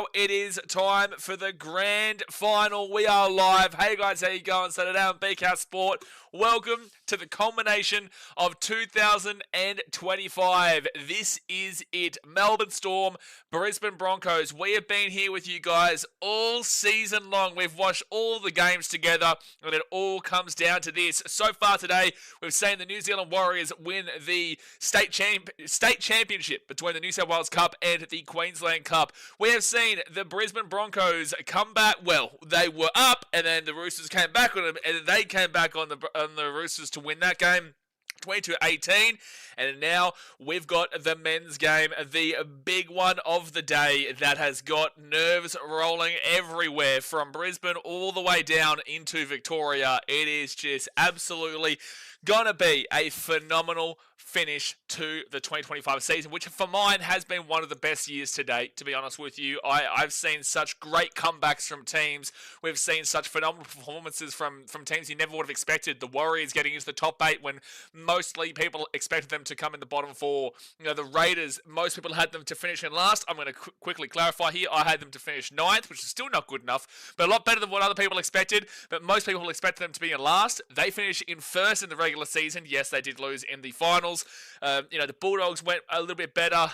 now it is time for the grand final. We are live. Hey guys, how you going? Saturday on BK Sport. Welcome to the culmination of 2025. This is it. Melbourne Storm, Brisbane Broncos. We have been here with you guys all season long. We've watched all the games together, and it all comes down to this. So far today, we've seen the New Zealand Warriors win the state championship between the New South Wales Cup and the Queensland Cup. We have seen the Brisbane Broncos come back. Well, they were up, and then the Roosters came back on them, and they came back on the Roosters to win that game. 22-18, and now we've got the men's game, the big one of the day that has got nerves rolling everywhere from Brisbane all the way down into Victoria. It is just absolutely gonna be a phenomenal finish to the 2025 season, which for mine has been one of the best years to date, to be honest with you. I've seen such great comebacks from teams. We've seen such phenomenal performances from teams you never would have expected. The Warriors getting into the top 8 when mostly people expected them to come in the bottom 4. You know, the Raiders, most people had them to finish in last. I'm going to quickly clarify here. I had them to finish 9th, which is still not good enough, but a lot better than what other people expected. But most people expected them to be in last. They finished in first in the regular season. Yes, they did lose in the finals. The Bulldogs went a little bit better.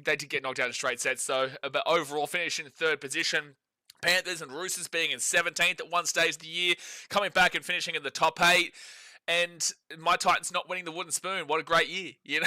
They did get knocked out in straight sets, though. But overall, finished in 3rd position. Panthers and Roosters being in 17th at one stage of the year, coming back and finishing in the top 8. And my Titans not winning the wooden spoon. What a great year. You know,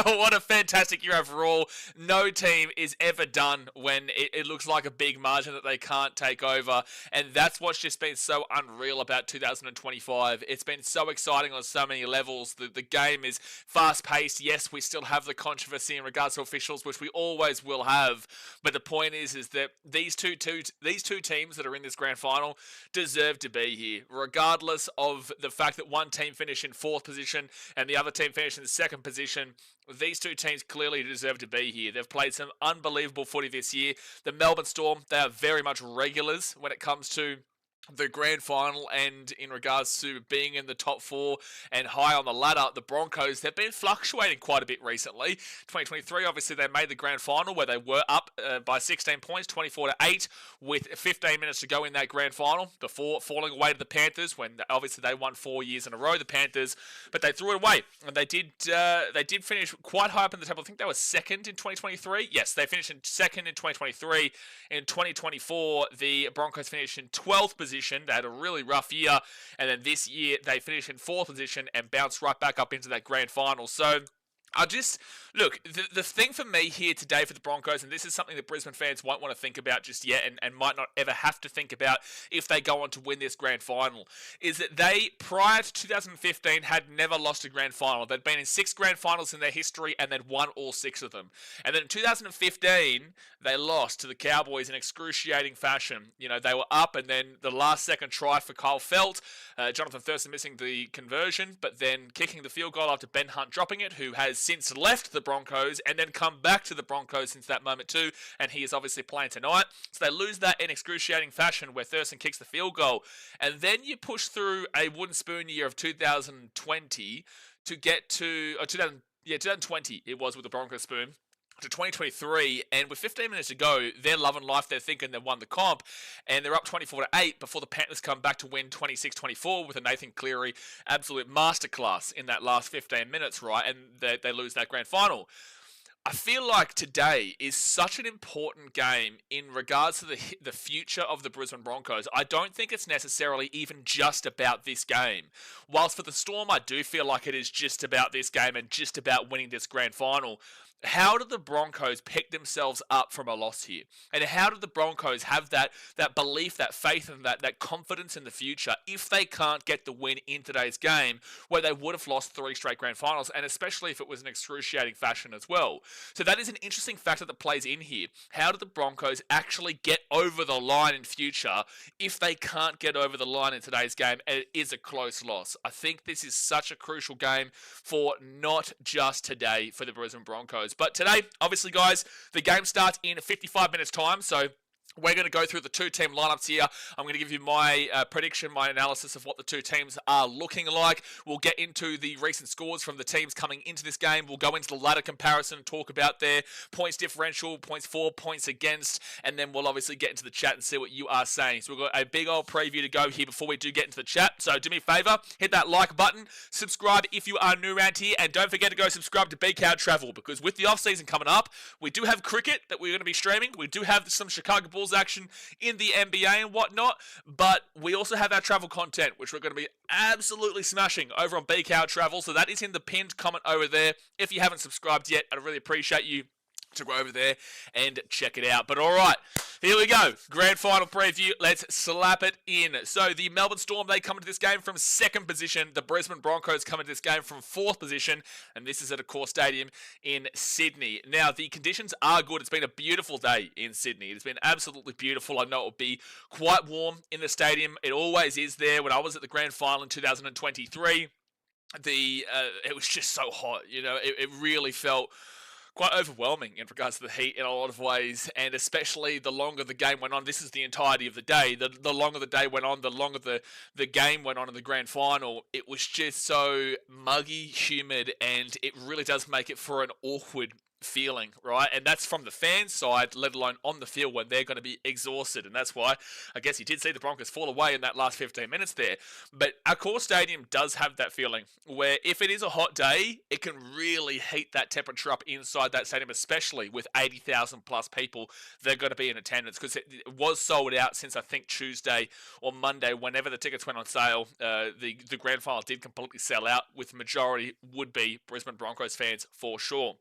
what a fantastic year overall. No team is ever done when it looks like a big margin that they can't take over. And that's what's just been so unreal about 2025. It's been so exciting on so many levels. The game is fast-paced. Yes, we still have the controversy in regards to officials, which we always will have. But the point is that these two teams that are in this grand final deserve to be here, regardless of the fact that one team finished in 4th position and the other team finished in 2nd position. These two teams clearly deserve to be here. They've played some unbelievable footy this year. The Melbourne Storm, they are very much regulars when it comes to the grand final and in regards to being in the top 4 and high on the ladder. The Broncos, they've been fluctuating quite a bit recently. 2023, obviously, they made the grand final where they were up by 16 points, 24-8, with 15 minutes to go in that grand final before falling away to the Panthers when obviously they won 4 years in a row, the Panthers, but they threw it away. And they did finish quite high up in the table. I think they were 2nd in 2023. Yes, they finished in 2nd in 2023. In 2024, the Broncos finished in 12th position. They had a really rough year, and then this year they finished in 4th position and bounced right back up into that grand final. So look, the thing for me here today for the Broncos, and this is something that Brisbane fans won't want to think about just yet and might not ever have to think about if they go on to win this grand final, is that they, prior to 2015, had never lost a grand final. They'd been in 6 grand finals in their history and they'd won all 6 of them. And then in 2015, they lost to the Cowboys in excruciating fashion. You know, they were up, and then the last second try for Kyle Felt, Jonathan Thurston missing the conversion, but then kicking the field goal after Ben Hunt dropping it, who has since left the Broncos and then come back to the Broncos since that moment too, and he is obviously playing tonight. So they lose that in excruciating fashion where Thurston kicks the field goal, and then you push through a wooden spoon year of 2020 to get to 2020 it was with the Broncos spoon, to 2023, and with 15 minutes to go, they're loving life. They're thinking they've won the comp, and they're up 24-8 before the Panthers come back to win 26-24 with a Nathan Cleary absolute masterclass in that last 15 minutes, right? And they lose that grand final. I feel like today is such an important game in regards to the future of the Brisbane Broncos. I don't think it's necessarily even just about this game. Whilst for the Storm, I do feel like it is just about this game and just about winning this grand final. How do the Broncos pick themselves up from a loss here? And how do the Broncos have that belief, that faith, and that confidence in the future if they can't get the win in today's game where they would have lost 3 straight grand finals, and especially if it was an excruciating fashion as well? So that is an interesting factor that plays in here. How do the Broncos actually get over the line in future if they can't get over the line in today's game and it is a close loss? I think this is such a crucial game for not just today for the Brisbane Broncos. But today, obviously, guys, the game starts in 55 minutes time, so We're going to go through the two-team lineups here. I'm going to give you my prediction, my analysis of what the two teams are looking like. We'll get into the recent scores from the teams coming into this game. We'll go into the ladder comparison, talk about their points differential, points for, points against, and then we'll obviously get into the chat and see what you are saying. So we've got a big old preview to go here before we do get into the chat. So do me a favour, hit that like button, subscribe if you are new around here, and don't forget to go subscribe to BKRtravel, because with the off-season coming up, we do have cricket that we're going to be streaming. We do have some Chicago Bulls action in the NBA and whatnot, but we also have our travel content, which we're going to be absolutely smashing over on BKRtravel. So that is in the pinned comment over there. If you haven't subscribed yet, I'd really appreciate you to go over there and check it out. But all right, here we go. Grand final preview. Let's slap it in. So the Melbourne Storm, they come into this game from 2nd position. The Brisbane Broncos come into this game from 4th position. And this is at Accor Stadium in Sydney. Now, the conditions are good. It's been a beautiful day in Sydney. It's been absolutely beautiful. I know it will be quite warm in the stadium. It always is there. When I was at the grand final in 2023, it was just so hot. You know, it really felt quite overwhelming in regards to the heat in a lot of ways, and especially the longer the game went on. This is the entirety of the day. The longer the day went on, the longer the game went on in the grand final. It was just so muggy, humid, and it really does make it for an awkward feeling, right? And that's from the fan side, let alone on the field when they're going to be exhausted. And that's why I guess you did see the Broncos fall away in that last 15 minutes there. But Accor Stadium does have that feeling where if it is a hot day, it can really heat that temperature up inside that stadium, especially with 80,000 plus people that are going to be in attendance, because it was sold out since I think Tuesday or Monday, whenever the tickets went on sale. The grand final did completely sell out, with the majority would be Brisbane Broncos fans for sure.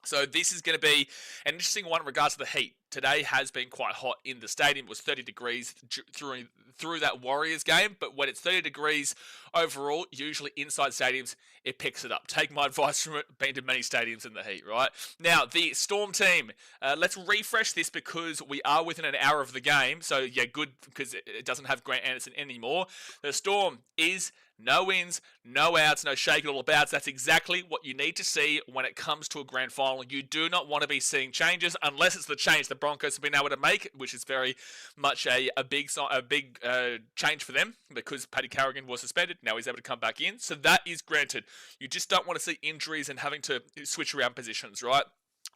So this is going to be an interesting one in regards to the heat. Today has been quite hot in the stadium. It was 30 degrees through that Warriors game, but when it's 30 degrees overall, usually inside stadiums, it picks it up. Take my advice from it. Been to many stadiums in the heat, right? Now, the Storm team. Let's refresh this because we are within an hour of the game. So, yeah, good, because it doesn't have Grant Anderson anymore. The Storm is no wins, no outs, no shake it all abouts. That's exactly what you need to see when it comes to a grand final. You do not want to be seeing changes unless it's the change the Broncos have been able to make, which is very much a big change for them, because Paddy Carrigan was suspended. Now he's able to come back in. So that is granted. You just don't want to see injuries and having to switch around positions, right?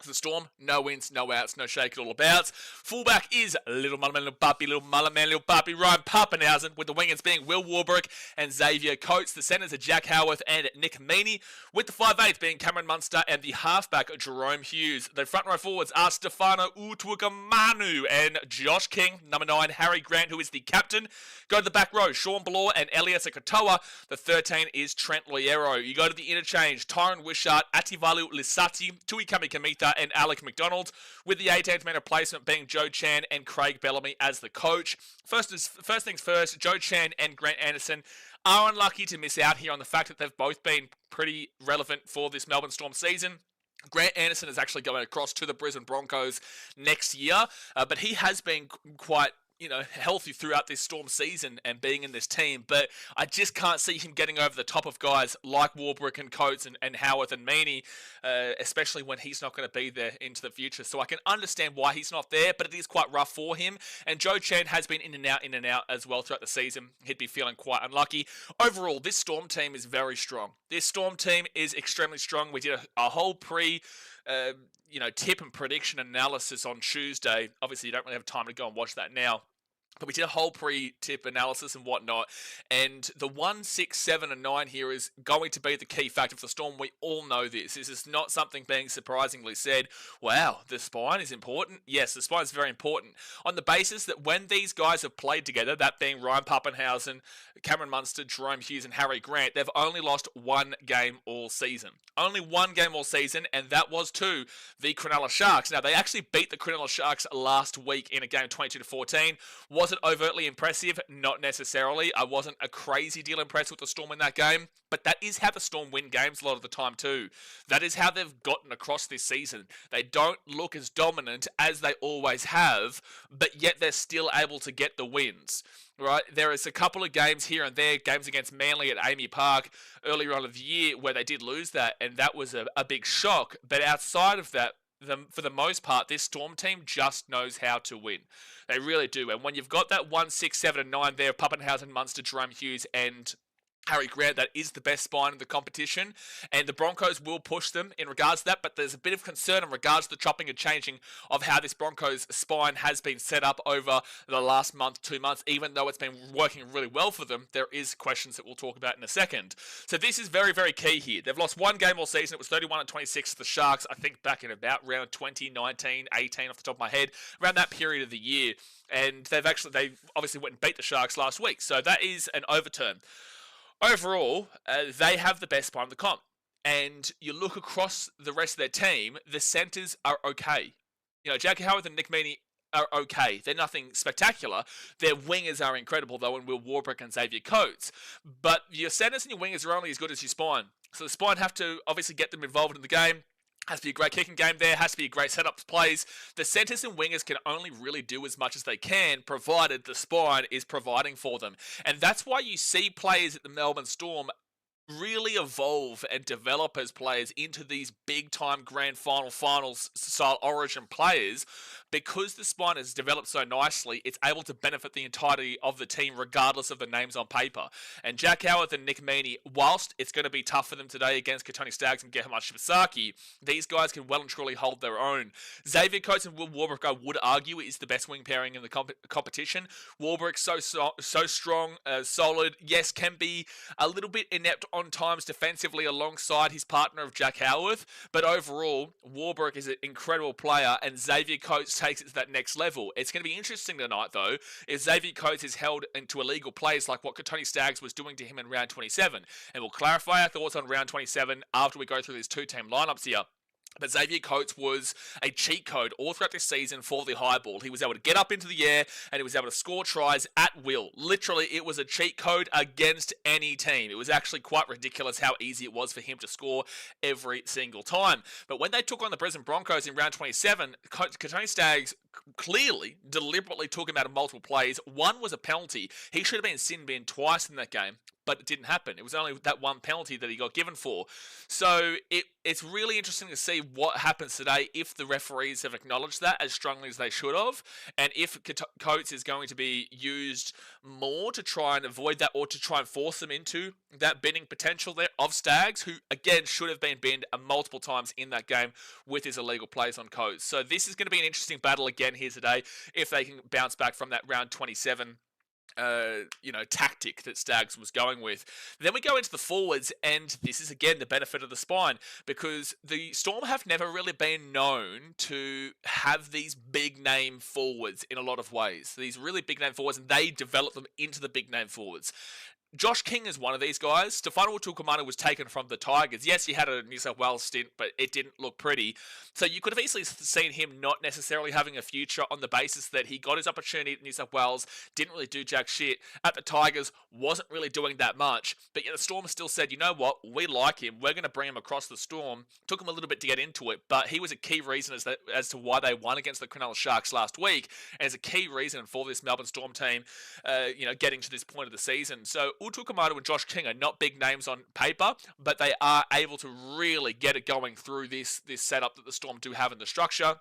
The Storm, no wins, no outs, no shake it all abouts. Fullback is little Mullerman, little puppy, little Mullerman, little puppy, Ryan Pappenhausen, with the wingers being Will Warbrick and Xavier Coates. The centres are Jack Howarth and Nick Meaney, with the 5'8" being Cameron Munster and the halfback Jerome Hughes. The front row forwards are Stefano Utuikamanu and Josh King. Number 9, Harry Grant, who is the captain. Go to the back row, Sean Bloor and Elias Katoa. The 13 is Trent Loiero. You go to the interchange, Tyron Wishart, Ativalu Lissati, Tui Kamikamica, and Alec McDonald, with the 18th man replacement being Joe Chan and Craig Bellamy as the coach. First things first, Joe Chan and Grant Anderson are unlucky to miss out here on the fact that they've both been pretty relevant for this Melbourne Storm season. Grant Anderson is actually going across to the Brisbane Broncos next year, but he has been quite healthy throughout this Storm season and being in this team, but I just can't see him getting over the top of guys like Warbrick and Coates and Howarth and Meaney, especially when he's not going to be there into the future. So I can understand why he's not there, but it is quite rough for him. And Joe Chan has been in and out as well throughout the season. He'd be feeling quite unlucky. Overall, this Storm team is very strong. This Storm team is extremely strong. We did a whole tip and prediction analysis on Tuesday. Obviously, you don't really have time to go and watch that now. But we did a whole pre-tip analysis and whatnot, and the 1, 6, 7, and 9 here is going to be the key factor for the Storm. We all know this. This is not something being surprisingly said. Wow, the spine is important. Yes, the spine is very important on the basis that when these guys have played together, that being Ryan Pappenhausen, Cameron Munster, Jerome Hughes, and Harry Grant, they've only lost one game all season. Only one game all season, and that was to the Cronulla Sharks. Now, they actually beat the Cronulla Sharks last week in a game 22-14. Was it overtly impressive? Not necessarily. I wasn't a crazy deal impressed with the Storm in that game, but that is how the Storm win games a lot of the time too. That is how they've gotten across this season. They don't look as dominant as they always have, but yet they're still able to get the wins. Right, there is a couple of games here and there, games against Manly at Amy Park earlier on of the year where they did lose that, and that was a big shock. But outside of that, for the most part, this Storm team just knows how to win. They really do. And when you've got that 1, 6, 7, and 9 there, Pappenhausen, Munster, Jerome Hughes, and Harry Grant, that is the best spine in the competition, and the Broncos will push them in regards to that, but there's a bit of concern in regards to the chopping and changing of how this Broncos spine has been set up over the last month, 2 months. Even though it's been working really well for them, there is questions that we'll talk about in a second. So this is very, very key here. They've lost one game all season. It was 31-26 to the Sharks, I think back in about round 2019, 18 off the top of my head, around that period of the year. And they obviously went and beat the Sharks last week. So that is an overturn. Overall, they have the best spine of the comp. And you look across the rest of their team, the centres are okay. You know, Jack Howard and Nick Meaney are okay. They're nothing spectacular. Their wingers are incredible, though, in Will Warbrick and Xavier Coates. But your centres and your wingers are only as good as your spine. So the spine have to obviously get them involved in the game. Has to be a great kicking game there. Has to be a great setup plays. The centres and wingers can only really do as much as they can, provided the spine is providing for them. And that's why you see players at the Melbourne Storm really evolve and develop as players into these big-time grand finals style origin players. Because the spine has developed so nicely, it's able to benefit the entirety of the team regardless of the names on paper. And Jack Howarth and Nick Meaney, whilst it's going to be tough for them today against Katoni Staggs and Gerhard Shibasaki, these guys can well and truly hold their own. Xavier Coates and Will Warbrick, I would argue, is the best wing pairing in the competition. Warbrick so strong, solid, yes, can be a little bit inept on times defensively alongside his partner of Jack Howarth, but overall, Warbrick is an incredible player, and Xavier Coates takes it to that next level. It's going to be interesting tonight, though, if Xavier Coates is held into illegal plays like what Katoni Staggs was doing to him in round 27. And we'll clarify our thoughts on round 27 after we go through these two-team lineups here. But Xavier Coates was a cheat code all throughout this season for the high ball. He was able to get up into the air and he was able to score tries at will. Literally, it was a cheat code against any team. It was actually quite ridiculous how easy it was for him to score every single time. But when they took on the Brisbane Broncos in round 27, Katoni Staggs clearly, deliberately took him out of multiple plays. One was a penalty. He should have been sin binned twice in that game, but it didn't happen. It was only that one penalty that he got given for. So it's really interesting to see what happens today if the referees have acknowledged that as strongly as they should have, and if Coates is going to be used more to try and avoid that or to try and force them into that binning potential there of Staggs, who again should have been binned multiple times in that game with his illegal plays on Coates. So this is going to be an interesting battle again here today if they can bounce back from that round 27 tactic that Staggs was going with. Then we go into the forwards, and this is again the benefit of the spine, because the Storm have never really been known to have these big name forwards in a lot of ways. These really big name forwards, and they develop them into the big name forwards. Josh King is one of these guys. Stefano Tukumana was taken from the Tigers. Yes, he had a New South Wales stint, but it didn't look pretty. So you could have easily seen him not necessarily having a future on the basis that he got his opportunity at New South Wales, didn't really do jack shit. At the Tigers, wasn't really doing that much. But yet the Storm still said, you know what, we like him. We're going to bring him across the Storm. Took him a little bit to get into it, but he was a key reason as to why they won against the Cronulla Sharks last week, and is a key reason for this Melbourne Storm team, getting to this point of the season. So Utu Kamara and Josh King are not big names on paper, but they are able to really get it going through this setup that the Storm do have in the structure.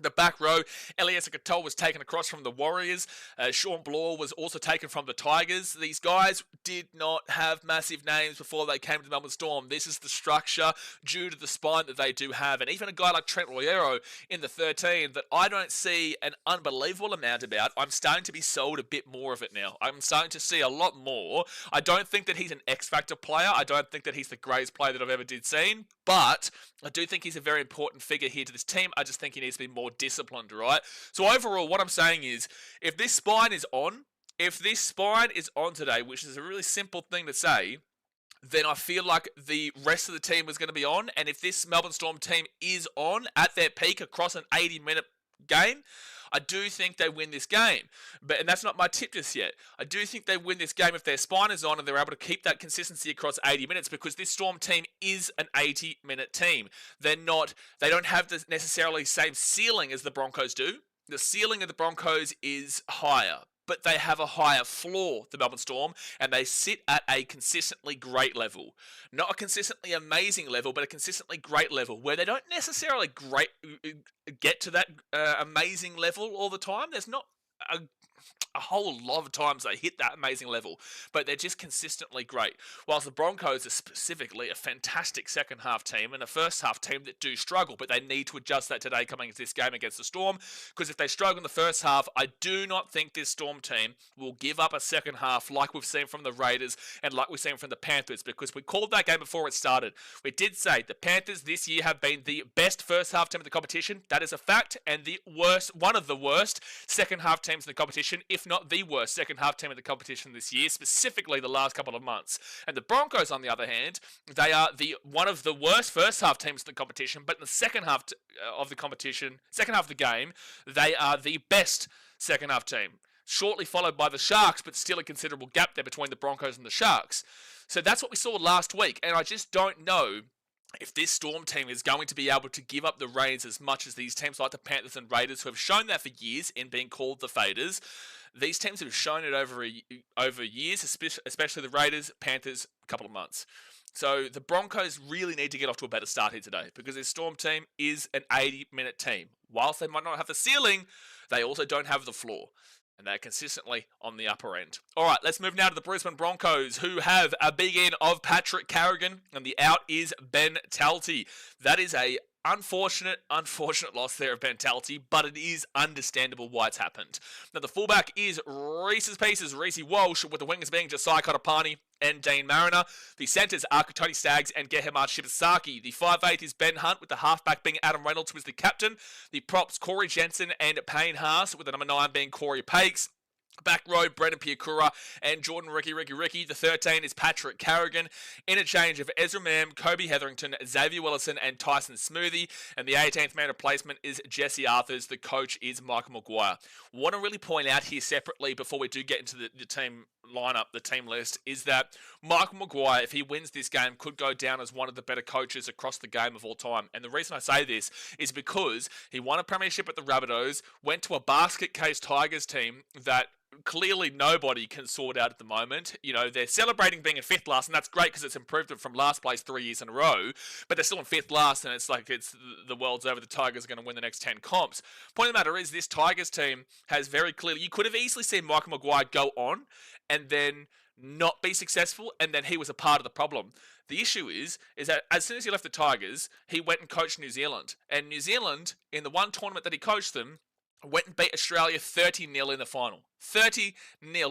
The back row, Elias Katoa was taken across from the Warriors. Sean Bloor was also taken from the Tigers. These guys did not have massive names before they came to the Melbourne Storm. This is the structure due to the spine that they do have. And even a guy like Trent Royero in the 13 that I don't see an unbelievable amount about, I'm starting to be sold a bit more of it now. I'm starting to see a lot more. I don't think that he's an X-Factor player. I don't think that he's the greatest player that I've ever did seen. But I do think he's a very important figure here to this team. I just think he needs to be more disciplined, right? So overall, what I'm saying is, if this spine is on today, which is a really simple thing to say, then I feel like the rest of the team is going to be on. And if this Melbourne Storm team is on at their peak across an 80-minute game, I do think they win this game. And that's not my tip just yet. I do think they win this game if their spine is on and they're able to keep that consistency across 80 minutes, because this Storm team is an 80-minute team. They don't have the necessarily same ceiling as the Broncos do. The ceiling of the Broncos is higher. but they have a higher floor, the Melbourne Storm, and they sit at a consistently great level. Not a consistently amazing level, but a consistently great level, where they don't necessarily get to that amazing level all the time. There's not a whole lot of times they hit that amazing level, but they're just consistently great. Whilst the Broncos are specifically a fantastic second half team and a first half team that do struggle, but they need to adjust that today coming into this game against the Storm, because if they struggle in the first half, I do not think this Storm team will give up a second half like we've seen from the Raiders and like we've seen from the Panthers, because we called that game before it started. We did say the Panthers this year have been the best first half team in the competition. That is a fact, and the worst, one of the worst second half teams in the competition, if not the worst second half team in the competition this year, specifically the last couple of months. And the Broncos, on the other hand, they are one of the worst first half teams in the competition, but in the second half of the competition, second half of the game, they are the best second half team. Shortly followed by the Sharks, but still a considerable gap there between the Broncos and the Sharks. So that's what we saw last week, and I just don't know if this Storm team is going to be able to give up the reins as much as these teams like the Panthers and Raiders, who have shown that for years in being called the Faders. These teams have shown it over years, especially the Raiders, Panthers, a couple of months. So the Broncos really need to get off to a better start here today, because this Storm team is an 80-minute team. Whilst they might not have the ceiling, they also don't have the floor. And they're consistently on the upper end. All right, let's move now to the Brisbane Broncos, who have a big in of Patrick Carrigan, and the out is Ben Talty. That is a unfortunate loss there of Ben Talty, but it is understandable why it's happened. Now, the fullback is Reese's Pieces, Reece Walsh, with the wingers being Josiah Kotopani and Dean Mariner. The centres are Tony Staggs and Gehemard Shibasaki. The 5'8" is Ben Hunt, with the halfback being Adam Reynolds, who is the captain. The props, Corey Jensen and Payne Haas, with the number 9 being Corey Pakes. Back row, Brendan Piakura and Jordan Ricky. The 13 is Patrick Carrigan. Interchange of Ezra Mam, Kobe Hetherington, Xavier Willison and Tyson Smoothie. And the 18th man replacement is Jesse Arthurs. The coach is Michael Maguire. Want to really point out here separately before we do get into the team lineup, the team list, is that Michael Maguire, if he wins this game, could go down as one of the better coaches across the game of all time. And the reason I say this is because he won a premiership at the Rabbitohs, went to a basket case Tigers team that clearly nobody can sort out at the moment. You know, they're celebrating being in fifth last, and that's great because it's improved them from last place 3 years in a row, but they're still in fifth last, and it's like the world's over. The Tigers are going to win the next 10 comps. Point of the matter is, this Tigers team has very clearly, you could have easily seen Michael Maguire go on and then not be successful, and then he was a part of the problem. The issue is that as soon as he left the Tigers, he went and coached New Zealand. And New Zealand, in the one tournament that he coached them, went and beat Australia 30-0 in the final. 30-0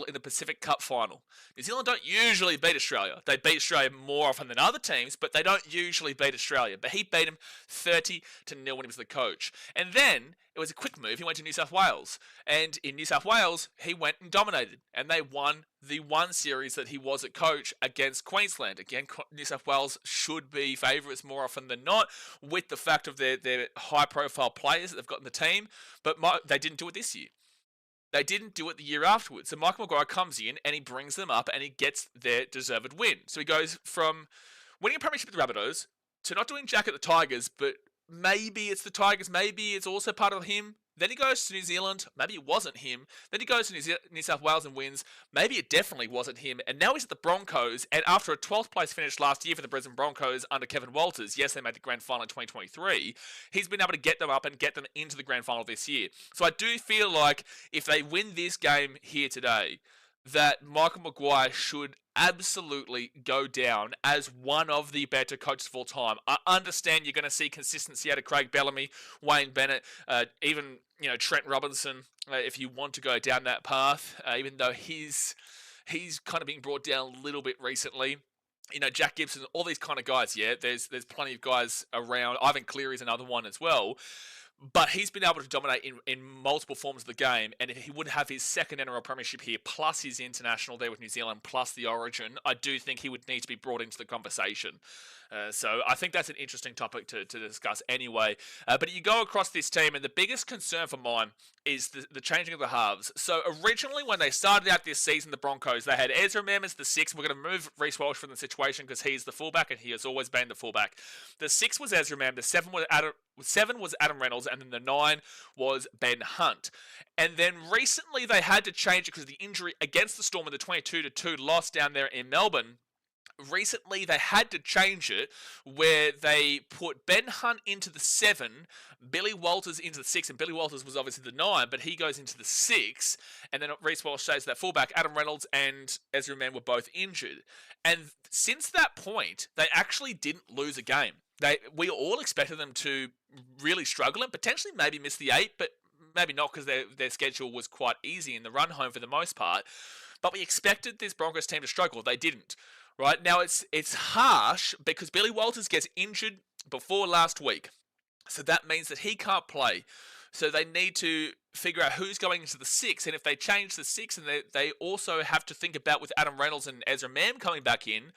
in the Pacific Cup final. New Zealand don't usually beat Australia. They beat Australia more often than other teams, but they don't usually beat Australia. But he beat them 30-0 when he was the coach. And then it was a quick move. He went to New South Wales. And in New South Wales, he went and dominated. And they won the one series that he was at coach against Queensland. Again, New South Wales should be favourites more often than not, with the fact of their high-profile players that they've got in the team. But they didn't do it this year. They didn't do it the year afterwards. So Michael Maguire comes in and he brings them up and he gets their deserved win. So he goes from winning a premiership at the Rabbitohs to not doing jack at the Tigers, but maybe it's the Tigers, maybe it's also part of him. Then he goes to New Zealand. Maybe it wasn't him. Then he goes to New South Wales and wins. Maybe it definitely wasn't him. And now he's at the Broncos. And after a 12th place finish last year for the Brisbane Broncos under Kevin Walters, yes, they made the grand final in 2023, he's been able to get them up and get them into the grand final this year. So I do feel like if they win this game here today, that Michael Maguire should absolutely go down as one of the better coaches of all time. I understand you're going to see consistency out of Craig Bellamy, Wayne Bennett, even Trent Robinson, if you want to go down that path, even though he's kind of being brought down a little bit recently. Jack Gibson, all these kind of guys, yeah, there's plenty of guys around. Ivan Cleary's another one as well. But he's been able to dominate in multiple forms of the game, and if he would have his second NRL premiership here, plus his international there with New Zealand, plus the Origin, I do think he would need to be brought into the conversation. So I think that's an interesting topic to discuss anyway. But you go across this team, and the biggest concern for mine is the changing of the halves. So originally, when they started out this season, the Broncos, they had Ezra Mam as the 6. We're going to move Reece Walsh from the situation because he's the fullback, and he has always been the fullback. The 6 was Ezra Mam. The 7 was 7 was Adam Reynolds, and then the 9 was Ben Hunt. And then recently they had to change it because of the injury against the Storm in the 22-2 loss down there in Melbourne. Recently, they had to change it where they put Ben Hunt into the 7, Billy Walters into the 6, and Billy Walters was obviously the 9, but he goes into the 6, and then Reece Walsh stays that fullback. Adam Reynolds and Ezra Mann were both injured. And since that point, they actually didn't lose a game. We all expected them to really struggle and potentially maybe miss the 8, but maybe not because their schedule was quite easy in the run home for the most part. But we expected this Broncos team to struggle. They didn't. Right now, it's harsh because Billy Walters gets injured before last week. So that means that he can't play. So they need to figure out who's going into the 6. And if they change the 6, and they also have to think about with Adam Reynolds and Ezra Mann coming back in,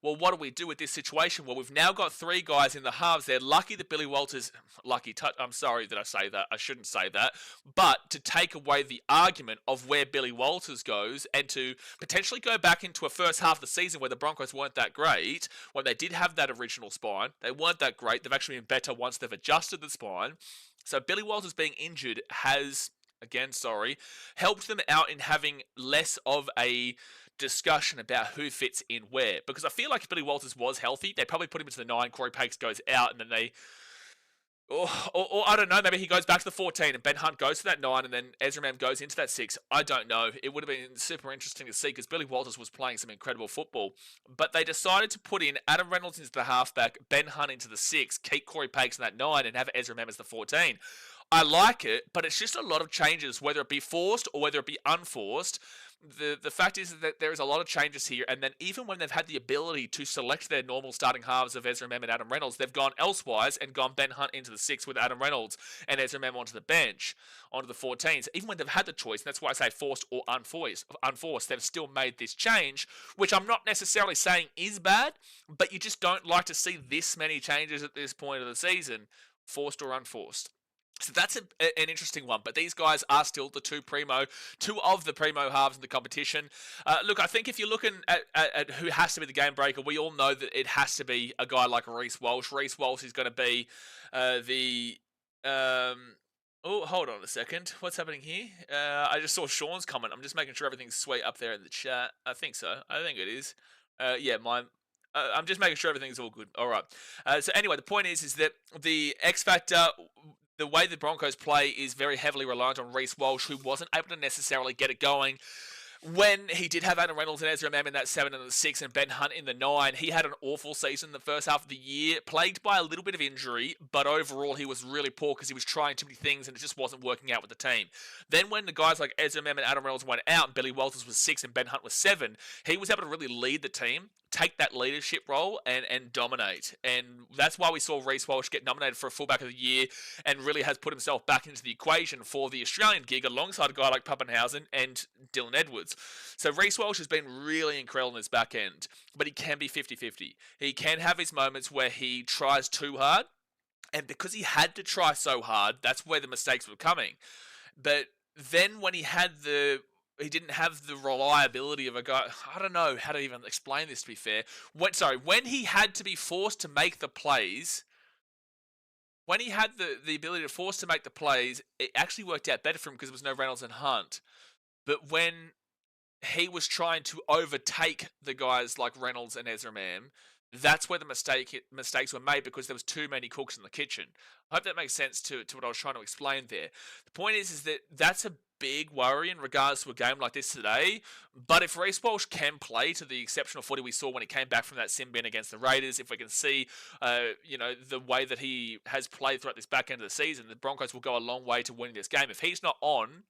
well, what do we do with this situation? Well, we've now got 3 guys in the halves. They're lucky that Billy Walters... I'm sorry that I say that. I shouldn't say that. But to take away the argument of where Billy Walters goes and to potentially go back into a first half of the season where the Broncos weren't that great, when they did have that original spine, they weren't that great. They've actually been better once they've adjusted the spine. So Billy Walters being injured has, helped them out in having less of a discussion about who fits in where. Because I feel like if Billy Walters was healthy, they probably put him into the 9, Corey Pakes goes out, and then they... Or I don't know, maybe he goes back to the 14 and Ben Hunt goes to that 9 and then Ezra Mann goes into that 6. I don't know. It would have been super interesting to see because Billy Walters was playing some incredible football. But they decided to put in Adam Reynolds into the halfback, Ben Hunt into the 6, keep Corey Pakes in that 9 and have Ezra Mann as the 14. I like it, but it's just a lot of changes, whether it be forced or whether it be unforced. The fact is that there is a lot of changes here, and then even when they've had the ability to select their normal starting halves of Ezra Mann and Adam Reynolds, they've gone elsewise and gone Ben Hunt into the 6 with Adam Reynolds and Ezra Mann onto the bench, onto the 14s. Even when they've had the choice, and that's why I say forced or unforced, they've still made this change, which I'm not necessarily saying is bad, but you just don't like to see this many changes at this point of the season, forced or unforced. So that's an interesting one, but these guys are still the two of the primo halves in the competition. Look, I think if you're looking at who has to be the game breaker, we all know that it has to be a guy like Reece Walsh. Reece Walsh is going to be Oh, hold on a second. What's happening here? I just saw Sean's comment. I'm just making sure everything's sweet up there in the chat. I think so. I think it is. Yeah, mine. I'm just making sure everything's all good. All right. So anyway, the point is that the X Factor... The way the Broncos play is very heavily reliant on Reece Walsh, who wasn't able to necessarily get it going. When he did have Adam Reynolds and Ezra Mann in that 7 and the 6 and Ben Hunt in the 9, he had an awful season the first half of the year, plagued by a little bit of injury, but overall he was really poor because he was trying too many things and it just wasn't working out with the team. Then when the guys like Ezra Mann and Adam Reynolds went out and Billy Walters was 6 and Ben Hunt was 7, he was able to really lead the team, take that leadership role and dominate. And that's why we saw Reece Walsh get nominated for a fullback of the year and really has put himself back into the equation for the Australian gig alongside a guy like Pappenhausen and Dylan Edwards. So Reece Walsh has been really incredible in his back end, but he can be 50-50. He can have his moments where he tries too hard, and because he had to try so hard, that's where the mistakes were coming. But then when he didn't have the reliability of a guy. I don't know how to even explain this, to be fair. When he had to be forced to make the plays, when he had the ability to force to make the plays, it actually worked out better for him because there was no Reynolds and Hunt. But when he was trying to overtake the guys like Reynolds and Ezra Mann, that's where the mistakes were made because there was too many cooks in the kitchen. I hope that makes sense to what I was trying to explain there. The point is that that's a big worry in regards to a game like this today. But if Reece Walsh can play to the exceptional footy we saw when he came back from that sin bin against the Raiders, if we can see, the way that he has played throughout this back end of the season, the Broncos will go a long way to winning this game. If he's not on,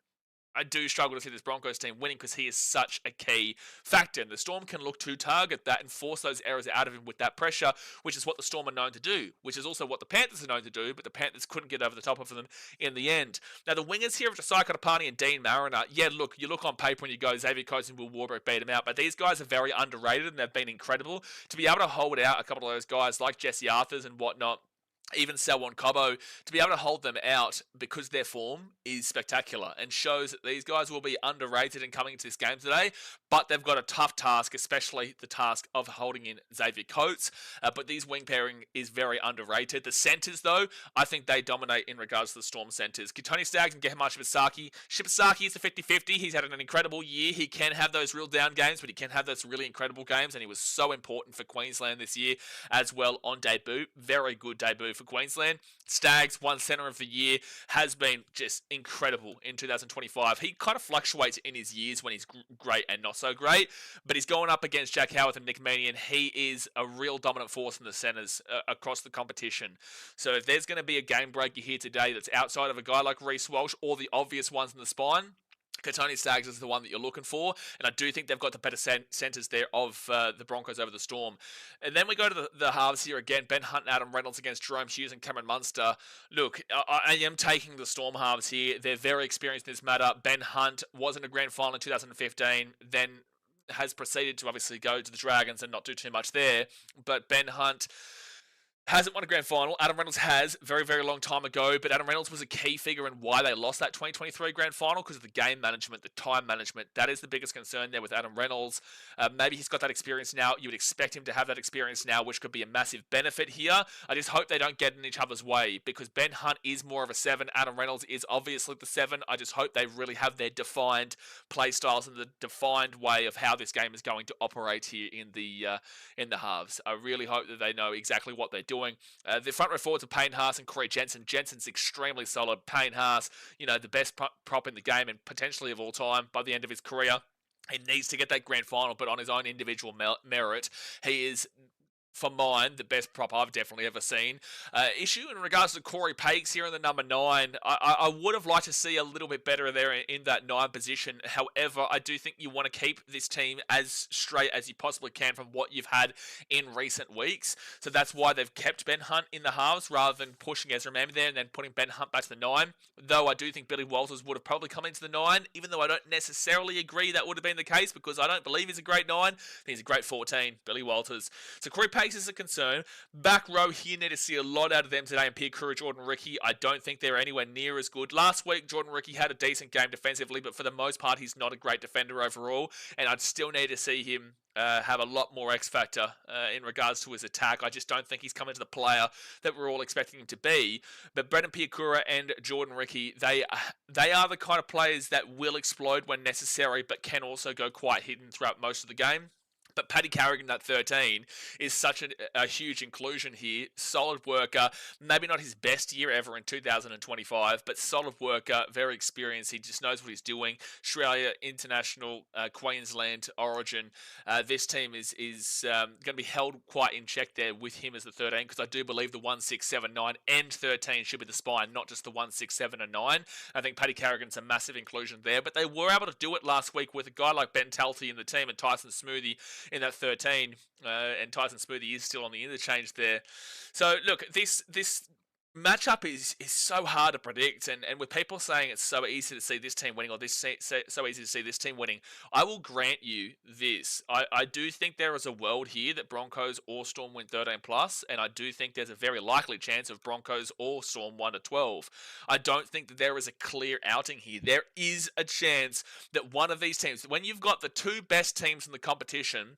I do struggle to see this Broncos team winning because he is such a key factor. And the Storm can look to target that and force those errors out of him with that pressure, which is what the Storm are known to do, which is also what the Panthers are known to do, but the Panthers couldn't get over the top of them in the end. Now, the wingers here of Josiah Katapani and Dean Mariner, you look on paper and you go, Xavier Coates and Will Warbrick beat him out, but these guys are very underrated and they've been incredible. To be able to hold out a couple of those guys like Jesse Arthurs and whatnot, even Selwyn Cobbo, to be able to hold them out because their form is spectacular and shows that these guys will be underrated in coming into this game today, but they've got a tough task, especially the task of holding in Xavier Coates, but these wing pairing is very underrated. The centres, though, I think they dominate in regards to the Storm centres. Tony Staggs and Gehamu Shibasaki is a 50-50. He's had an incredible year. He can have those real down games, but he can have those really incredible games, and he was so important for Queensland this year as well on debut. Very good debut for Queensland. Staggs, one centre of the year, has been just incredible in 2025. He kind of fluctuates in his years when he's great and not so great, but he's going up against Jack Howarth and Nick Meaney, and he is a real dominant force in the centres across the competition. So if there's going to be a game breaker here today that's outside of a guy like Reece Walsh or the obvious ones in the spine, Tony Staggs is the one that you're looking for, and I do think they've got the better centres there of the Broncos over the Storm. And then we go to the halves here again. Ben Hunt and Adam Reynolds against Jerome Hughes and Cameron Munster. Look, I am taking the Storm halves here. They're very experienced in this matter. Ben Hunt was in a grand final in 2015, then has proceeded to obviously go to the Dragons and not do too much there. But Ben Hunt hasn't won a grand final. Adam Reynolds has, very, very long time ago, but Adam Reynolds was a key figure in why they lost that 2023 grand final because of the game management, the time management. That is the biggest concern there with Adam Reynolds. Maybe he's got that experience now. You would expect him to have that experience now, which could be a massive benefit here. I just hope they don't get in each other's way because Ben Hunt is more of a 7. Adam Reynolds is obviously the 7. I just hope they really have their defined play styles and the defined way of how this game is going to operate here in the halves. I really hope that they know exactly what they're doing. The front row forwards are Payne Haas and Corey Jensen. Jensen's extremely solid. Payne Haas, the best prop in the game and potentially of all time by the end of his career. He needs to get that grand final, but on his own individual merit, he is, for mine, the best prop I've definitely ever seen. Issue in regards to Corey Pakes here in the number 9. I would have liked to see a little bit better there in that 9 position. However, I do think you want to keep this team as straight as you possibly can from what you've had in recent weeks. So that's why they've kept Ben Hunt in the halves rather than pushing Ezra Mam there and then putting Ben Hunt back to the 9. Though I do think Billy Walters would have probably come into the 9, even though I don't necessarily agree that would have been the case because I don't believe he's a great 9. He's a great 14, Billy Walters. So Corey Pakes is a concern. Back row here, need to see a lot out of them today. And Pierre Courier, Jordan Ricky, I don't think they're anywhere near as good. Last week, Jordan Ricky had a decent game defensively, but for the most part, he's not a great defender overall. And I'd still need to see him have a lot more X factor in regards to his attack. I just don't think he's come into the player that we're all expecting him to be. But Brendan Piakura and Jordan Ricky, they are the kind of players that will explode when necessary, but can also go quite hidden throughout most of the game. But Paddy Carrigan at 13 is such a huge inclusion here. Solid worker. Maybe not his best year ever in 2025, but solid worker, very experienced. He just knows what he's doing. Australia, International, Queensland, Origin. This team is going to be held quite in check there with him as the 13 because I do believe the 1, 6, 7, 9 and 13 should be the spine, not just the 1, 6, 7 and 9. I think Paddy Carrigan's a massive inclusion there, but they were able to do it last week with a guy like Ben Talty in the team and Tyson Smoothie in that 13, and Tyson Smoothie is still on the interchange there. So look, this matchup is so hard to predict, and with people saying it's so easy to see this team winning or so easy to see this team winning, I will grant you this. I do think there is a world here that Broncos or Storm win 13 plus, and I do think there's a very likely chance of Broncos or Storm 1 to 12. I don't think that there is a clear outing here. There is a chance that one of these teams, when you've got the 2 best teams in the competition,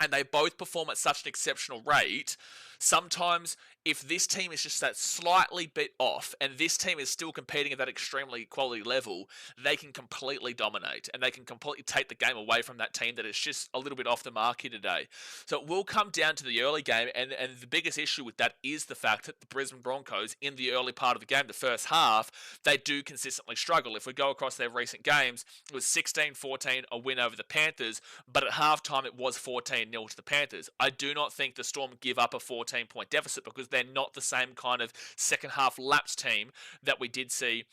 and they both perform at such an exceptional rate, sometimes if this team is just that slightly bit off and this team is still competing at that extremely quality level, they can completely dominate and they can completely take the game away from that team that is just a little bit off the mark here today. So it will come down to the early game, and the biggest issue with that is the fact that the Brisbane Broncos, in the early part of the game, the first half, they do consistently struggle. If we go across their recent games, it was 16-14, a win over the Panthers, but at halftime it was 14-0 to the Panthers. I do not think the Storm give up a 14-point deficit because they're not the same kind of second half lapsed team that we did see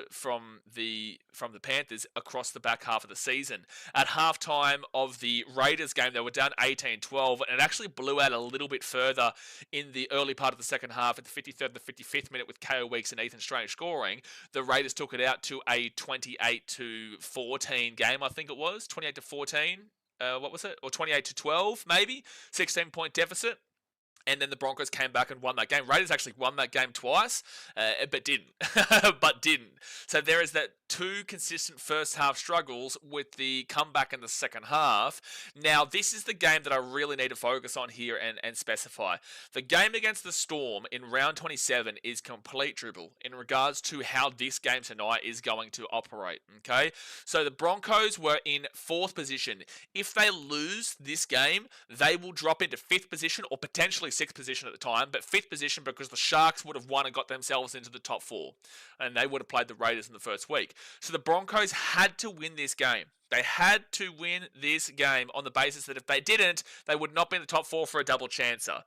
from the Panthers across the back half of the season. At halftime of the Raiders game, they were down 18-12, and it actually blew out a little bit further in the early part of the second half at the 53rd and the 55th minute with KO Weeks and Ethan Strange scoring. The Raiders took it out to a 28-14 game, I think it was. 28-14. What was it? Or 28-12, maybe? 16-point deficit. And then the Broncos came back and won that game. Raiders actually won that game twice, but didn't. So there is that two consistent first half struggles with the comeback in the second half. Now, this is the game that I really need to focus on here and specify. The game against the Storm in round 27 is complete dribble in regards to how this game tonight is going to operate, okay? So the Broncos were in 4th position. If they lose this game, they will drop into 5th position or potentially 6th position at the time, but 5th position because the Sharks would have won and got themselves into the top 4, and they would have played the Raiders in the first week. So the Broncos had to win this game. They had to win this game on the basis that if they didn't, they would not be in the top 4 for a double chancer.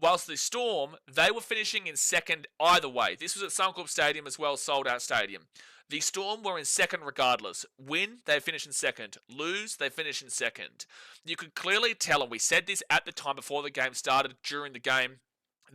Whilst the Storm, they were finishing in 2nd either way. This was at Suncorp Stadium as well, sold out stadium. The Storm were in 2nd regardless. Win, they finish in 2nd. Lose, they finish in 2nd. You could clearly tell, and we said this at the time before the game started, during the game,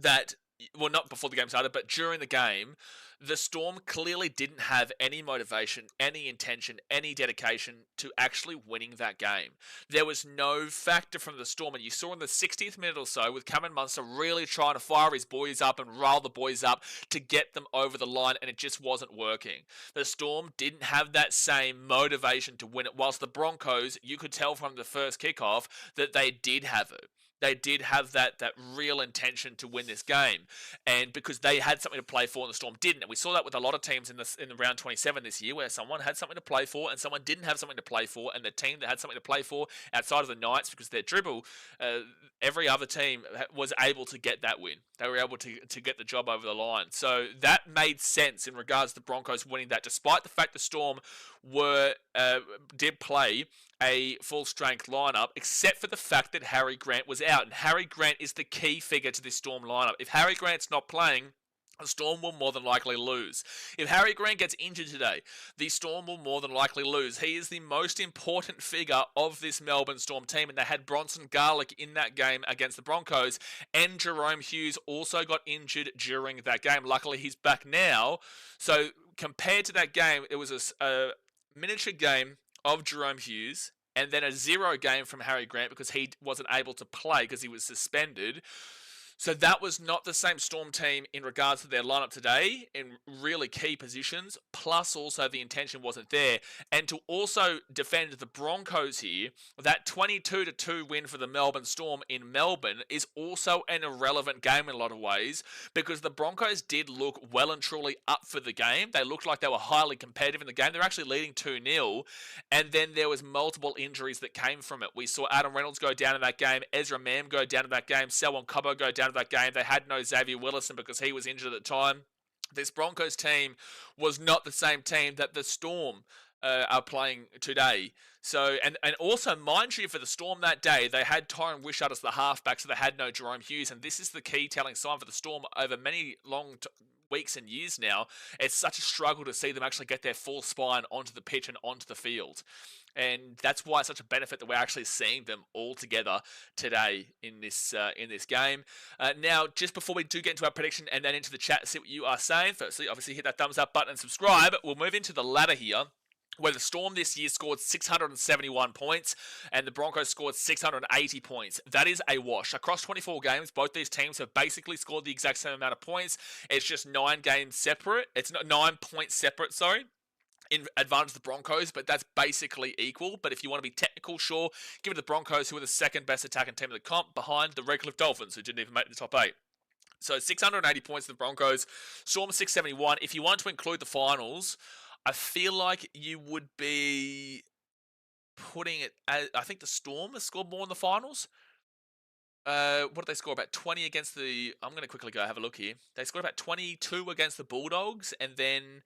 that, well, not before the game started, but during the game, the Storm clearly didn't have any motivation, any intention, any dedication to actually winning that game. There was no factor from the Storm, and you saw in the 60th minute or so with Cameron Munster really trying to fire his boys up and rile the boys up to get them over the line, and it just wasn't working. The Storm didn't have that same motivation to win it, whilst the Broncos, you could tell from the first kickoff that they did have it. They did have that real intention to win this game, and because they had something to play for and the Storm didn't. And we saw that with a lot of teams in the round 27 this year, where someone had something to play for and someone didn't have something to play for, and the team that had something to play for outside of the Knights, because their dribble, every other team was able to get that win. They were able to get the job over the line. So that made sense in regards to the Broncos winning that, despite the fact the Storm did play a full-strength lineup, except for the fact that Harry Grant was out. And Harry Grant is the key figure to this Storm lineup. If Harry Grant's not playing, the Storm will more than likely lose. If Harry Grant gets injured today, the Storm will more than likely lose. He is the most important figure of this Melbourne Storm team, and they had Bronson Garlick in that game against the Broncos, and Jerome Hughes also got injured during that game. Luckily, he's back now. So compared to that game, it was a miniature game of Jerome Hughes, and then a 0 game from Harry Grant because he wasn't able to play because he was suspended. So that was not the same Storm team in regards to their lineup today in really key positions, plus also the intention wasn't there. And to also defend the Broncos here, that 22-2 win for the Melbourne Storm in Melbourne is also an irrelevant game in a lot of ways, because the Broncos did look well and truly up for the game. They looked like they were highly competitive in the game. They're actually leading 2-0, and then there was multiple injuries that came from it. We saw Adam Reynolds go down in that game, Ezra Mam go down in that game, Selwyn Cobbo go down that game. They had no Xavier Willison because he was injured at the time. This Broncos team was not the same team that the Storm are playing today. So, and also, mind you, for the Storm that day, they had Tyron Wishart as the halfback, so they had no Jerome Hughes, and this is the key telling sign for the Storm over many long weeks and years now. It's such a struggle to see them actually get their full spine onto the pitch and onto the field. And that's why it's such a benefit that we're actually seeing them all together today in this game. Now, just before we do get into our prediction and then into the chat, see what you are saying. Firstly, obviously, hit that thumbs up button and subscribe. We'll move into the ladder here, where the Storm this year scored 671 points and the Broncos scored 680 points. That is a wash. Across 24 games, both these teams have basically scored the exact same amount of points. It's just 9 games separate. It's not 9 points separate, sorry, in advantage of the Broncos, but that's basically equal. But if you want to be technical, sure, give it to the Broncos, who are the second best attacking team in the comp, behind the Redcliffe Dolphins, who didn't even make the top 8. So 680 points to the Broncos, Storm 671. If you want to include the finals, I feel like you would be putting it as, I think the Storm has scored more in the finals. What did they score? About 20 against the, I'm going to quickly go have a look here. They scored about 22 against the Bulldogs, and then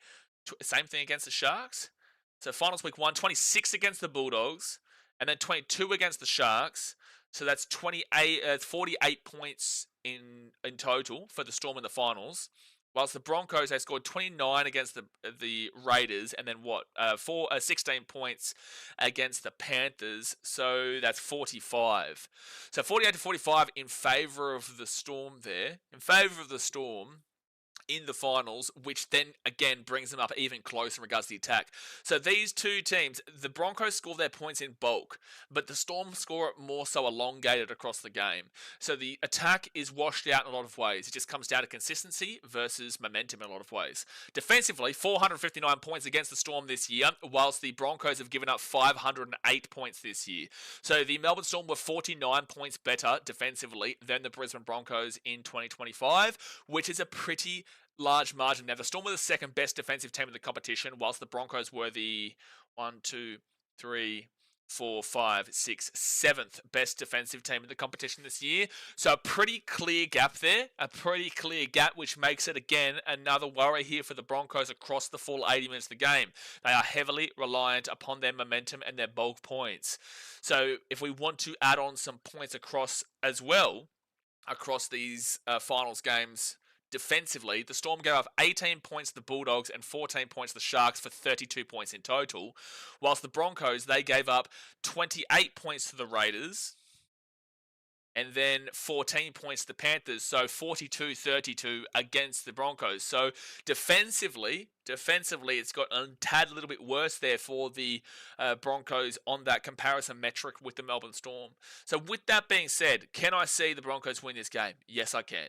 same thing against the Sharks. So finals week 1, 26 against the Bulldogs, and then 22 against the Sharks. So that's 48 points in total for the Storm in the finals. Whilst the Broncos, they scored 29 against the Raiders, and then 16 points against the Panthers. So that's 45. So 48-45 in favour of the Storm there. In favour of the Storm. in the finals, which then again brings them up even closer in regards to the attack. So these two teams, the Broncos score their points in bulk, but the Storm score it more so elongated across the game. So the attack is washed out in a lot of ways. It just comes down to consistency versus momentum in a lot of ways. Defensively, 459 points against the Storm this year, whilst the Broncos have given up 508 points this year. So the Melbourne Storm were 49 points better defensively than the Brisbane Broncos in 2025, which is a pretty large margin. Now, the Storm were the second best defensive team in the competition, whilst the Broncos were the 7th best defensive team in the competition this year. So a pretty clear gap there, which makes it, again, another worry here for the Broncos across the full 80 minutes of the game. They are heavily reliant upon their momentum and their bulk points. So if we want to add on some points across as well, across these finals games, defensively, the Storm gave up 18 points to the Bulldogs and 14 points to the Sharks for 32 points in total, whilst the Broncos, they gave up 28 points to the Raiders and then 14 points to the Panthers, so 42-32 against the Broncos. So defensively, it's got a tad little bit worse there for the Broncos on that comparison metric with the Melbourne Storm. So with that being said, can I see the Broncos win this game? Yes, I can.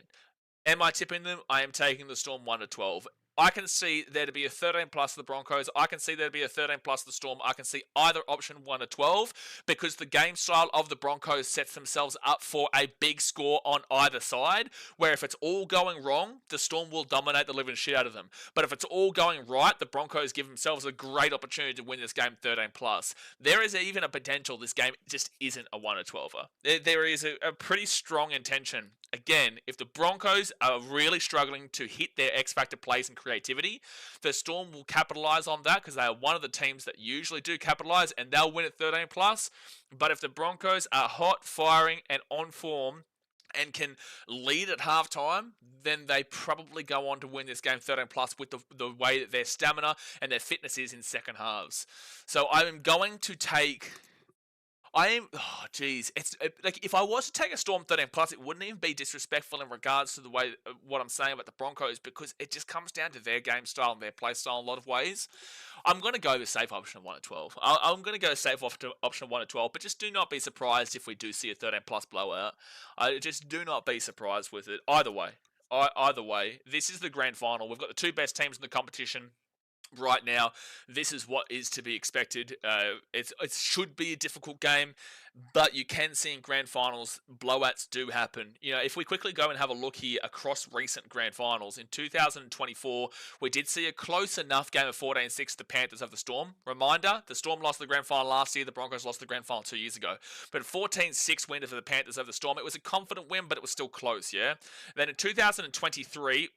Am I tipping them? I am taking the Storm 1-12. I can see there to be a 13 plus the Broncos. I can see there to be a 13 plus the Storm. I can see either option 1-12 because the game style of the Broncos sets themselves up for a big score on either side, where if it's all going wrong, the Storm will dominate the living shit out of them. But if it's all going right, the Broncos give themselves a great opportunity to win this game 13 plus. There is even a potential this game just isn't a 1-12er. There is a pretty strong intention. Again, if the Broncos are really struggling to hit their X-Factor plays and creativity, the Storm will capitalize on that because they are one of the teams that usually do capitalize and they'll win at 13 plus. But if the Broncos are hot, firing, and on form and can lead at halftime, then they probably go on to win this game 13 plus with the way that their stamina and their fitness is in second halves. So I'm going to take... It's like if I was to take a Storm 13 plus, it wouldn't even be disrespectful in regards to the way what I'm saying about the Broncos because it just comes down to their game style and their play style in a lot of ways. I'm going to go with safe option of 1-12. I'm going to go safe option of 1-12, but just do not be surprised if we do see a 13 plus blowout. Just do not be surprised with it. Either way, this is the grand final. We've got the two best teams in the competition. Right now, this is what is to be expected. It should be a difficult game, but you can see in grand finals, blowouts do happen. You know, if we quickly go and have a look here across recent grand finals, in 2024, we did see a close enough game of 14-6 to the Panthers of the Storm. Reminder, the Storm lost the grand final last year, the Broncos lost the grand final 2 years ago. But a 14-6 win for the Panthers of the Storm, it was a confident win, but it was still close, yeah? Then in 2023,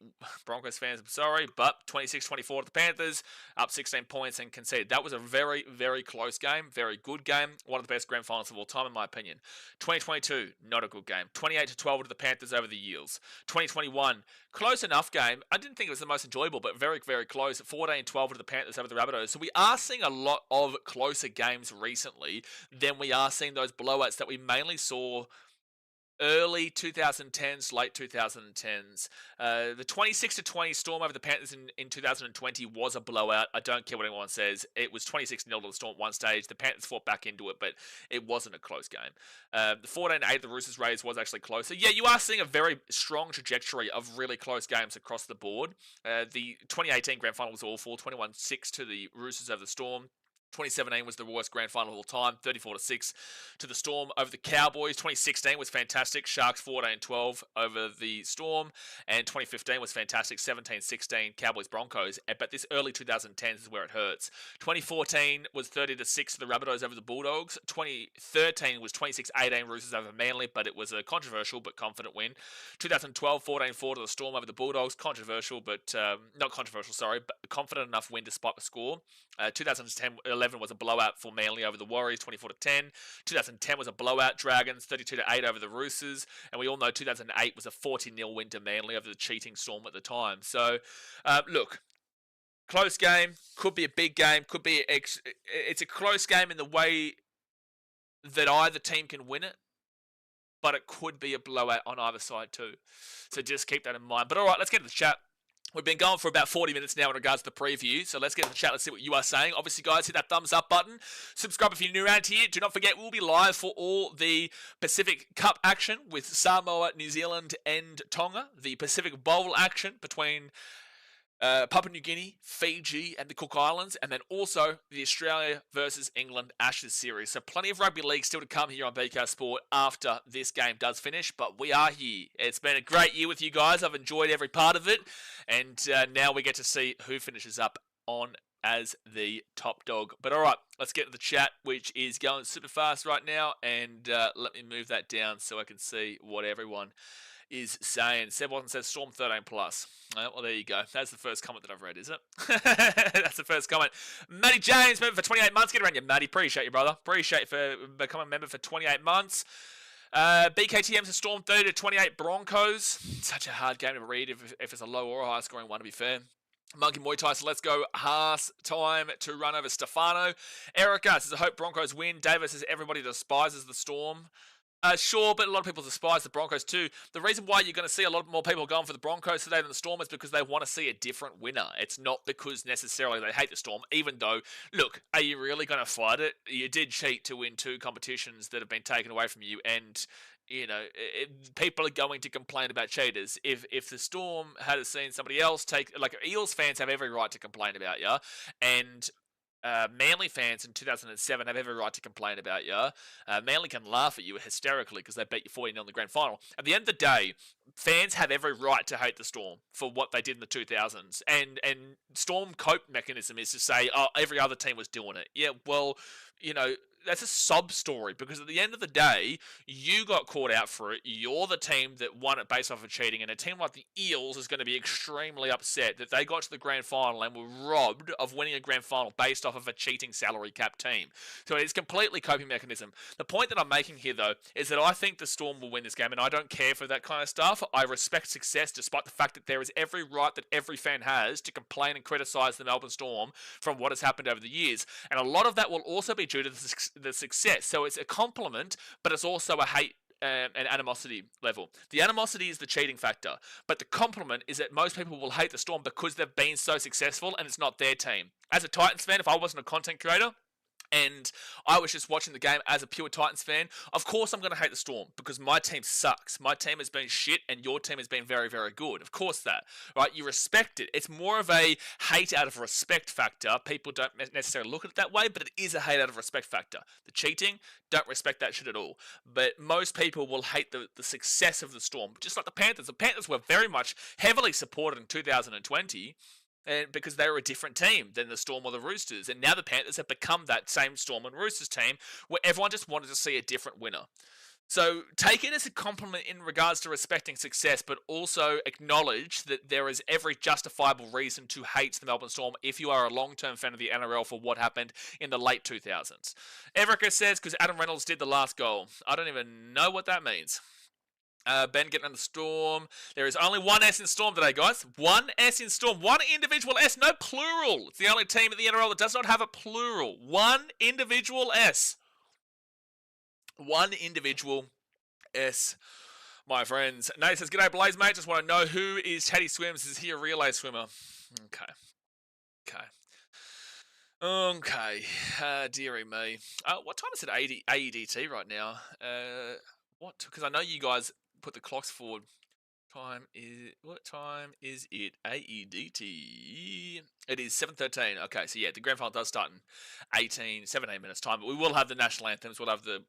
Broncos fans, I'm sorry, but 26-24 to the Panthers, up 16 points and conceded. That was a very, very close game, very good game, one of the best grand finals of all time in my opinion. 2022, not a good game. 28-12 to the Panthers over the Eels. 2021, close enough game. I didn't think it was the most enjoyable, but very, very close. 14-12 to the Panthers over the Rabbitohs. So we are seeing a lot of closer games recently than we are seeing those blowouts that we mainly saw early 2010s, late 2010s. The 26-20 Storm over the Panthers in 2020 was a blowout. I don't care what anyone says. It was 26-0 to the Storm at one stage. The Panthers fought back into it, but it wasn't a close game. The 14-8 the Roosters Raiders was actually closer. Yeah, you are seeing a very strong trajectory of really close games across the board. The 2018 grand final was awful. 21-6 to the Roosters over the Storm. 2017 was the worst grand final of all time, 34-6 to the Storm over the Cowboys. 2016 was fantastic, Sharks 14-12 over the Storm, and 2015 was fantastic, 17-16 Cowboys Broncos. But this early 2010s is where it hurts. 2014 was 30-6 to the Rabbitohs over the Bulldogs. 2013 was 26-18 Roosters over Manly, but it was a controversial but confident win. 2012 14-4 to the Storm over the Bulldogs, controversial but not controversial, sorry, but confident enough win despite the score. 2011 was a blowout for Manly over the Warriors, 24-10. 2010 was a blowout, Dragons 32-8 over the Roosters, and we all know 2008 was a 40-0 win to Manly over the cheating Storm at the time. So, look, close game, could be a big game, could be it's a close game in the way that either team can win it, but it could be a blowout on either side too. So just keep that in mind. But all right, let's get to the chat. We've been going for about 40 minutes now in regards to the preview, so let's get to the chat. Let's see what you are saying. Obviously, guys, hit that thumbs up button. Subscribe if you're new around here. Do not forget, we'll be live for all the Pacific Cup action with Samoa, New Zealand, and Tonga. The Pacific Bowl action between Papua New Guinea, Fiji, and the Cook Islands, and then also the Australia versus England Ashes series. So plenty of rugby league still to come here on BK Sport after this game does finish, but we are here. It's been a great year with you guys. I've enjoyed every part of it, and now we get to see who finishes up on as the top dog. But all right, let's get to the chat, which is going super fast right now, and let me move that down so I can see what everyone is saying. Seb Watson says Storm 13 plus. Well, there you go. That's the first comment that I've read, is it? That's the first comment. Matty James, member for 28 months. Get around you, Matty. Appreciate you, brother. Appreciate you for becoming a member for 28 months. BKTM's a Storm 30 to 28 Broncos. Such a hard game to read if it's a low or a high scoring one, to be fair. Monkey Muay Thai, so let's go. Haas time to run over Stefano. Erica says, I hope Broncos win. Davis says, everybody despises the Storm. Sure, but a lot of people despise the Broncos too. The reason why you're going to see a lot more people going for the Broncos today than the Storm is because they want to see a different winner. It's not because necessarily they hate the Storm, even though, look, are you really going to fight it? You did cheat to win 2 competitions that have been taken away from you, and you know, people are going to complain about cheaters. If the Storm had seen somebody else take, like Eels fans have every right to complain about you, and Manly fans in 2007 have every right to complain about you. Manly can laugh at you hysterically because they beat you 40-0 in the grand final. At the end of the day, fans have every right to hate the Storm for what they did in the 2000s. And Storm cope mechanism is to say, oh, every other team was doing it. Yeah, well, you know, that's a sob story because at the end of the day, you got caught out for it. You're the team that won it based off of cheating, and a team like the Eels is going to be extremely upset that they got to the grand final and were robbed of winning a grand final based off of a cheating salary cap team. So it's completely coping mechanism. The point that I'm making here, though, is that I think the Storm will win this game, and I don't care for that kind of stuff. I respect success despite the fact that there is every right that every fan has to complain and criticise the Melbourne Storm from what has happened over the years. And a lot of that will also be due to the success. So it's a compliment, but it's also a hate and animosity level. The animosity is the cheating factor, but the compliment is that most people will hate the Storm because they've been so successful and it's not their team. As a Titans fan, if I wasn't a content creator and I was just watching the game as a pure Titans fan, of course I'm going to hate the Storm because my team sucks. My team has been shit and your team has been very, very good. Of course that, right? You respect it. It's more of a hate out of respect factor. People don't necessarily look at it that way, but it is a hate out of respect factor. The cheating, don't respect that shit at all. But most people will hate the success of the Storm, just like the Panthers. The Panthers were very much heavily supported in 2020. And because they were a different team than the Storm or the Roosters. And now the Panthers have become that same Storm and Roosters team where everyone just wanted to see a different winner. So take it as a compliment in regards to respecting success, but also acknowledge that there is every justifiable reason to hate the Melbourne Storm if you are a long-term fan of the NRL for what happened in the late 2000s. Erica says, because Adam Reynolds did the last goal. I don't even know what that means. Ben getting on the Storm. There is only one S in Storm today, guys. One S in Storm. One individual S, no plural. It's the only team in the NRL that does not have a plural. One individual S. One individual S, my friends. Nate says, g'day, Blaze, mate. Just want to know who is Teddy Swims. Is he a relay swimmer? Okay. Dearie me. What time is it AEDT right now? What? Because I know you guys put the clocks forward. What time is it? AEDT. It is 7:13. Okay, so yeah, the grand final does start in 17 minutes time, but we will have the national anthems. We'll have the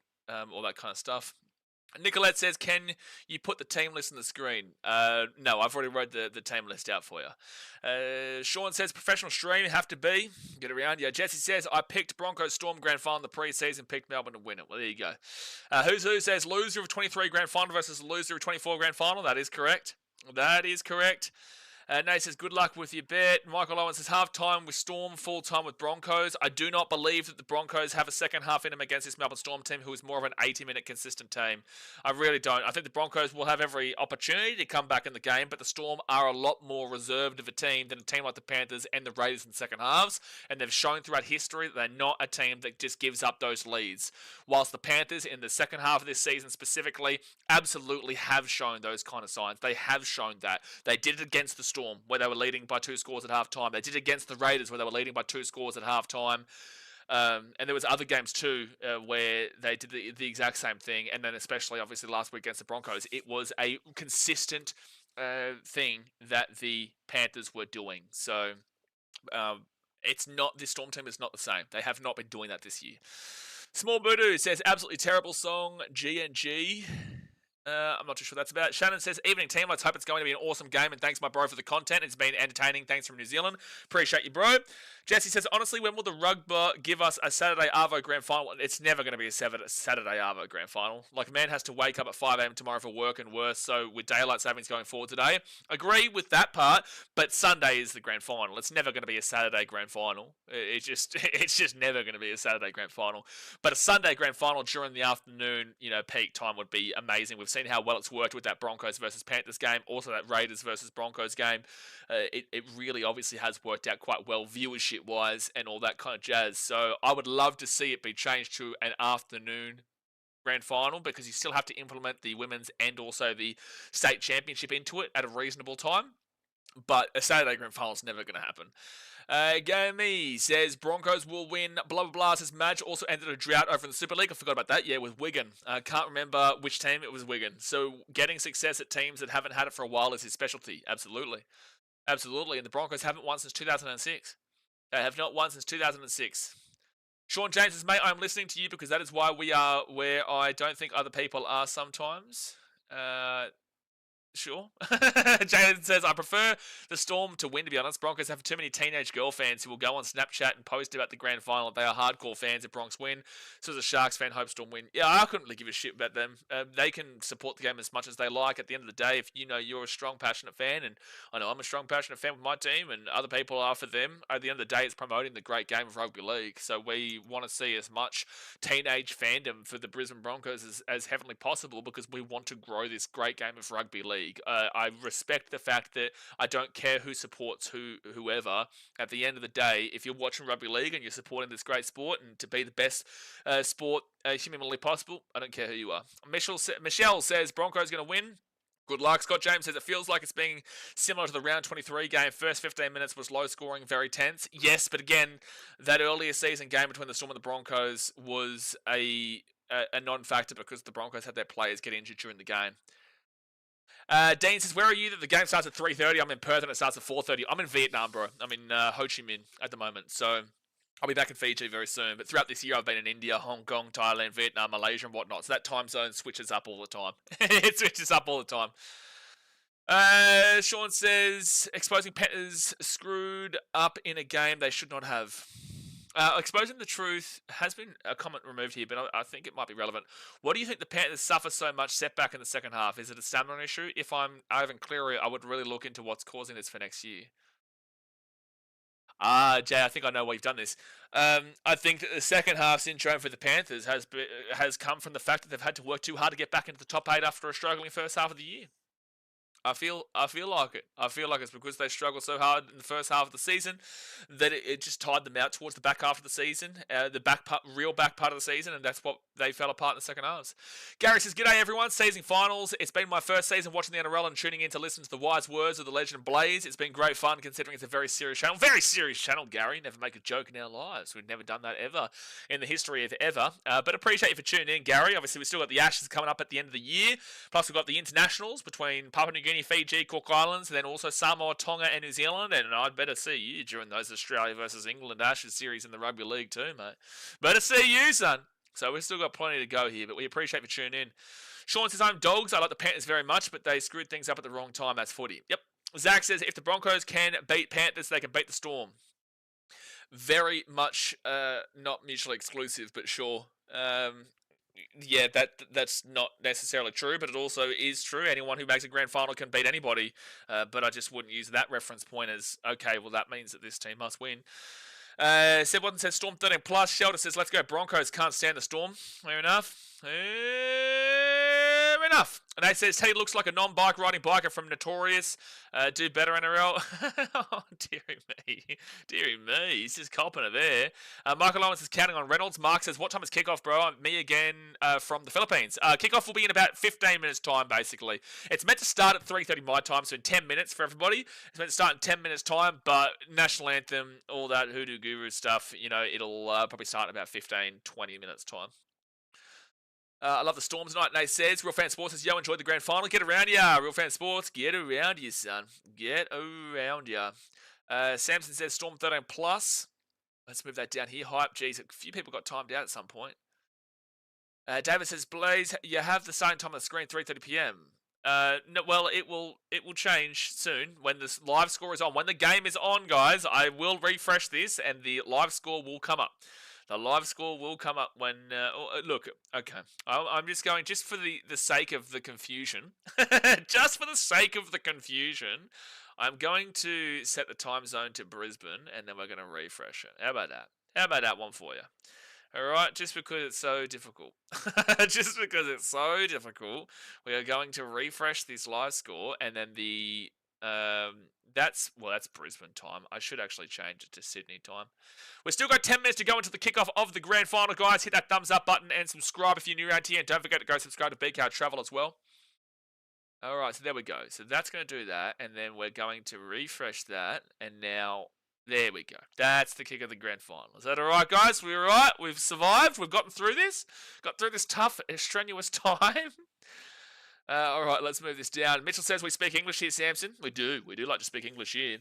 all that kind of stuff. Nicolette says, can you put the team list on the screen? No, I've already wrote the team list out for you. Sean says, professional stream, have to be. Get around. Yeah, Jesse says, I picked Broncos Storm grand final in the preseason, picked Melbourne to win it. Well, there you go. Who's Who says, loser of 23 grand final versus loser of 24 grand final. That is correct. That is correct. Nate says, good luck with your bet. Michael Owen says, half-time with Storm, full-time with Broncos. I do not believe that the Broncos have a second half in them against this Melbourne Storm team, who is more of an 80-minute consistent team. I really don't. I think the Broncos will have every opportunity to come back in the game, but the Storm are a lot more reserved of a team than a team like the Panthers and the Raiders in the second halves, and they've shown throughout history that they're not a team that just gives up those leads. Whilst the Panthers in the second half of this season specifically absolutely have shown those kind of signs. They have shown that. They did it against the Storm, where they were leading by 2 scores at halftime. They did it against the Raiders, where they were leading by 2 scores at halftime. And there was other games too where they did the exact same thing. And then especially, obviously, last week against the Broncos, it was a consistent thing that the Panthers were doing. So it's not, this Storm team is not the same. They have not been doing that this year. Small Voodoo says, absolutely terrible song, G&G. I'm not too sure that's about. Shannon says, evening team, let's hope it's going to be an awesome game, and thanks my bro for the content. It's been entertaining. Thanks from New Zealand. Appreciate you, bro. Jesse says, honestly, when will the Rugby give us a Saturday Arvo Grand Final? It's never going to be a Saturday Arvo Grand Final. Like, man has to wake up at 5 a.m. tomorrow for work and worse, so with daylight savings going forward today, agree with that part, but Sunday is the Grand Final. It's never going to be a Saturday Grand Final. It's just never going to be a Saturday Grand Final. But a Sunday Grand Final during the afternoon, peak time would be amazing. We've seen how well it's worked with that Broncos versus Panthers game, also that Raiders versus Broncos game. It really obviously has worked out quite well viewership-wise and all that kind of jazz. So I would love to see it be changed to an afternoon Grand Final, because you still have to implement the women's and also the state championship into it at a reasonable time. But a Saturday Grand Final is never going to happen. Gamey says Broncos will win. Blah blah blah. Says Madge also ended a drought over in the Super League. I forgot about that. Yeah, with Wigan. Can't remember which team it was. Wigan. So getting success at teams that haven't had it for a while is his specialty. Absolutely, absolutely. And the Broncos haven't won since 2006. They have not won since 2006. Sean James says, mate, I'm listening to you because that is why we are where I don't think other people are sometimes. Sure. Jalen says, I prefer the Storm to win, to be honest. Broncos have too many teenage girl fans who will go on Snapchat and post about the grand final. They are hardcore fans if Bronx win. So as a Sharks fan, hope Storm win. Yeah, I couldn't really give a shit about them. They can support the game as much as they like. At the end of the day, if you're a strong, passionate fan, and I know I'm a strong, passionate fan with my team, and other people are for them, at the end of the day, it's promoting the great game of rugby league. So we want to see as much teenage fandom for the Brisbane Broncos as heavenly possible, because we want to grow this great game of rugby league. I respect the fact that I don't care who supports whoever. At the end of the day, if you're watching rugby league and you're supporting this great sport and to be the best sport humanly possible, I don't care who you are. Michelle says Broncos going to win. Good luck. Scott James says it feels like it's being similar to the round 23 game. First 15 minutes was low scoring, very tense. Yes, but again, that earlier season game between the Storm and the Broncos was a non-factor because the Broncos had their players get injured during the game. Dean says, where are you that the game starts at 3:30? I'm in Perth and it starts at 4:30. I'm in Vietnam, bro. I'm in Ho Chi Minh at the moment. So I'll be back in Fiji very soon. But throughout this year, I've been in India, Hong Kong, Thailand, Vietnam, Malaysia, and whatnot. So that time zone switches up all the time. It switches up all the time. Sean says, exposing Panthers screwed up in a game they should not have. Exposing the truth has been a comment removed here, but I think it might be relevant. What do you think the Panthers suffer so much setback in the second half? Is it a stamina issue? If I'm Ivan Cleary, I would really look into what's causing this for next year. Jay, I think I know why you've done this. I think that the second half syndrome for the Panthers has come from the fact that they've had to work too hard to get back into the top 8 after a struggling first half of the year. I feel like it. I feel like it's because they struggled so hard in the first half of the season that it just tied them out towards the back half of the season, real back part of the season, and that's what they fell apart in the second halves. Gary says, g'day everyone, season finals. It's been my first season watching the NRL and tuning in to listen to the wise words of the legend Blaze. It's been great fun considering it's a very serious channel. Very serious channel, Gary. Never make a joke in our lives. We've never done that ever in the history of ever. But appreciate you for tuning in, Gary. Obviously, we've still got the Ashes coming up at the end of the year. Plus, we've got the internationals between Papua New Guinea, Fiji, Cook Islands, and then also Samoa, Tonga, and New Zealand. And I'd better see you during those Australia versus England Ashes series in the rugby league too, mate. Better see you, son. So we've still got plenty to go here, but we appreciate you for tuning in. Sean says, I'm dogs. I like the Panthers very much, but they screwed things up at the wrong time. That's footy. Yep. Zach says, if the Broncos can beat Panthers, they can beat the Storm. Very much not mutually exclusive, but sure. Yeah, that's not necessarily true, but it also is true. Anyone who makes a grand final can beat anybody, but I just wouldn't use that reference point as, okay, well, that means that this team must win. Seb Watson says Storm 13 plus. Shelter says, let's go Broncos. Can't stand the Storm. Fair enough. Fair enough. And they says, Teddy looks like a non-bike riding biker from Notorious. Do better, NRL. Oh, dearie me. Dearie me. He's just copping it there. Michael Owens is counting on Reynolds. Mark says, what time is kickoff, bro? Me again from the Philippines. Kickoff will be in about 15 minutes time, basically. It's meant to start at 3:30 my time, so in 10 minutes for everybody. It's meant to start in 10 minutes time, but national anthem, all that hoodoo guru stuff, it'll probably start in about 15, 20 minutes time. I love the Storm tonight, Nate says. Real Fan Sports says, yo, enjoyed the grand final. Get around ya. Real Fan Sports, get around ya, son. Get around ya. Samson says, Storm 13 plus. Let's move that down here. Hype, geez, a few people got timed out at some point. David says, Blaze, you have the same time on the screen, 3:30 p.m. No, well, it will change soon when this live score is on. When the game is on, guys, I will refresh this and the live score will come up. The live score will come up when... look, okay. I'm just going, just for the sake of the confusion, just for the sake of the confusion, I'm going to set the time zone to Brisbane, and then we're going to refresh it. How about that? How about that one for you? All right, just because it's so difficult. Just because it's so difficult, we are going to refresh this live score, and then the... that's Brisbane time. I should actually change it to Sydney time. We've still got 10 minutes to go into the kickoff of the grand final, guys. Hit that thumbs up button and subscribe if you're new around here. And don't forget to go subscribe to BKRtravel as well. All right, so there we go. So that's going to do that. And then we're going to refresh that. And now, there we go. That's the kick of the grand final. Is that all right, guys? We're all right? We've survived. We've gotten through this. Got through this tough, strenuous time. All right, let's move this down. Mitchell says we speak English here, Samson. We do. We do like to speak English here.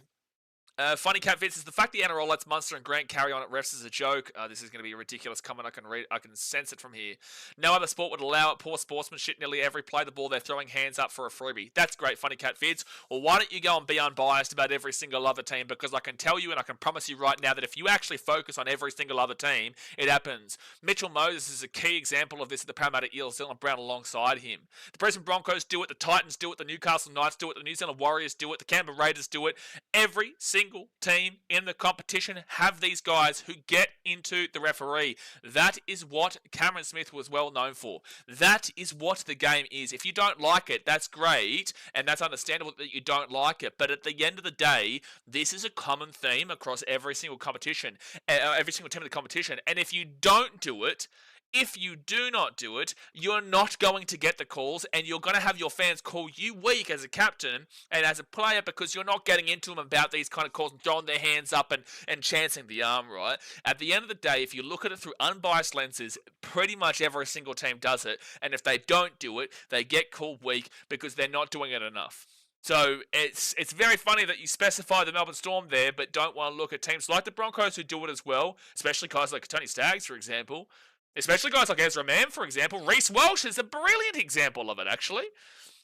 Funny Cat Fitz is the fact the NRL lets Munster and Grant carry on at refs is a joke. This is going to be a ridiculous comment. I can sense it from here. No other sport would allow it. Poor sportsmanship. Nearly every play the ball, they're throwing hands up for a freebie. That's great, Funny Cat Fitz. Well, why don't you go and be unbiased about every single other team? Because I can tell you and I can promise you right now that if you actually focus on every single other team, it happens. Mitchell Moses is a key example of this at the Parramatta Eels. Dylan Brown alongside him. The Brisbane Broncos do it. The Titans do it. The Newcastle Knights do it. The New Zealand Warriors do it. The Canberra Raiders do it. Every single team in the competition have these guys who get into the referee. That is what Cameron Smith was well known for. That is what the game is. If you don't like it, that's great, and that's understandable that you don't like it. But at the end of the day, this is a common theme across every single competition, every single team in the competition. And if you don't do it, if you do not do it, you're not going to get the calls, and you're going to have your fans call you weak as a captain and as a player because you're not getting into them about these kind of calls and throwing their hands up and chancing the arm, right? At the end of the day, if you look at it through unbiased lenses, pretty much every single team does it, and if they don't do it, they get called weak because they're not doing it enough. So it's very funny that you specify the Melbourne Storm there, but don't want to look at teams like the Broncos who do it as well, especially guys like Tony Staggs, for example. Especially guys like Ezra Mann, for example. Reece Welsh is a brilliant example of it, actually.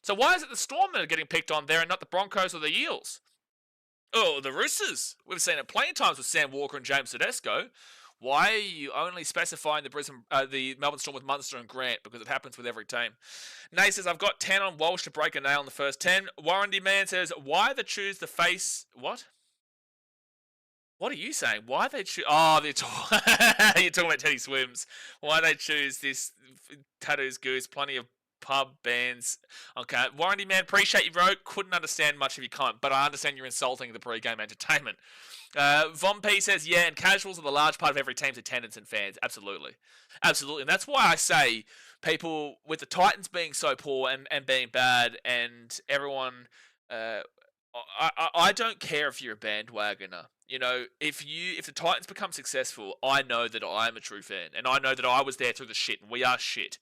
So why is it the Storm that are getting picked on there and not the Broncos or the Eels? Oh, the Roosters. We've seen it plenty of times with Sam Walker and James Tedesco. Why are you only specifying the Melbourne Storm with Munster and Grant? Because it happens with every team. Nay says, I've got 10 on Walsh to break a nail in the first 10. Warranty Man says, why they choose the face... What? What are you saying? Why they choose... Oh, you're talking about Teddy Swims. Why they choose this Tattoos Goose, plenty of pub bands. Okay, Warranty Man, appreciate you, bro. Couldn't understand much of your comment, but I understand you're insulting the pre-game entertainment. Von P says, yeah, and casuals are the large part of every team's attendance and fans. Absolutely. Absolutely. And that's why I say people, with the Titans being so poor and being bad and everyone... I don't care if you're a bandwagoner. You know, if the Titans become successful, I know that I'm a true fan, and I know that I was there through the shit, and we are shit.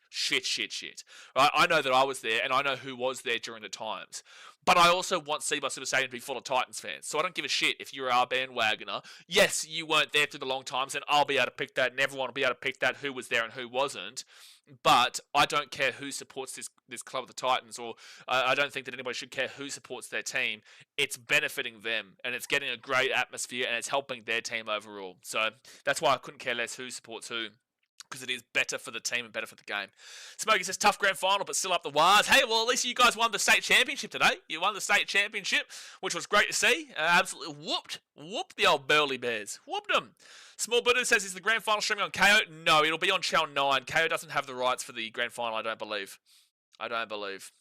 Right? I know that I was there, and I know who was there during the times. But I also want Seabus Super Stadium to be full of Titans fans, so I don't give a shit if you're our bandwagoner. Yes, you weren't there through the long times, and I'll be able to pick that, and everyone will be able to pick that who was there and who wasn't. But I don't care who supports this club of the Titans, or I don't think that anybody should care who supports their team. It's benefiting them, and it's getting a great atmosphere, and it's helping their team overall. So that's why I couldn't care less who supports who, because it is better for the team and better for the game. Smokey says, tough grand final, but still up the wires. Hey, well, at least you guys won the state championship today. You won the state championship, which was great to see. Absolutely whooped the old Burley Bears. Whooped them. Small Buddha says, is the grand final streaming on KO? No, it'll be on Channel 9. KO doesn't have the rights for the grand final, I don't believe. I don't believe.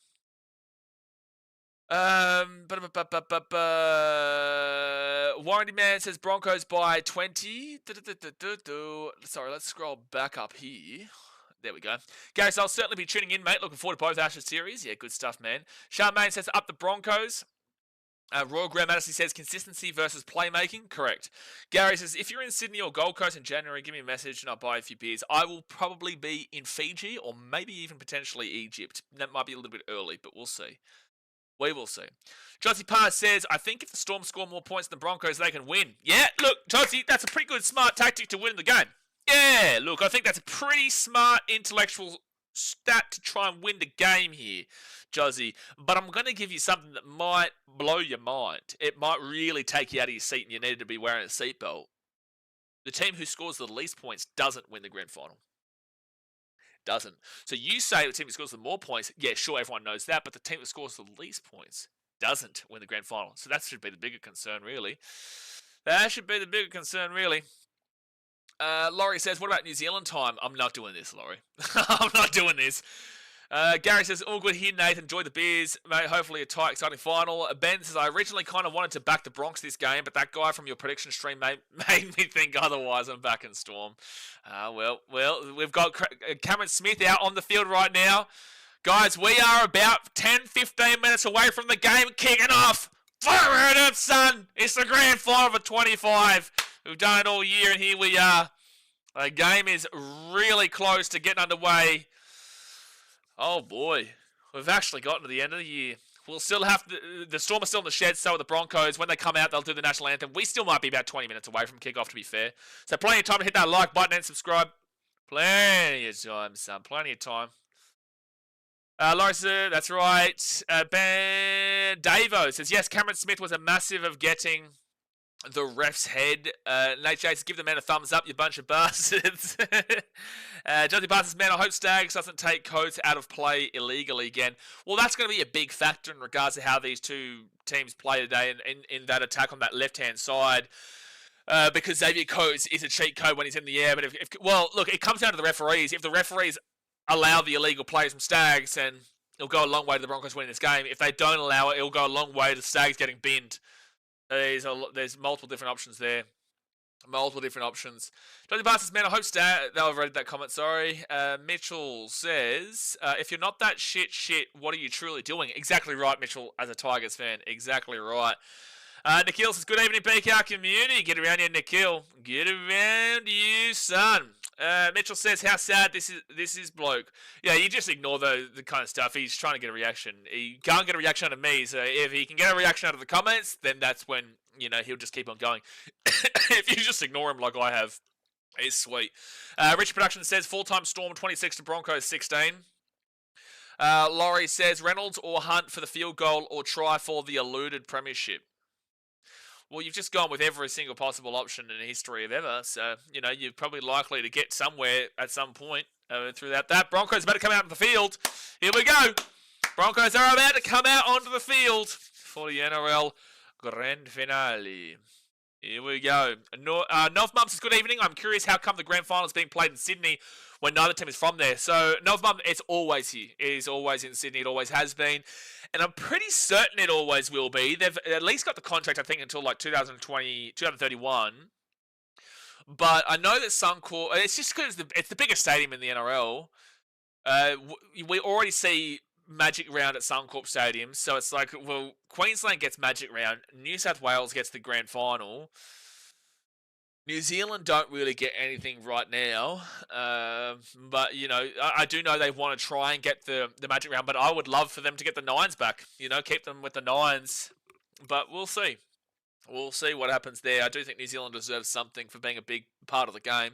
Warranty Man says Broncos by 20. Sorry, let's scroll back up here. There we go. Gary, so I'll certainly be tuning in, mate. Looking forward to both Ashes series. Yeah, good stuff, man. Charmaine says up the Broncos. Royal Graham Madison says consistency versus playmaking. Correct. Gary says if you're in Sydney or Gold Coast in January, give me a message and I'll buy a few beers. I will probably be in Fiji or maybe even potentially Egypt. That might be a little bit early, but we'll see. We will see. Chauncey Parr says, I think if the Storm score more points than the Broncos, they can win. Yeah, look, Chauncey, that's a pretty good, smart tactic to win the game. Yeah, look, I think that's a pretty smart intellectual stat to try and win the game here, Jozzy. But I'm going to give you something that might blow your mind. It might really take you out of your seat and you need to be wearing a seatbelt. The team who scores the least points doesn't win the grand final. Doesn't. So you say the team that scores the more points, yeah, sure, everyone knows that, but the team that scores the least points doesn't win the grand final. So that should be the bigger concern, really. That should be the bigger concern, really. Laurie says, what about New Zealand time? I'm not doing this, Laurie. I'm not doing this. Gary says, all good here, Nathan. Enjoy the beers. Mate, hopefully a tight, exciting final. Ben says, I originally kind of wanted to back the Bronx this game, but that guy from your prediction stream made me think otherwise. I'm back in Storm. Well, we've got Cameron Smith out on the field right now. Guys, we are about 10-15 minutes away from the game kicking off. Fire it up, son. It's the grand final for 25. We've done it all year, and here we are. The game is really close to getting underway. Oh boy, we've actually gotten to the end of the year. We'll still have the Storm are still in the shed, so are the Broncos. When they come out, they'll do the national anthem. We still might be about 20 minutes away from kickoff, to be fair. So plenty of time to hit that like button and subscribe. Plenty of time, son. Plenty of time. Larissa, that's right. Ben Davo says, yes, Cameron Smith was a massive of getting the ref's head. Nate Chase, give the man a thumbs up, you bunch of bastards. Johnny Barr says, man, I hope Stags doesn't take codes out of play illegally again. Well, that's going to be a big factor in regards to how these two teams play today in that attack on that left-hand side. Because Xavier Coates is a cheat code when he's in the air. But well, look, it comes down to the referees. If the referees allow the illegal plays from Stags, then it'll go a long way to the Broncos winning this game. If they don't allow it, it'll go a long way to Stags getting binned. There's multiple different options there. Multiple different options. Johnny Barnes, man, I hope they'll have read that comment, sorry. Mitchell says, if you're not that shit, what are you truly doing? Exactly right, Mitchell, as a Tigers fan. Exactly right. Nikhil says, good evening, BKR community. Get around here, Nikhil. Get around you, son. Mitchell says, how sad this is, bloke. Yeah, you just ignore the kind of stuff. He's trying to get a reaction. He can't get a reaction out of me, so if he can get a reaction out of the comments, then that's when, he'll just keep on going. If you just ignore him like I have, it's sweet. Rich Production says, full-time Storm 26 to Broncos 16. Laurie says, Reynolds or Hunt for the field goal or try for the eluded premiership. Well, you've just gone with every single possible option in the history of ever. So, you're probably likely to get somewhere at some point through that. Broncos about to come out on the field. Here we go. Broncos are about to come out onto the field for the NRL Grand Finale. Here we go. North Mum says, good evening. I'm curious how come the grand final is being played in Sydney when neither team is from there. So, North Mum, it's always here. It is always in Sydney. It always has been. And I'm pretty certain it always will be. They've at least got the contract, I think, until like 2031. But I know that Suncorp, it's just because it's the biggest stadium in the NRL. We already see Magic Round at Suncorp Stadium. So it's like, well, Queensland gets Magic Round. New South Wales gets the grand final. New Zealand don't really get anything right now, but, I do know they want to try and get the Magic Round, but I would love for them to get the Nines back, keep them with the Nines, but we'll see. We'll see what happens there. I do think New Zealand deserves something for being a big part of the game.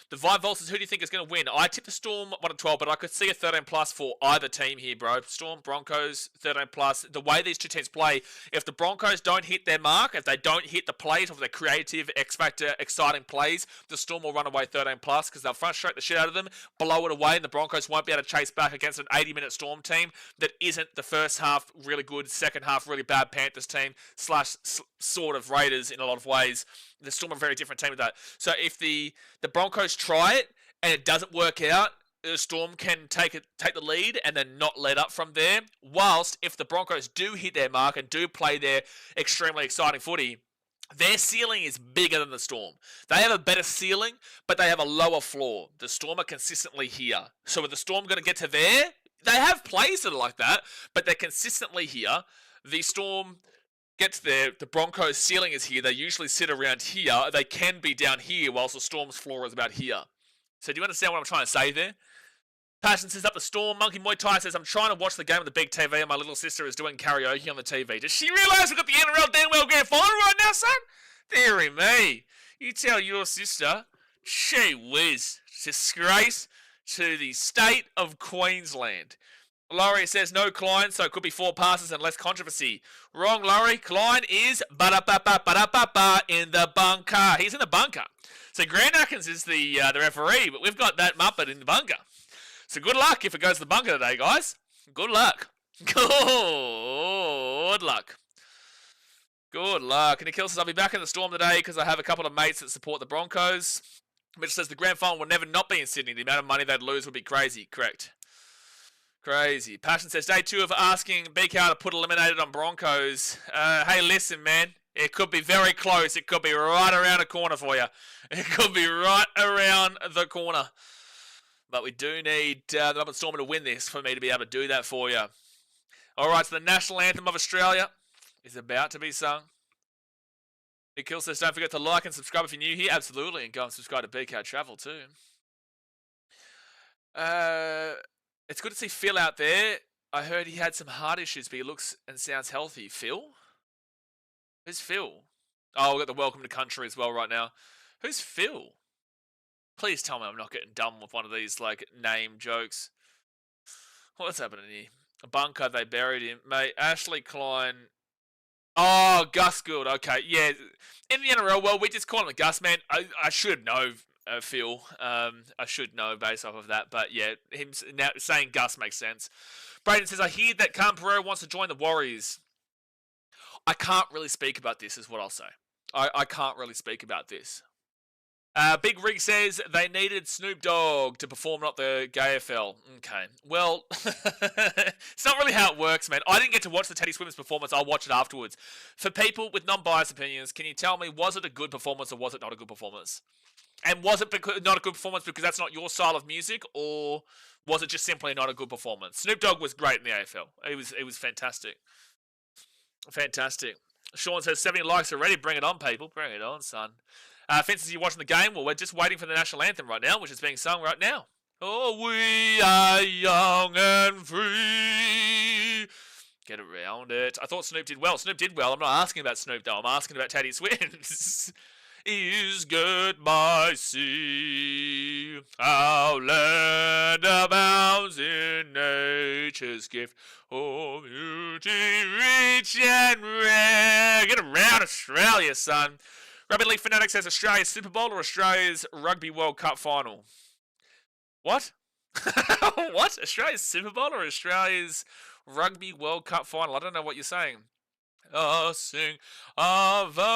The Vibe Vault says, who do you think is going to win? I tip the Storm 1-12, but I could see a 13+ for either team here, bro. Storm, Broncos, 13+. The way these two teams play, if the Broncos don't hit their mark, if they don't hit the plays of their creative, X-Factor, exciting plays, the Storm will run away 13+ because they'll frustrate the shit out of them, blow it away, and the Broncos won't be able to chase back against an 80-minute Storm team that isn't the first half really good, second half really bad Panthers team / sort of Raiders in a lot of ways. The Storm are a very different team with that. So if the Broncos try it and it doesn't work out, the Storm can take the lead and then not let up from there. Whilst if the Broncos do hit their mark and do play their extremely exciting footy, their ceiling is bigger than the Storm. They have a better ceiling, but they have a lower floor. The Storm are consistently here. So with the Storm going to get to there, they have plays that are like that, but they're consistently here. The Storm gets there, the Broncos' ceiling is here. They usually sit around here. They can be down here, whilst the Storm's floor is about here. So do you understand what I'm trying to say there? Passion says up the Storm. Monkey Muay Thai says, I'm trying to watch the game on the big TV and my little sister is doing karaoke on the TV. Does she realise we've got the NRL damn well grand final right now, son? Deary me. You tell your sister, gee whiz, disgrace to the state of Queensland. Laurie says no Klein, so it could be 4 passes and less controversy. Wrong, Laurie. Klein is ba-da-ba-ba-ba-da-ba-ba in the bunker. He's in the bunker. So Grant Atkins is the referee, but we've got that Muppet in the bunker. So good luck if it goes to the bunker today, guys. Good luck. Good luck. Good luck. And Nikhil says, I'll be back in the Storm today because I have a couple of mates that support the Broncos. Mitch says the grand final will never not be in Sydney. The amount of money they'd lose would be crazy. Correct. Crazy. Passion says, day 2 of asking BKR to put eliminated on Broncos. Hey, listen, man. It could be very close. It could be right around the corner for you. It could be right around the corner. But we do need the Melbourne Storm to win this for me to be able to do that for you. All right, so the national anthem of Australia is about to be sung. Nikhil says, don't forget to like and subscribe if you're new here. Absolutely, and go and subscribe to BKRtravel too. It's good to see Phil out there. I heard he had some heart issues, but he looks and sounds healthy. Phil? Who's Phil? Oh, we've got the welcome to country as well right now. Who's Phil? Please tell me I'm not getting dumb with one of these, like, name jokes. What's happening here? A bunker, they buried him. Mate, Ashley Klein. Oh, Gus Gould. Okay, yeah. In the NRL world, we just call him a Gus, man. I should know, Phil. I should know based off of that. But, yeah, him now saying Gus makes sense. Braden says, I hear that Cam Pereira wants to join the Warriors. I can't really speak about this, is what I'll say. I can't really speak about this. Big Rig says they needed Snoop Dogg to perform, not the GayFL. Okay. Well, it's not really how it works, man. I didn't get to watch the Teddy Swimmers performance. I'll watch it afterwards. For people with non-biased opinions, can you tell me, was it a good performance or was it not a good performance? And was it not a good performance because that's not your style of music, or was it just simply not a good performance? Snoop Dogg was great in the AFL. It was fantastic. Fantastic. Sean says 70 likes already. Bring it on, people. Bring it on, son. Fences, you watching the game? Well, we're just waiting for the national anthem right now, which is being sung right now. Oh, we are young and free. Get around it. I thought Snoop did well. Snoop did well. I'm not asking about Snoop, though. I'm asking about Teddy Swims. Is goodbye sea, our land abounds in nature's gift. Oh, beauty rich and rare. Get around Australia, son. Rugby League Fanatic says Australia's Super Bowl or Australia's Rugby World Cup final? What? What? Australia's Super Bowl or Australia's Rugby World Cup final? I don't know what you're saying. Sing Avance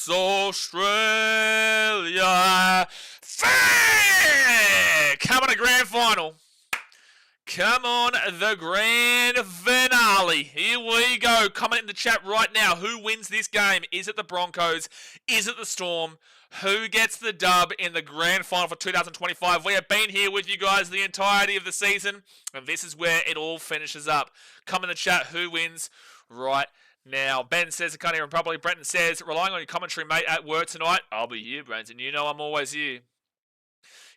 Australia. Come on, a grand final. Come on, the grand finale. Here we go. Comment in the chat right now. Who wins this game? Is it the Broncos? Is it the Storm? Who gets the dub in the grand final for 2025? We have been here with you guys the entirety of the season, and this is where it all finishes up. Comment in the chat. Who wins right now? Ben says, I can't hear him properly. Brenton says, relying on your commentary, mate, at work tonight. I'll be here, Brenton. You know I'm always here.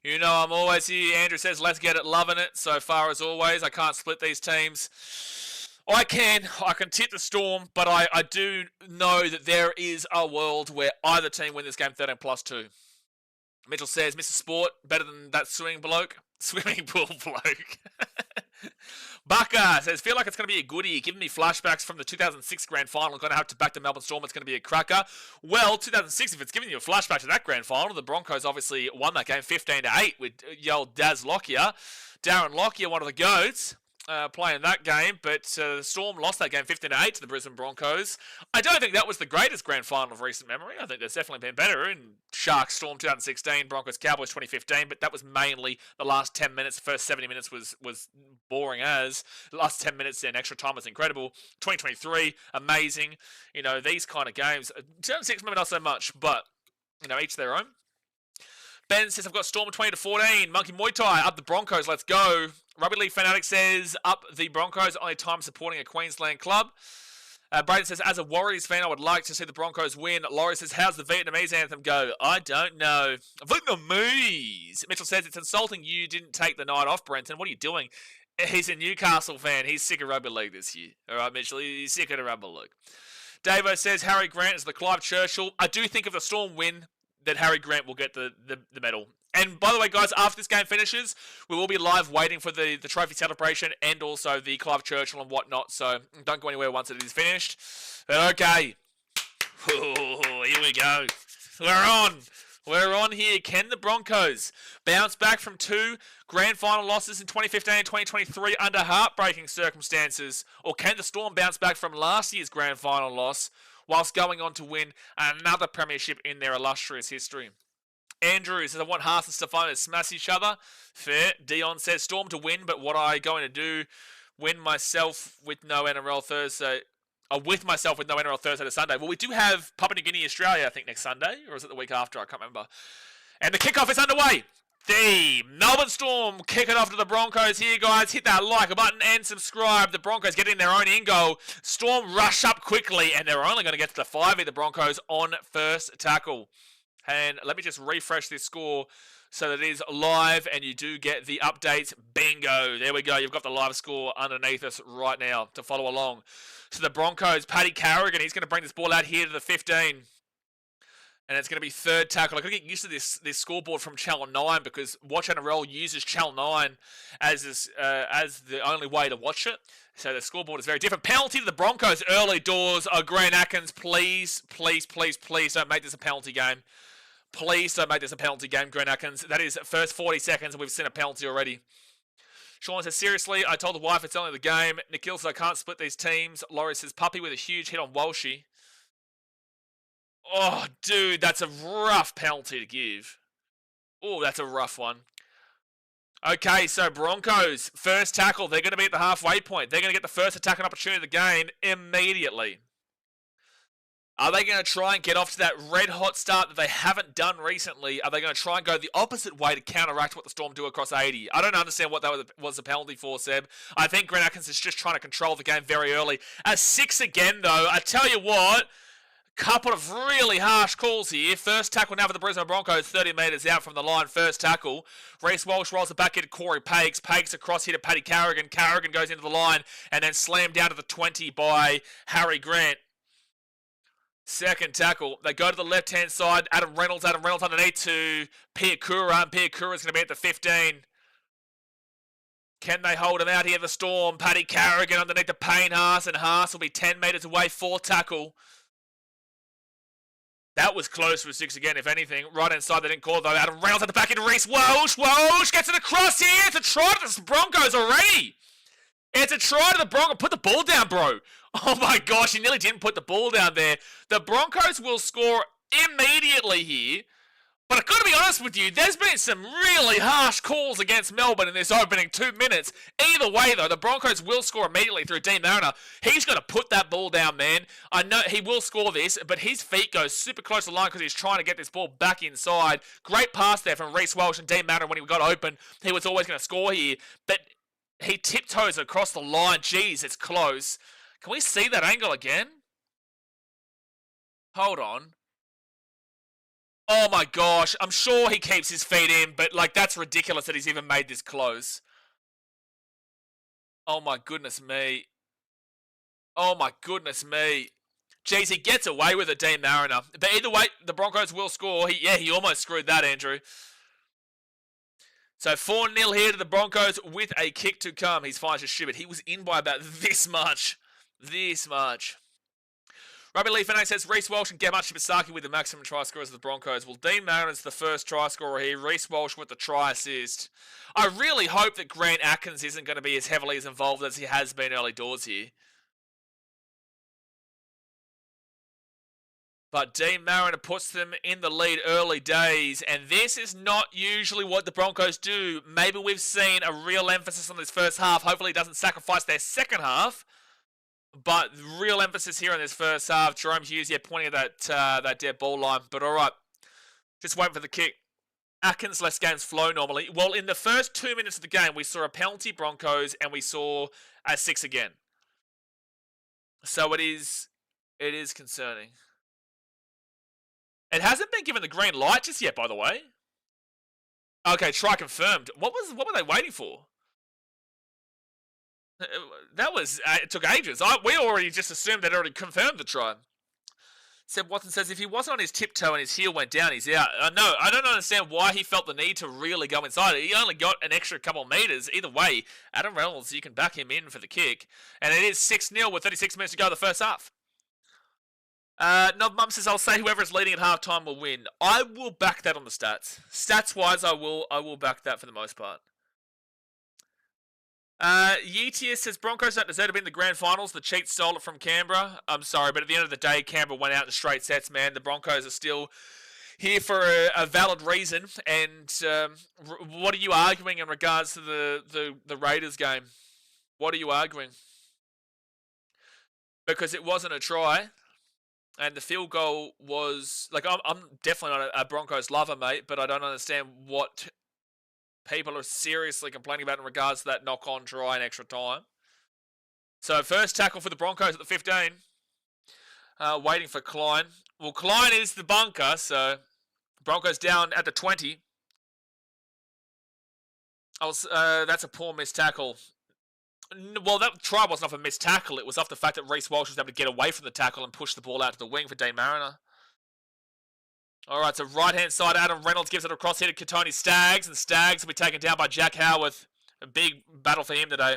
You know I'm always here. Andrew says, let's get it, loving it. So far as always, I can't split these teams. I can tip the Storm, but I do know that there is a world where either team win this game 13+2. Mitchell says, Mr. Sport, better than that swimming pool bloke. Bucker says, feel like it's going to be a goodie. Giving me flashbacks from the 2006 grand final. I'm going to have to back the Melbourne Storm. It's going to be a cracker. Well, 2006, if it's giving you a flashback to that grand final, the Broncos obviously won that game 15-8 with old Daz Lockyer. Darren Lockyer, one of the GOATs. playing that game, but the Storm lost that game 15-8 to the Brisbane Broncos. I don't think that was the greatest grand final of recent memory. I think there's definitely been better in Sharks Storm 2016, Broncos Cowboys 2015, but that was mainly the last 10 minutes. The first 70 minutes was boring as. The last 10 minutes in extra time was incredible. 2023, amazing. You know, these kind of games. 2006 maybe not so much, but, you know, each their own. Ben says, I've got Storm 20-14. Monkey Muay Thai, up the Broncos, let's go. Rugby League Fanatic says, up the Broncos, only time supporting a Queensland club. Braden says, as a Warriors fan, I would like to see the Broncos win. Laurie says, how's the Vietnamese anthem go? I don't know. Vietnamese! Mitchell says, it's insulting you didn't take the night off, Brenton. What are you doing? He's a Newcastle fan. He's sick of rugby league this year. All right, Mitchell, he's sick of the rugby league. Davo says, Harry Grant is the Clive Churchill. I do think if the Storm win, that Harry Grant will get the medal. And by the way, guys, after this game finishes, we will be live waiting for the trophy celebration and also the Clive Churchill and whatnot. So don't go anywhere once it is finished. But okay. Ooh, here we go. We're on. We're on here. Can the Broncos bounce back from 2 grand final losses in 2015 and 2023 under heartbreaking circumstances? Or can the Storm bounce back from last year's grand final loss whilst going on to win another premiership in their illustrious history? Andrew says, I want Haas and Stefano to smash each other. Fair. Dion says, Storm to win, but what are I going to do? Win myself with no NRL Thursday. With myself with no NRL Thursday to Sunday. Well, we do have Papua New Guinea, Australia, I think, next Sunday. Or is it the week after? I can't remember. And the kickoff is underway. The Melbourne Storm kicking off to the Broncos here, guys. Hit that like button and subscribe. The Broncos getting their own in goal. Storm rush up quickly, and they're only going to get to the 5 the Broncos on first tackle. And let me just refresh this score so that it is live and you do get the updates. Bingo. There we go. You've got the live score underneath us right now to follow along. So the Broncos, Paddy Carrigan, he's going to bring this ball out here to the 15. And it's going to be third tackle. I've got to get used to this scoreboard from Channel 9 because Watch NRL uses Channel 9 as the only way to watch it. So the scoreboard is very different. Penalty to the Broncos early doors. Grant Atkins, please, please, please, please don't make this a penalty game. Please don't make this a penalty game, Grant Atkins. That is first 40 seconds and we've seen a penalty already. Sean says, seriously, I told the wife it's only the game. Nikhil says, I can't split these teams. Laurie says, Puppy with a huge hit on Walshy. Oh, dude, that's a rough penalty to give. Oh, that's a rough one. Okay, so Broncos, first tackle. They're going to be at the halfway point. They're going to get the first attack and opportunity of the game immediately. Are they going to try and get off to that red-hot start that they haven't done recently? Are they going to try and go the opposite way to counteract what the Storm do across 80? I don't understand what that was the penalty for, Seb. I think Grant Atkins is just trying to control the game very early. A 6 again, though. I tell you what, couple of really harsh calls here. First tackle now for the Brisbane Broncos, 30 metres out from the line. First tackle. Reece Walsh rolls it back into Corey Pakes. Pakes across here to Paddy Carrigan. Carrigan goes into the line and then slammed down to the 20 by Harry Grant. Second tackle. They go to the left-hand side. Adam Reynolds underneath to Piakura. And Piakura's going to be at the 15. Can they hold him out here, the Storm? Paddy Carrigan underneath to Payne Haas. And Haas will be 10 metres away. Fourth tackle. That was close for a 6 again, if anything. Right-hand side, they didn't call, though. Adam Reynolds at the back into Reece Walsh. Walsh gets it across here. It's a try to the Broncos already. It's a try to the Broncos. Put the ball down, bro. Oh, my gosh. He nearly didn't put the ball down there. The Broncos will score immediately here. But I've got to be honest with you, there's been some really harsh calls against Melbourne in this opening 2 minutes. Either way, though, the Broncos will score immediately through Dean Mariner. He's going to put that ball down, man. I know he will score this, but his feet go super close to the line because he's trying to get this ball back inside. Great pass there from Reece Walsh and Dean Mariner when he got open. He was always going to score here, but he tiptoes across the line. Jeez, it's close. Can we see that angle again? Hold on. Oh my gosh, I'm sure he keeps his feet in, but like that's ridiculous that he's even made this close. Oh my goodness me. Oh my goodness me. Jeez, he gets away with it, Dean Mariner. But either way, the Broncos will score. He almost screwed that, Andrew. So 4-0 here to the Broncos with a kick to come. He's fine to stupid. He was in by about this much. This much. Rugby Leaf NA says Reece Walsh and Gemma Shibasaki with the maximum try scorers of the Broncos. Well, Dean Martin's the first try scorer here. Reece Walsh with the try assist. I really hope that Grant Atkins isn't going to be as heavily as involved as he has been early doors here. But Dean Mariner puts them in the lead early days, and this is not usually what the Broncos do. Maybe we've seen a real emphasis on this first half. Hopefully it doesn't sacrifice their second half. But real emphasis here in this first half. Jerome Hughes, pointing at that dead ball line. But all right, just waiting for the kick. Atkins lets games flow normally. Well, in the first 2 minutes of the game, we saw a penalty Broncos, and we saw a 6 again. So it is concerning. It hasn't been given the green light just yet, by the way. Okay, try confirmed. What were they waiting for? It took ages. We already just assumed they'd already confirmed the try. Seb Watson says if he wasn't on his tiptoe and his heel went down, he's out. No, I don't understand why he felt the need to really go inside. He only got an extra couple of meters. Either way, Adam Reynolds, you can back him in for the kick. And it is 6-0 with 36 minutes to go the first half. Nob Mum says, I'll say whoever is leading at halftime will win. I will back that on the stats. Stats-wise, I will back that for the most part. Yeetius says, Broncos don't deserve to be in the grand finals. The Cheats stole it from Canberra. I'm sorry, but at the end of the day, Canberra went out in straight sets, man. The Broncos are still here for a valid reason. And what are you arguing in regards to the Raiders game? What are you arguing? Because it wasn't a try. And the field goal was, like, I'm definitely not a Broncos lover, mate, but I don't understand what people are seriously complaining about in regards to that knock-on try and extra time. So, first tackle for the Broncos at the 15. Waiting for Klein. Well, Klein is the bunker, so Broncos down at the 20. That's a poor missed tackle. Well, that try wasn't off a missed tackle. It was off the fact that Reece Walsh was able to get away from the tackle and push the ball out to the wing for Dean Mariner. All right, so right-hand side, Adam Reynolds gives it across here to Katoni Staggs, and Staggs will be taken down by Jack Howarth. A big battle for him today.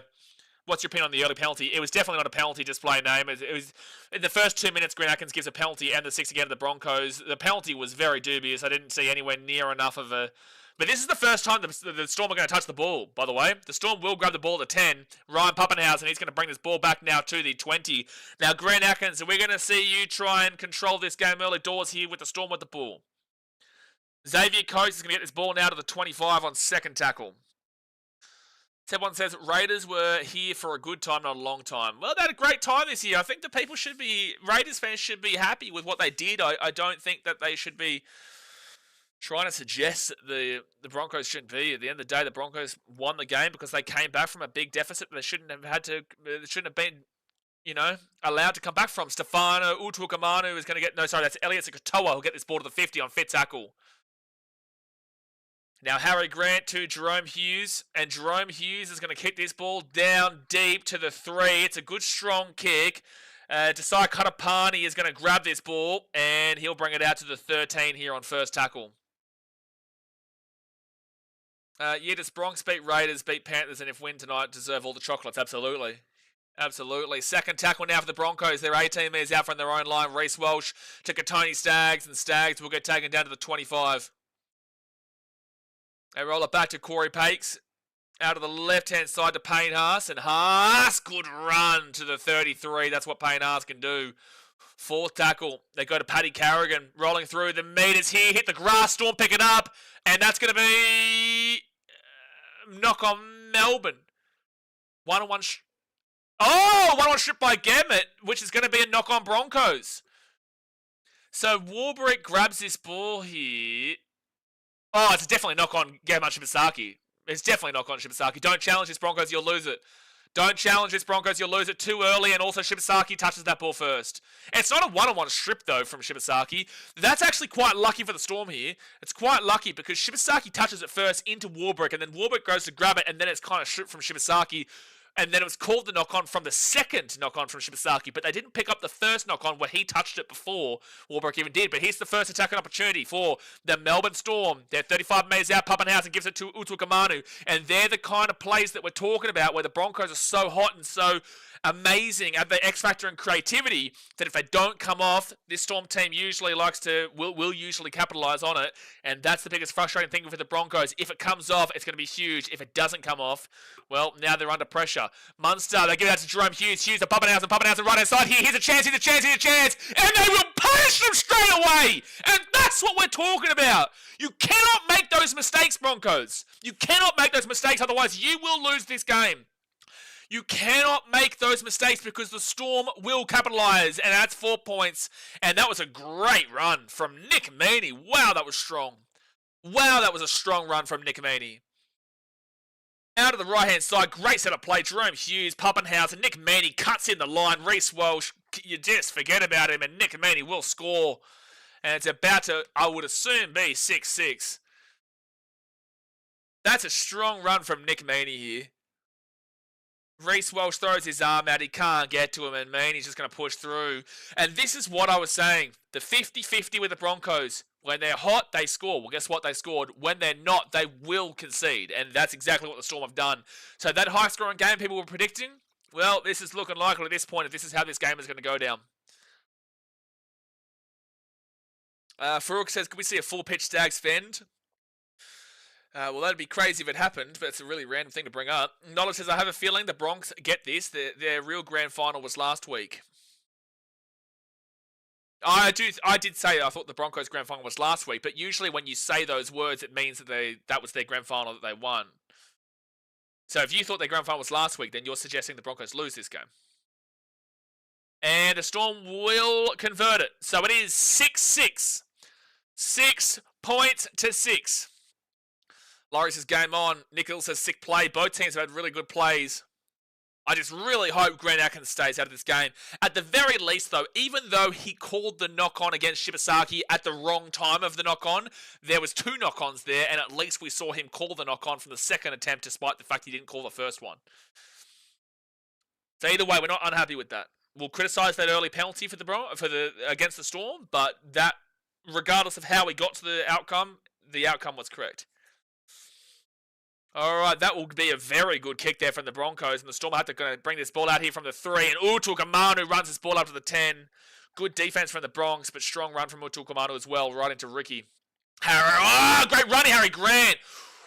What's your opinion on the early penalty? It was definitely not a penalty, just plain name. It was in the first 2 minutes, Grant Atkins gives a penalty and the 6 again to the Broncos. The penalty was very dubious. I didn't see anywhere near enough of a... But this is the first time the Storm are going to touch the ball, by the way. The Storm will grab the ball at the 10. Ryan Pappenhausen, he's going to bring this ball back now to the 20. Now, Grant Atkins, we're going to see you try and control this game early doors here with the Storm with the ball. Xavier Coates is going to get this ball now to the 25 on second tackle. Someone says, Raiders were here for a good time, not a long time. Well, they had a great time this year. I think the people should be... Raiders fans should be happy with what they did. I don't think that they should be... trying to suggest that the Broncos shouldn't be. At the end of the day, the Broncos won the game because they came back from a big deficit. They shouldn't have been, allowed to come back from. Stefano Utukamanu is going to get... No, sorry, that's Elliot Katoa who'll get this ball to the 50 on fit tackle. Now, Harry Grant to Jerome Hughes. And Jerome Hughes is going to kick this ball down deep to the 3. It's a good, strong kick. Desai Katapani is going to grab this ball. And he'll bring it out to the 13 here on first tackle. Does Bronx beat Raiders, beat Panthers, and if win tonight, deserve all the chocolates? Absolutely. Absolutely. Second tackle now for the Broncos. They're 18 metres out from their own line. Reece Walsh to Katoni Staggs, and Staggs will get taken down to the 25. They roll it back to Corey Pakes. Out of the left-hand side to Payne Haas, and Haas, good run to the 33. That's what Payne Haas can do. Fourth tackle, they go to Paddy Carrigan, rolling through the meters here, hit the grass, Storm pick it up, and that's going to be knock on Melbourne. One-on-one strip by Gemmett, which is going to be a knock on Broncos. So Warbrick grabs this ball here. Oh, it's definitely knock on Gemmett Shibasaki. It's definitely knock on Shibasaki. Don't challenge this Broncos, you'll lose it. Don't challenge this Broncos, you'll lose it too early, and also Shibasaki touches that ball first. It's not a one-on-one strip, though, from Shibasaki. That's actually quite lucky for the Storm here. It's quite lucky because Shibasaki touches it first into Warbrick, and then Warbrick goes to grab it, and then it's kind of stripped from Shibasaki. And then it was called the knock-on from the second knock-on from Shibasaki, but they didn't pick up the first knock-on where he touched it before Warbrick even did. But here's the first attack and opportunity for the Melbourne Storm. They're 35 metres out. Pappenhausen gives it to Utukamanu. And they're the kind of plays that we're talking about where the Broncos are so hot and so amazing at the X factor and creativity that if they don't come off, this Storm team usually will usually capitalise on it, and that's the biggest frustrating thing for the Broncos. If it comes off, it's going to be huge. If it doesn't come off, well, now they're under pressure. Munster, they give it out to Jerome Hughes. Hughes to Pappenhausen right inside here. Here's a chance, and they will punish them straight away. And that's what we're talking about. You cannot make those mistakes, Broncos. You cannot make those mistakes, otherwise you will lose this game. You cannot make those mistakes because the Storm will capitalise, and that's 4 points. And that was a great run from Nick Meaney. Wow, that was strong. Wow, that was a strong run from Nick Meaney. Out of the right-hand side, great set of play. Jerome Hughes, Pappenhausen, Nick Meaney cuts in the line. Reece Welsh, you just forget about him, and Nick Meaney will score. And it's about to, I would assume, be 6-6. That's a strong run from Nick Meaney here. Reece Welsh throws his arm out. He can't get to him, and Meaney's just going to push through. And this is what I was saying. The 50-50 with the Broncos. When they're hot, they score. Well, guess what? They scored. When they're not, they will concede. And that's exactly what the Storm have done. So that high-scoring game people were predicting, well, this is looking likely at this point if this is how this game is going to go down. Farouk says, could we see a full-pitch Stags fend? Well, that'd be crazy if it happened, but it's a really random thing to bring up. Knowledge says, I have a feeling the Bronx get this. Their real grand final was last week. I did say I thought the Broncos grand final was last week, but usually when you say those words, it means that that was their grand final that they won. So if you thought their grand final was last week, then you're suggesting the Broncos lose this game. And the Storm will convert it. So it is 6-6. 6 points to 6. Laurie says, game on. Nichols says, sick play. Both teams have had really good plays. I just really hope Grant Atkins stays out of this game. At the very least, though, even though he called the knock-on against Shibasaki at the wrong time of the knock-on, there was 2 knock-ons there, and at least we saw him call the knock-on from the second attempt, despite the fact he didn't call the first one. So either way, we're not unhappy with that. We'll criticise that early penalty against the Storm, but that, regardless of how we got to the outcome was correct. All right, that will be a very good kick there from the Broncos, and the Storm have to bring this ball out here from the 3, and Utukamanu runs this ball up to the 10. Good defense from the Bronx, but strong run from Utukamanu as well, right into Ricky. Great running, Harry Grant.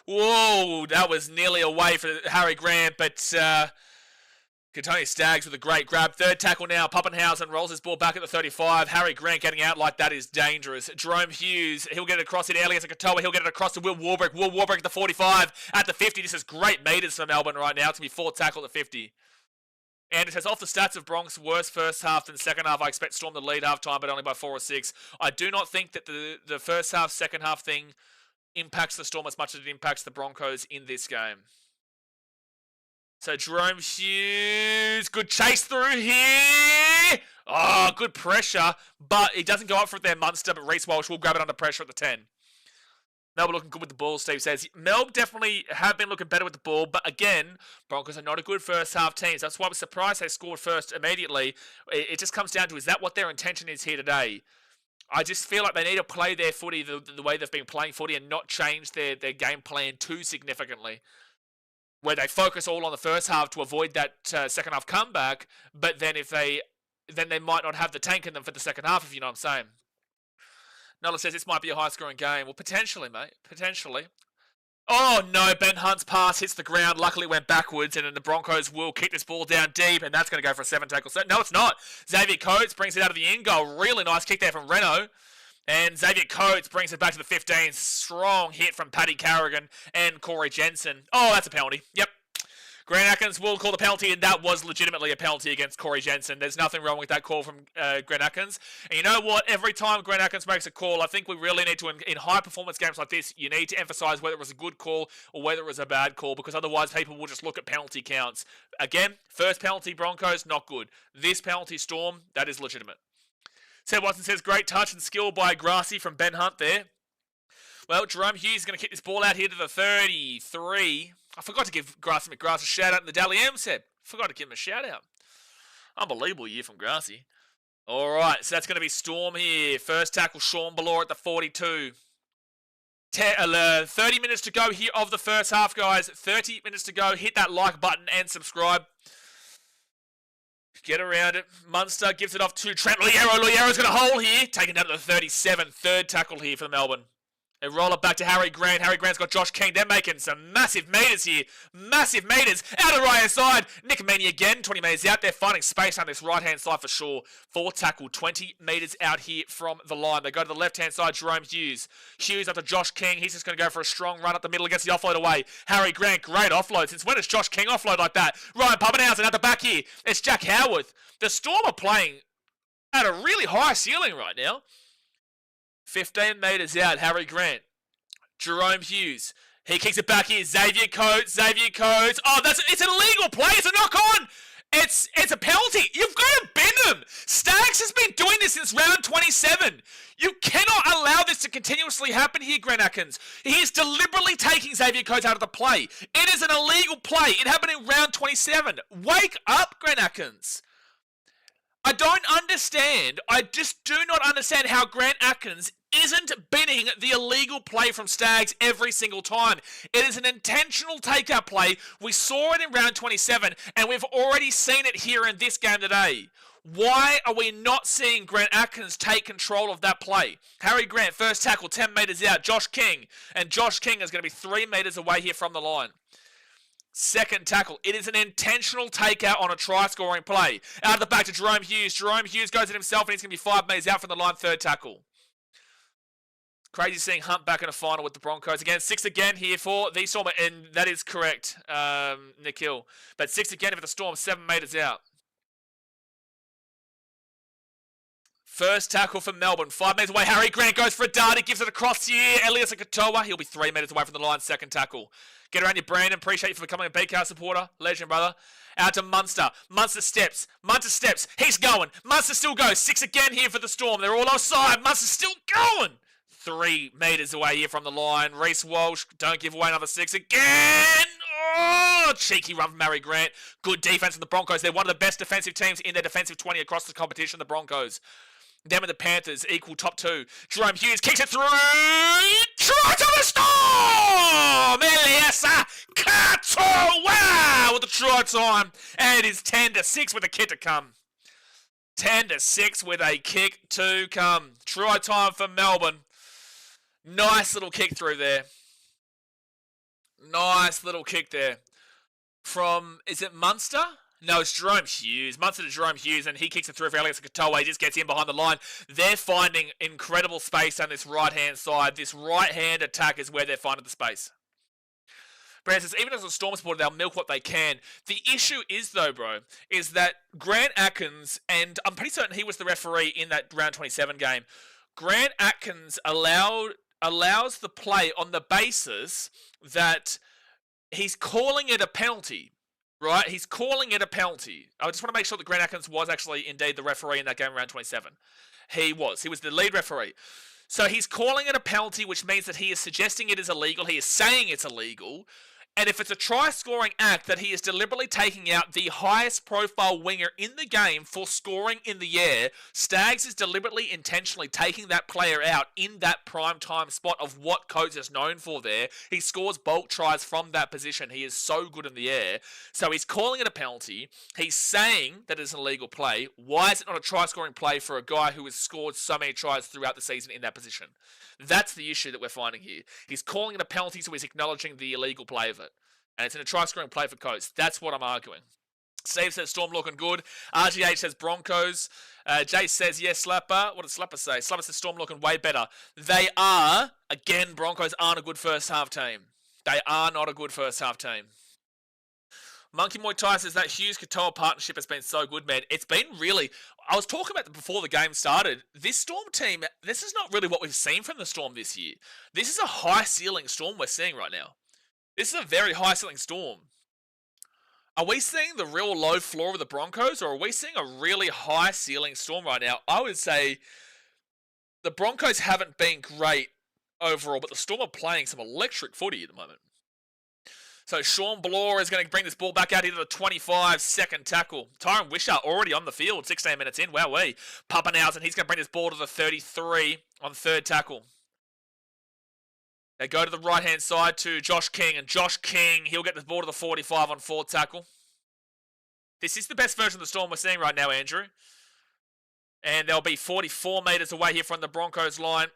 Whoa, that was nearly away for Harry Grant, but Katoni Staggs with a great grab. Third tackle now. Pappenhausen rolls his ball back at the 35. Harry Grant getting out like that is dangerous. Jerome Hughes, he'll get it across it early as a Katoa. He'll get it across to Will Warbrick. Will Warbrick at the 45. At the 50. This is great meters for Melbourne right now. It's going to be 4th tackle at 50. And it says, off the stats of Bronx, worse first half than second half. I expect Storm to lead half time, but only by 4 or 6. I do not think that the first half, second half thing impacts the Storm as much as it impacts the Broncos in this game. So Jerome Hughes, good chase through here. Oh, good pressure, but he doesn't go up for it there, Munster, but Reece Welsh will grab it under pressure at the 10. Melbourne looking good with the ball, Steve says. Melbourne definitely have been looking better with the ball, but again, Broncos are not a good first half team. So that's why I was surprised they scored first immediately. It just comes down to, is that what their intention is here today? I just feel like they need to play their footy the way they've been playing footy and not change their game plan too significantly, where they focus all on the first half to avoid that second half comeback, but then then they might not have the tank in them for the second half, if you know what I'm saying. Nola says this might be a high-scoring game. Well, potentially, mate. Potentially. Oh, no. Ben Hunt's pass hits the ground. Luckily, it went backwards, and then the Broncos will kick this ball down deep, and that's going to go for a 7-tackle set. No, it's not. Xavier Coates brings it out of the end goal. Really nice kick there from Renault. And Xavier Coates brings it back to the 15. Strong hit from Paddy Carrigan and Corey Jensen. Oh, that's a penalty. Yep. Grant Atkins will call the penalty, and that was legitimately a penalty against Corey Jensen. There's nothing wrong with that call from Grant Atkins. And you know what? Every time Grant Atkins makes a call, I think we really need to, in high-performance games like this, you need to emphasise whether it was a good call or whether it was a bad call, because otherwise people will just look at penalty counts. Again, first penalty Broncos, not good. This penalty Storm, that is legitimate. Seb Watson says, great touch and skill by Grassy from Ben Hunt there. Well, Jerome Hughes is going to kick this ball out here to the 33. I forgot to give Grassy McGrath a shout out in the Dally M, Seb. Forgot to give him a shout out. Unbelievable year from Grassy. All right, so that's going to be Storm here. First tackle, Sean Ballore at the 42. 30 minutes to go here of the first half, guys. 30 minutes to go. Hit that like button and subscribe. Get around it. Munster gives it off to Trent Loiero. Loiero's going to hold here. Taken down to the 37. Third tackle here for Melbourne. They roll it back to Harry Grant. Harry Grant's got Josh King. They're making some massive meters here. Massive meters. Out of the right-hand side. Nick Maney again. 20 meters out. They're finding space on this right-hand side for sure. Fourth tackle. 20 meters out here from the line. They go to the left-hand side. Jerome Hughes. Hughes up to Josh King. He's just going to go for a strong run up the middle. Gets the offload away. Harry Grant. Great offload. Since when does Josh King offload like that? Ryan Pappenhausen at the back here. It's Jack Howarth. The Storm are playing at a really high ceiling right now. 15 meters out. Harry Grant. Jerome Hughes. He kicks it back here. Xavier Coates. Oh, it's an illegal play. It's a knock on. It's a penalty. You've got to bin him. Stags has been doing this since round 27. You cannot allow this to continuously happen here, Grant Atkins. He is deliberately taking Xavier Coates out of the play. It is an illegal play. It happened in round 27. Wake up, Grant Atkins. I don't understand. I just do not understand how Grant Atkins isn't binning the illegal play from Stags every single time. It is an intentional takeout play. We saw it in round 27, and we've already seen it here in this game today. Why are we not seeing Grant Atkins take control of that play? Harry Grant, first tackle, 10 metres out. Josh King. And Josh King is going to be 3 metres away here from the line. Second tackle. It is an intentional takeout on a try-scoring play. Out of the back to Jerome Hughes. Jerome Hughes goes at himself, and he's going to be 5 metres out from the line. Third tackle. Crazy seeing Hunt back in a final with the Broncos. Again, 6 again here for the Storm. And that is correct, Nikhil. But 6 again for the Storm, 7 metres out. First tackle for Melbourne. 5 metres away. Harry Grant goes for a dart. He gives it across here. Elias Katoa. He'll be 3 metres away from the line. Second tackle. Get around you, Brandon. Appreciate you for becoming a BKR supporter. Legend, brother. Out to Munster. Munster steps. He's going. Munster still goes. 6 again here for the Storm. They're all offside. Munster's still going. 3 metres away here from the line. Reece Walsh, don't give away another 6 again. Oh, cheeky run from Harry Grant. Good defense from the Broncos. They're one of the best defensive teams in their defensive 20 across the competition, the Broncos. Them and the Panthers equal top 2. Jerome Hughes kicks it through. Try to the Storm! Elias Katoa with the try time. And it is 10-6 with a kick to come. 10-6 with a kick to come. Try time for Melbourne. Nice little kick through there. Nice little kick there. From, is it Munster? No, it's Jerome Hughes. Munster to Jerome Hughes, and he kicks it through for Alex Katoa. He just gets in behind the line. They're finding incredible space on this right-hand side. This right-hand attack is where they're finding the space. Brandon says, even as a Storm supporter, they'll milk what they can. The issue is, though, bro, is that Grant Atkins, and I'm pretty certain he was the referee in that round 27 game, Grant Atkins allows the play on the basis that he's calling it a penalty, right? He's calling it a penalty. I just want to make sure that Grant Atkins was actually indeed the referee in that game around 27. He was the lead referee. So he's calling it a penalty, which means that he is suggesting it is illegal. He is saying it's illegal. And if it's a try-scoring act, that he is deliberately taking out the highest profile winger in the game for scoring in the air, Stags is deliberately, intentionally taking that player out in that prime time spot of what Coates is known for there. He scores bulk tries from that position. He is so good in the air. So he's calling it a penalty. He's saying that it's an illegal play. Why is it not a try-scoring play for a guy who has scored so many tries throughout the season in that position? That's the issue that we're finding here. He's calling it a penalty, so he's acknowledging the illegal play of it. And it's in a try-scoring play for Coates. That's what I'm arguing. Steve says Storm looking good. RGH says Broncos. Jay says, yes, Slapper. What does Slapper say? Slapper says Storm looking way better. They are, again, Broncos aren't a good first half team. They are not a good first half team. Monkey Muay Thai says that Hughes-Katoa partnership has been so good, man. It's been really... I was talking about before the game started. This Storm team, this is not really what we've seen from the Storm this year. This is a high-ceiling Storm we're seeing right now. This is a very high-ceiling Storm. Are we seeing the real low floor of the Broncos, or are we seeing a really high-ceiling Storm right now? I would say the Broncos haven't been great overall, but the Storm are playing some electric footy at the moment. So Sean Bloor is going to bring this ball back out into the 25, second tackle. Tyron Wisher already on the field, 16 minutes in. Wowee. Pappenhausen, he's going to bring this ball to the 33 on third tackle. They go to the right-hand side to Josh King, and Josh King, he'll get the ball to the 45 on fourth tackle. This is the best version of the Storm we're seeing right now, Andrew. And they'll be 44 metres away here from the Broncos line.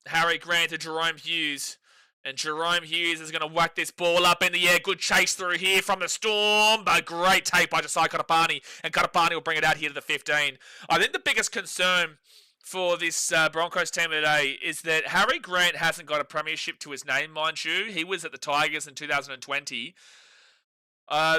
Harry Grant to Jerome Hughes. And Jerome Hughes is going to whack this ball up in the air. Good chase through here from the Storm. But great take by Josiah Katapani. And Katapani will bring it out here to the 15. I think the biggest concern for this Broncos team today is that Harry Grant hasn't got a premiership to his name, mind you. He was at the Tigers in 2020.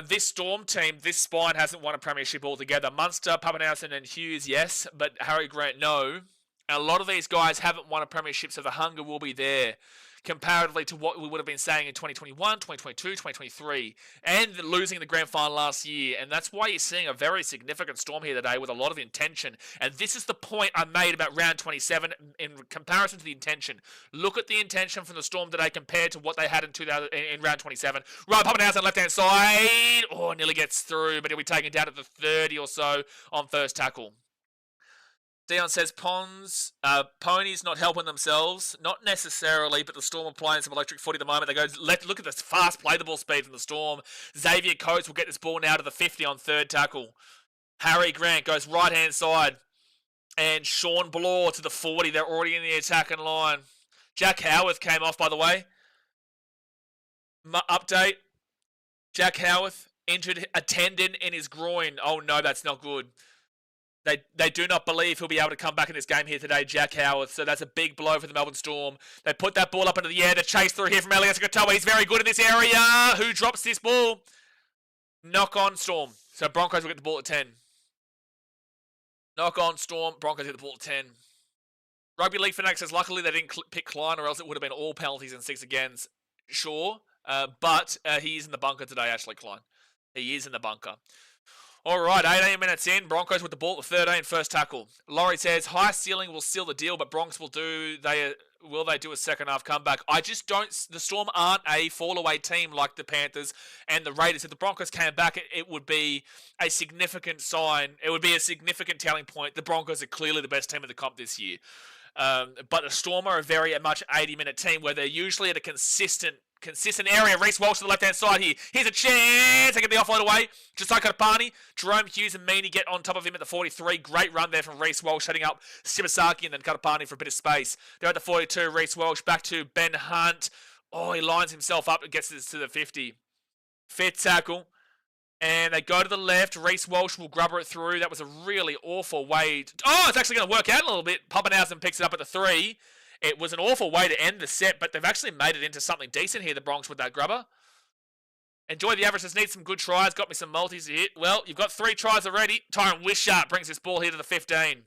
This Storm team, this spine hasn't won a premiership altogether. Munster, Pappenhausen and Hughes, yes. But Harry Grant, no. And a lot of these guys haven't won a premiership, so the hunger will be there. Comparatively to what we would have been saying in 2021, 2022, 2023, and losing the grand final last year. And that's why you're seeing a very significant Storm here today with a lot of intention. And this is the point I made about round 27 in comparison to the intention. Look at the intention from the Storm today compared to what they had in round 27. Ryan Pappenhausen left-hand side. Oh, nearly gets through, but he'll be taken down at the 30 or so on first tackle. Dion says Ponies not helping themselves. Not necessarily, but the Storm are playing some electric footy at the moment. They go, look at this fast play the ball speed from the Storm. Xavier Coates will get this ball now to the 50 on third tackle. Harry Grant goes right-hand side. And Sean Bloor to the 40. They're already in the attacking line. Jack Howarth came off, by the way. Update. Jack Howarth injured a tendon in his groin. Oh, no, that's not good. They do not believe he'll be able to come back in this game here today, Jack Howard. So that's a big blow for the Melbourne Storm. They put that ball up into the air. The chase through here from Elias Katoa. He's very good in this area. Who drops this ball? Knock on Storm. So Broncos will get the ball at 10. Knock on Storm. Broncos get the ball at 10. Rugby League Fanatics says luckily they didn't pick Klein or else it would have been all penalties and 6 agains. Sure. But he's in the bunker today, Ashley Klein. He is in the bunker. All right, 18 minutes in. Broncos with the ball at 13, first tackle. Laurie says, high ceiling will seal the deal, but Bronx will do a second half comeback? I just don't. The Storm aren't a fall away team like the Panthers and the Raiders. If the Broncos came back, it would be a significant sign. It would be a significant telling point. The Broncos are clearly the best team in the comp this year. But the Storm are a very much 80-minute team where they're usually at a consistent area. Reece Walsh to the left-hand side here. Here's a chance. They get the offload away. Josiah Katapani, Jerome Hughes and Meaney get on top of him at the 43. Great run there from Reece Walsh, setting up Shibasaki and then Katapani for a bit of space. They're at the 42. Reece Walsh back to Ben Hunt. Oh, he lines himself up and gets this to the 50. Fifth tackle. And they go to the left. Reece Walsh will grubber it through. That was a really awful way. Oh, it's actually going to work out a little bit. Pappenhausen picks it up at the 3. It was an awful way to end the set, but they've actually made it into something decent here, the Bronx, with that grubber. Enjoy the averages. Need some good tries. Got me some multis to hit. Well, you've got 3 tries already. Tyron Wishart brings this ball here to the 15.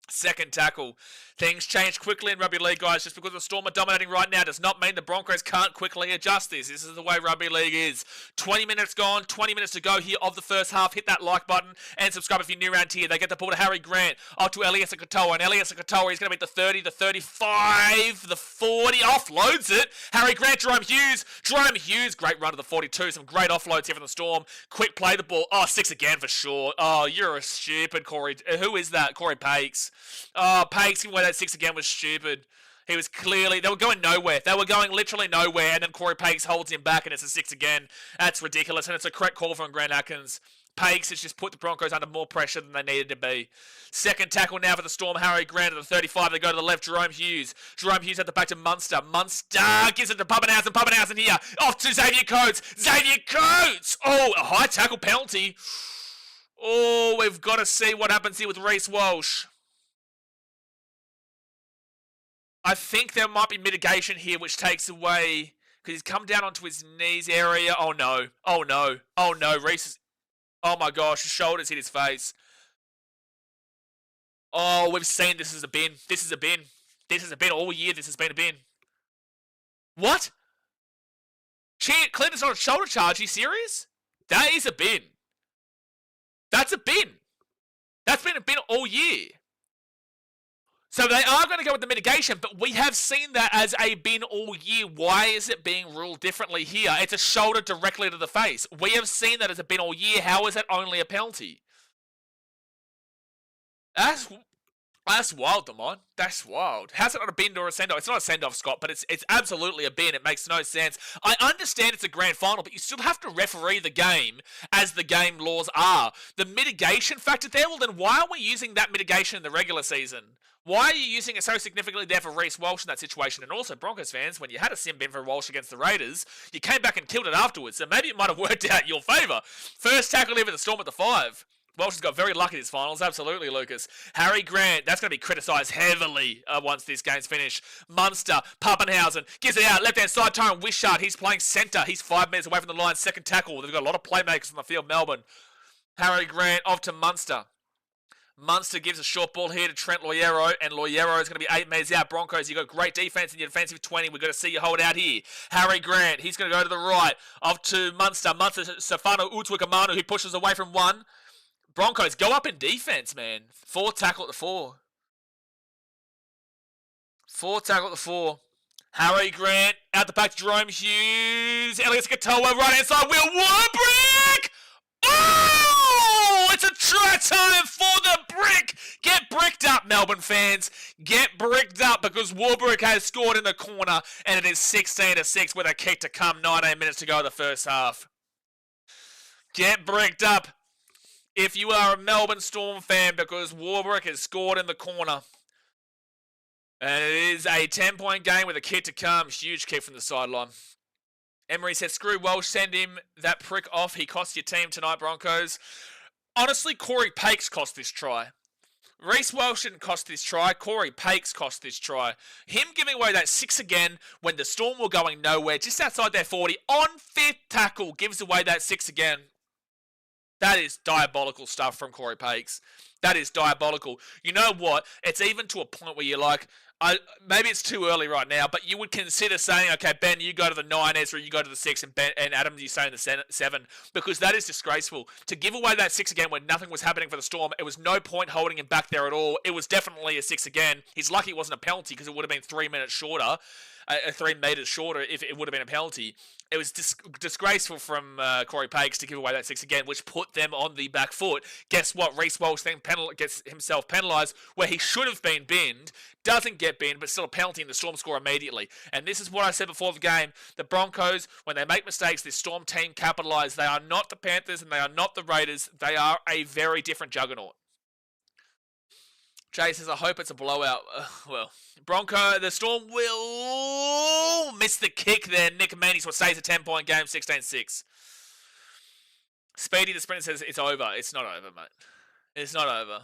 Second tackle. Things change quickly in rugby league, guys. Just because the Storm are dominating right now does not mean the Broncos can't quickly adjust this. This is the way rugby league is. 20 minutes gone, 20 minutes to go here of the first half. Hit that like button and subscribe if you're new around here. They get the ball to Harry Grant. Off to Elias Katoa. And Elias Katoa is going to beat the 30, the 35, the 40. Offloads it. Harry Grant, Jerome Hughes. Jerome Hughes, great run to the 42. Some great offloads here from the Storm. Quick play the ball. Oh, 6 again for sure. Oh, you're a stupid Corey. Who is that? Corey Pakes. Oh, Pakes, giving away that 6 again was stupid. He was clearly, they were going nowhere. They were going literally nowhere, and then Corey Pakes holds him back, and it's a 6 again. That's ridiculous, and it's a correct call from Grant Atkins. Pakes has just put the Broncos under more pressure than they needed to be. Second tackle now for the Storm. Harry Grant at the 35. They go to the left. Jerome Hughes. Jerome Hughes at the back to Munster. Munster gives it to Pappenhausen. Pappenhausen here. Off to Xavier Coates. Xavier Coates! Oh, a high tackle penalty. Oh, we've got to see what happens here with Reece Walsh. I think there might be mitigation here, which takes away, because he's come down onto his knees area. Oh no! Oh no! Oh no! Reece, oh my gosh! His shoulders hit his face. Oh, we've seen this as a bin. This is a bin. This is a bin all year. This has been a bin. What? Clinton's on a shoulder charge. Are you serious? That is a bin. That's a bin. That's been a bin all year. So they are going to go with the mitigation, but we have seen that as a bin all year. Why is it being ruled differently here? It's a shoulder directly to the face. We have seen that as a bin all year. How is that only a penalty? That's wild, Damon. That's wild. How's it not a bin or a send-off? It's not a send-off, Scott, but it's absolutely a bin. It makes no sense. I understand it's a grand final, but you still have to referee the game as the game laws are. The mitigation factor there, well, then why are we using that mitigation in the regular season? Why are you using it so significantly there for Reece Walsh in that situation? And also, Broncos fans, when you had a sim bin for Walsh against the Raiders, you came back and killed it afterwards, so maybe it might have worked out in your favour. First tackle ever the Storm at the 5. Welsh has got very lucky in his finals, absolutely, Lucas. Harry Grant, that's going to be criticised heavily once this game's finished. Munster, Pappenhausen, gives it out, left-hand side, Tyrone Wishart, he's playing centre. He's 5 metres away from the line, second tackle. They've got a lot of playmakers on the field, Melbourne. Harry Grant off to Munster. Munster gives a short ball here to Trent Loiero, and Loiero is going to be 8 metres out. Broncos, you've got great defence in your defensive 20. We've got to see you hold out here. Harry Grant, he's going to go to the right, off to Munster. Munster, Stefano Utuikamanu, who pushes away from one. Broncos, go up in defense, man. 4 tackle at the 4. 4 tackle at the 4. Harry Grant, out the back to Jerome Hughes. Elias Katoa, right hand side, Will Warbrick! Oh! It's a try time for the brick! Get bricked up, Melbourne fans. Get bricked up because Warbrick has scored in the corner, and it is 16-6 with a kick to come. 19 minutes to go in the first half. Get bricked up if you are a Melbourne Storm fan, because Warbrick has scored in the corner. And it is a 10-point game with a kick to come. Huge kick from the sideline. Emery said, screw Welsh, send him that prick off. He cost your team tonight, Broncos. Honestly, Corey Pakes cost this try. Reece Welsh didn't cost this try. Corey Pakes cost this try. Him giving away that 6 again when the Storm were going nowhere, just outside their 40, on 5th tackle, gives away that 6 again. That is diabolical stuff from Corey Pakes. That is diabolical. You know what? It's even to a point where you're like, maybe it's too early right now, but you would consider saying, okay, Ben, you go to the 9, Ezra, you go to the 6, and Adam, you stay in the 7, because that is disgraceful. To give away that 6 again when nothing was happening for the Storm, it was no point holding him back there at all. It was definitely a 6 again. He's lucky it wasn't a penalty because it would have been 3 minutes shorter. 3 metres shorter if it would have been a penalty. It was disgraceful from Corey Pakes to give away that 6 again, which put them on the back foot. Guess what? Reece Walsh then gets himself penalised where he should have been binned. Doesn't get binned, but still a penalty, and the Storm score immediately. And this is what I said before the game. The Broncos, when they make mistakes, this Storm team capitalise. They are not the Panthers and they are not the Raiders. They are a very different juggernaut. Jay says, I hope it's a blowout. Well, the Storm will miss the kick there. Nick Manny's what stays a 10-point game, 16-6. Speedy the Sprinter says, it's over. It's not over, mate. It's not over.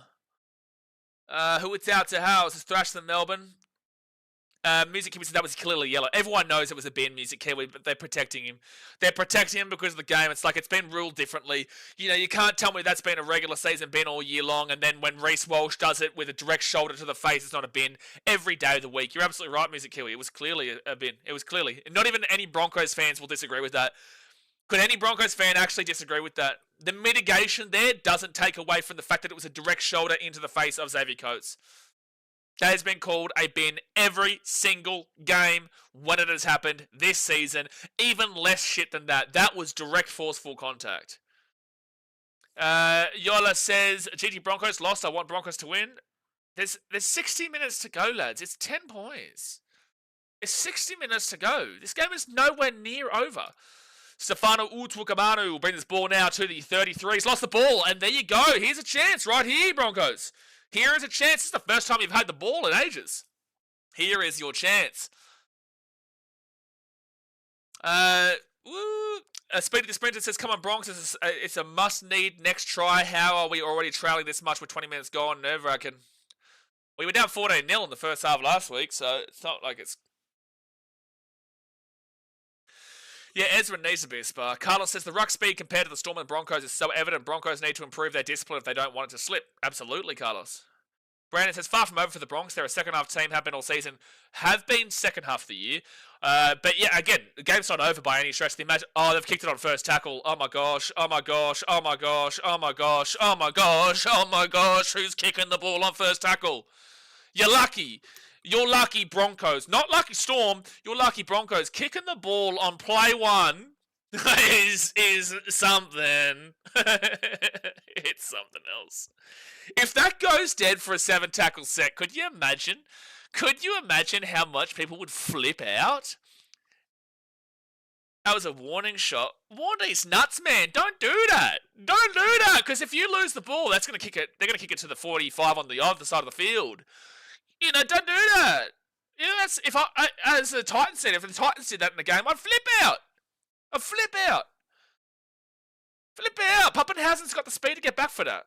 Who it's out to House is Thrash than Melbourne. Music Kiwi said that was clearly yellow. Everyone knows it was a bin, Music Kiwi, but they're protecting him. They're protecting him because of the game. It's like it's been ruled differently. You know, you can't tell me that's been a regular season bin all year long, and then when Reece Walsh does it with a direct shoulder to the face, it's not a bin. Every day of the week. You're absolutely right, Music Kiwi. It was clearly a bin. It was clearly. Not even any Broncos fans will disagree with that. Could any Broncos fan actually disagree with that? The mitigation there doesn't take away from the fact that it was a direct shoulder into the face of Xavier Coates. That has been called a bin every single game when it has happened this season. Even less shit than that. That was direct forceful contact. Yola says, GG Broncos lost. I want Broncos to win. There's 60 minutes to go, lads. It's 10 points. It's 60 minutes to go. This game is nowhere near over. Stefano Utuikamanu will bring this ball now to the 33. He's lost the ball, and there you go. Here's a chance right here, Broncos. Here is a chance. This is the first time you've had the ball in ages. Here is your chance. Speedy the Sprinter says, come on, Broncos. It's a must-need next try. How are we already trailing this much with 20 minutes gone? Nerve-wracking. We were down 14-0 in the first half last week, so it's not like it's... Yeah, Ezra needs to be a spark. Carlos says the ruck speed compared to the Storm and Broncos is so evident. Broncos need to improve their discipline if they don't want it to slip. Absolutely, Carlos. Brandon says far from over for the Bronx. They're a second half team, have been all season. Have been second half of the year. But yeah, again, the game's not over by any stretch. They've kicked it on first tackle. Oh my gosh, oh my gosh, oh my gosh, oh my gosh, oh my gosh, oh my gosh. Who's kicking the ball on first tackle? You're lucky. You're lucky, Broncos. Not lucky, Storm. You're lucky, Broncos. Kicking the ball on play one is something. It's something else. If that goes dead for a 7-tackle set, could you imagine? Could you imagine how much people would flip out? That was a warning shot. Warn these nuts, man. Don't do that. Don't do that. Because if you lose the ball, that's going to kick it. They're going to kick it to the 45 on the other side of the field. You know, don't do that. You know, that's if as the Titans said, if the Titans did that in the game, I'd flip out. I'd flip out. Flip out. Pappenhausen's got the speed to get back for that.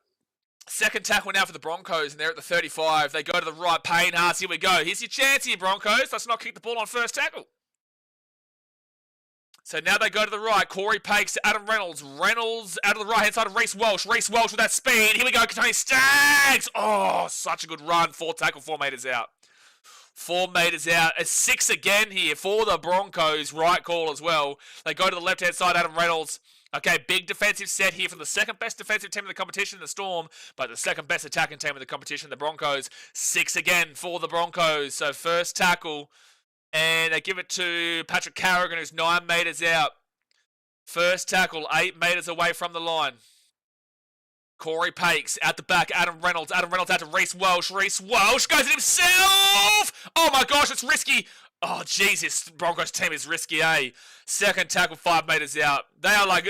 Second tackle now for the Broncos, and they're at the 35. They go to the right. Payne Haas, here we go. Here's your chance here, Broncos. Let's not kick the ball on first tackle. So now they go to the right. Corey Pakes to Adam Reynolds. Reynolds out of the right-hand side of Reece Welsh. Reece Welsh with that speed. Here we go. Tony Staggs. Oh, such a good run. 4 tackle, 4 metres out. 4 metres out. A 6 again here for the Broncos. Right call as well. They go to the left-hand side. Adam Reynolds. Okay, big defensive set here from the second best defensive team in the competition, the Storm, but the second best attacking team in the competition, the Broncos. 6 again for the Broncos. So first tackle, and they give it to Patrick Carrigan, who's 9 metres out. First tackle, 8 metres away from the line. Corey Pakes out the back. Adam Reynolds. Adam Reynolds out to Reece Welsh. Reece Welsh goes at himself. Oh my gosh, it's risky. Oh Jesus, Broncos team is risky, eh? Second tackle, 5 metres out. They are like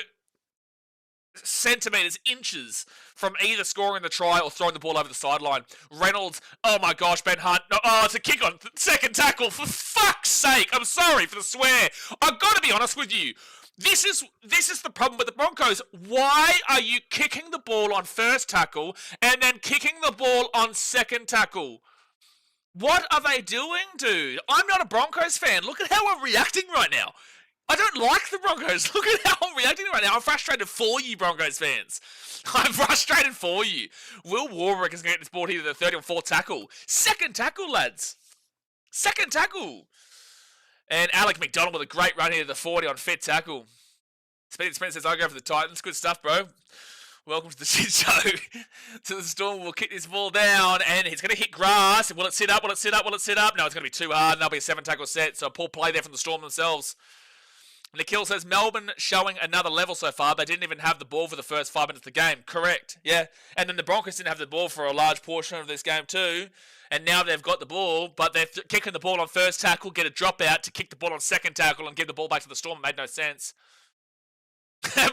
centimetres, inches from either scoring the try or throwing the ball over the sideline. Reynolds, oh my gosh, Ben Hunt. No, oh, it's a kick on. Second tackle, for fuck's sake. I'm sorry for the swear. I've got to be honest with you. This is the problem with the Broncos. Why are you kicking the ball on first tackle and then kicking the ball on second tackle? What are they doing, dude? I'm not a Broncos fan. Look at how I'm reacting right now. I don't like the Broncos. Look at how I'm reacting right now. I'm frustrated for you, Broncos fans. I'm frustrated for you. Will Warbrick is going to get this ball here to the 30 or 4 tackle. Second tackle, lads. Second tackle. And Alec McDonald with a great run here to the 40 on fit tackle. Speedy Sprint says, I'll go for the Titans. Good stuff, bro. Welcome to the shit show. So the Storm will kick this ball down, and he's going to hit grass. Will it sit up? Will it sit up? Will it sit up? No, it's going to be too hard, and that'll be a 7-tackle set. So a poor play there from the Storm themselves. Nikhil says, Melbourne showing another level so far. They didn't even have the ball for the first 5 minutes of the game. Correct, yeah. And then the Broncos didn't have the ball for a large portion of this game too. And now they've got the ball, but they're kicking the ball on first tackle, get a drop out to kick the ball on second tackle and give the ball back to the Storm. It made no sense.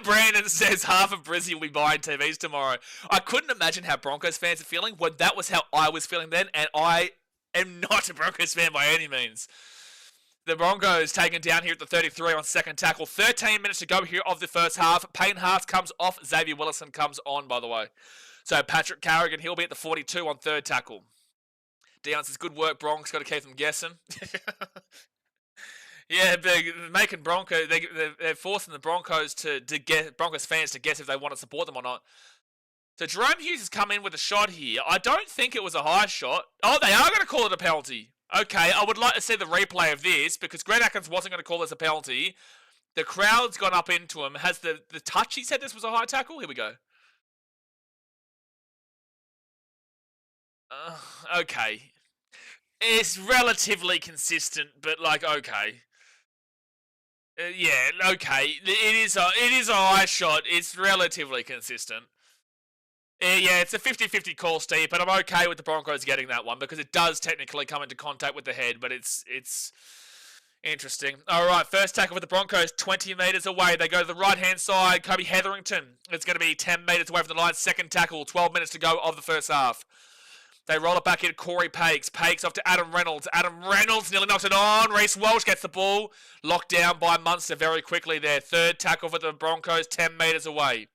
Brandon says half of Brizzy will be buying TVs tomorrow. I couldn't imagine how Broncos fans are feeling when that was how I was feeling then, and I am not a Broncos fan by any means. The Broncos taken down here at the 33 on second tackle. 13 minutes to go here of the first half. Payne Haas comes off. Xavier Willison comes on, by the way. So Patrick Carrigan, he'll be at the 42 on third tackle. Dion says, good work, Bronx. Got to keep them guessing. Yeah, they're making Broncos. They're forcing the Broncos to get Broncos fans to guess if they want to support them or not. So Jerome Hughes has come in with a shot here. I don't think it was a high shot. Oh, they are going to call it a penalty. Okay, I would like to see the replay of this because Greg Atkins wasn't going to call this a penalty. The crowd's gone up into him. Has the touch he said this was a high tackle? Here we go. Okay. It's relatively consistent, but like, okay. Yeah, okay. It is a high shot. It's relatively consistent. Yeah, it's a 50-50 call, Steve, but I'm okay with the Broncos getting that one because it does technically come into contact with the head, but it's interesting. All right, first tackle for the Broncos, 20 metres away. They go to the right-hand side. Kobe Hetherington. It's going to be 10 metres away from the line. Second tackle, 12 minutes to go of the first half. They roll it back in. Corey Pakes. Pakes off to Adam Reynolds. Adam Reynolds nearly knocks it on. Reece Welsh gets the ball. Locked down by Munster very quickly there. Third tackle for the Broncos, 10 metres away.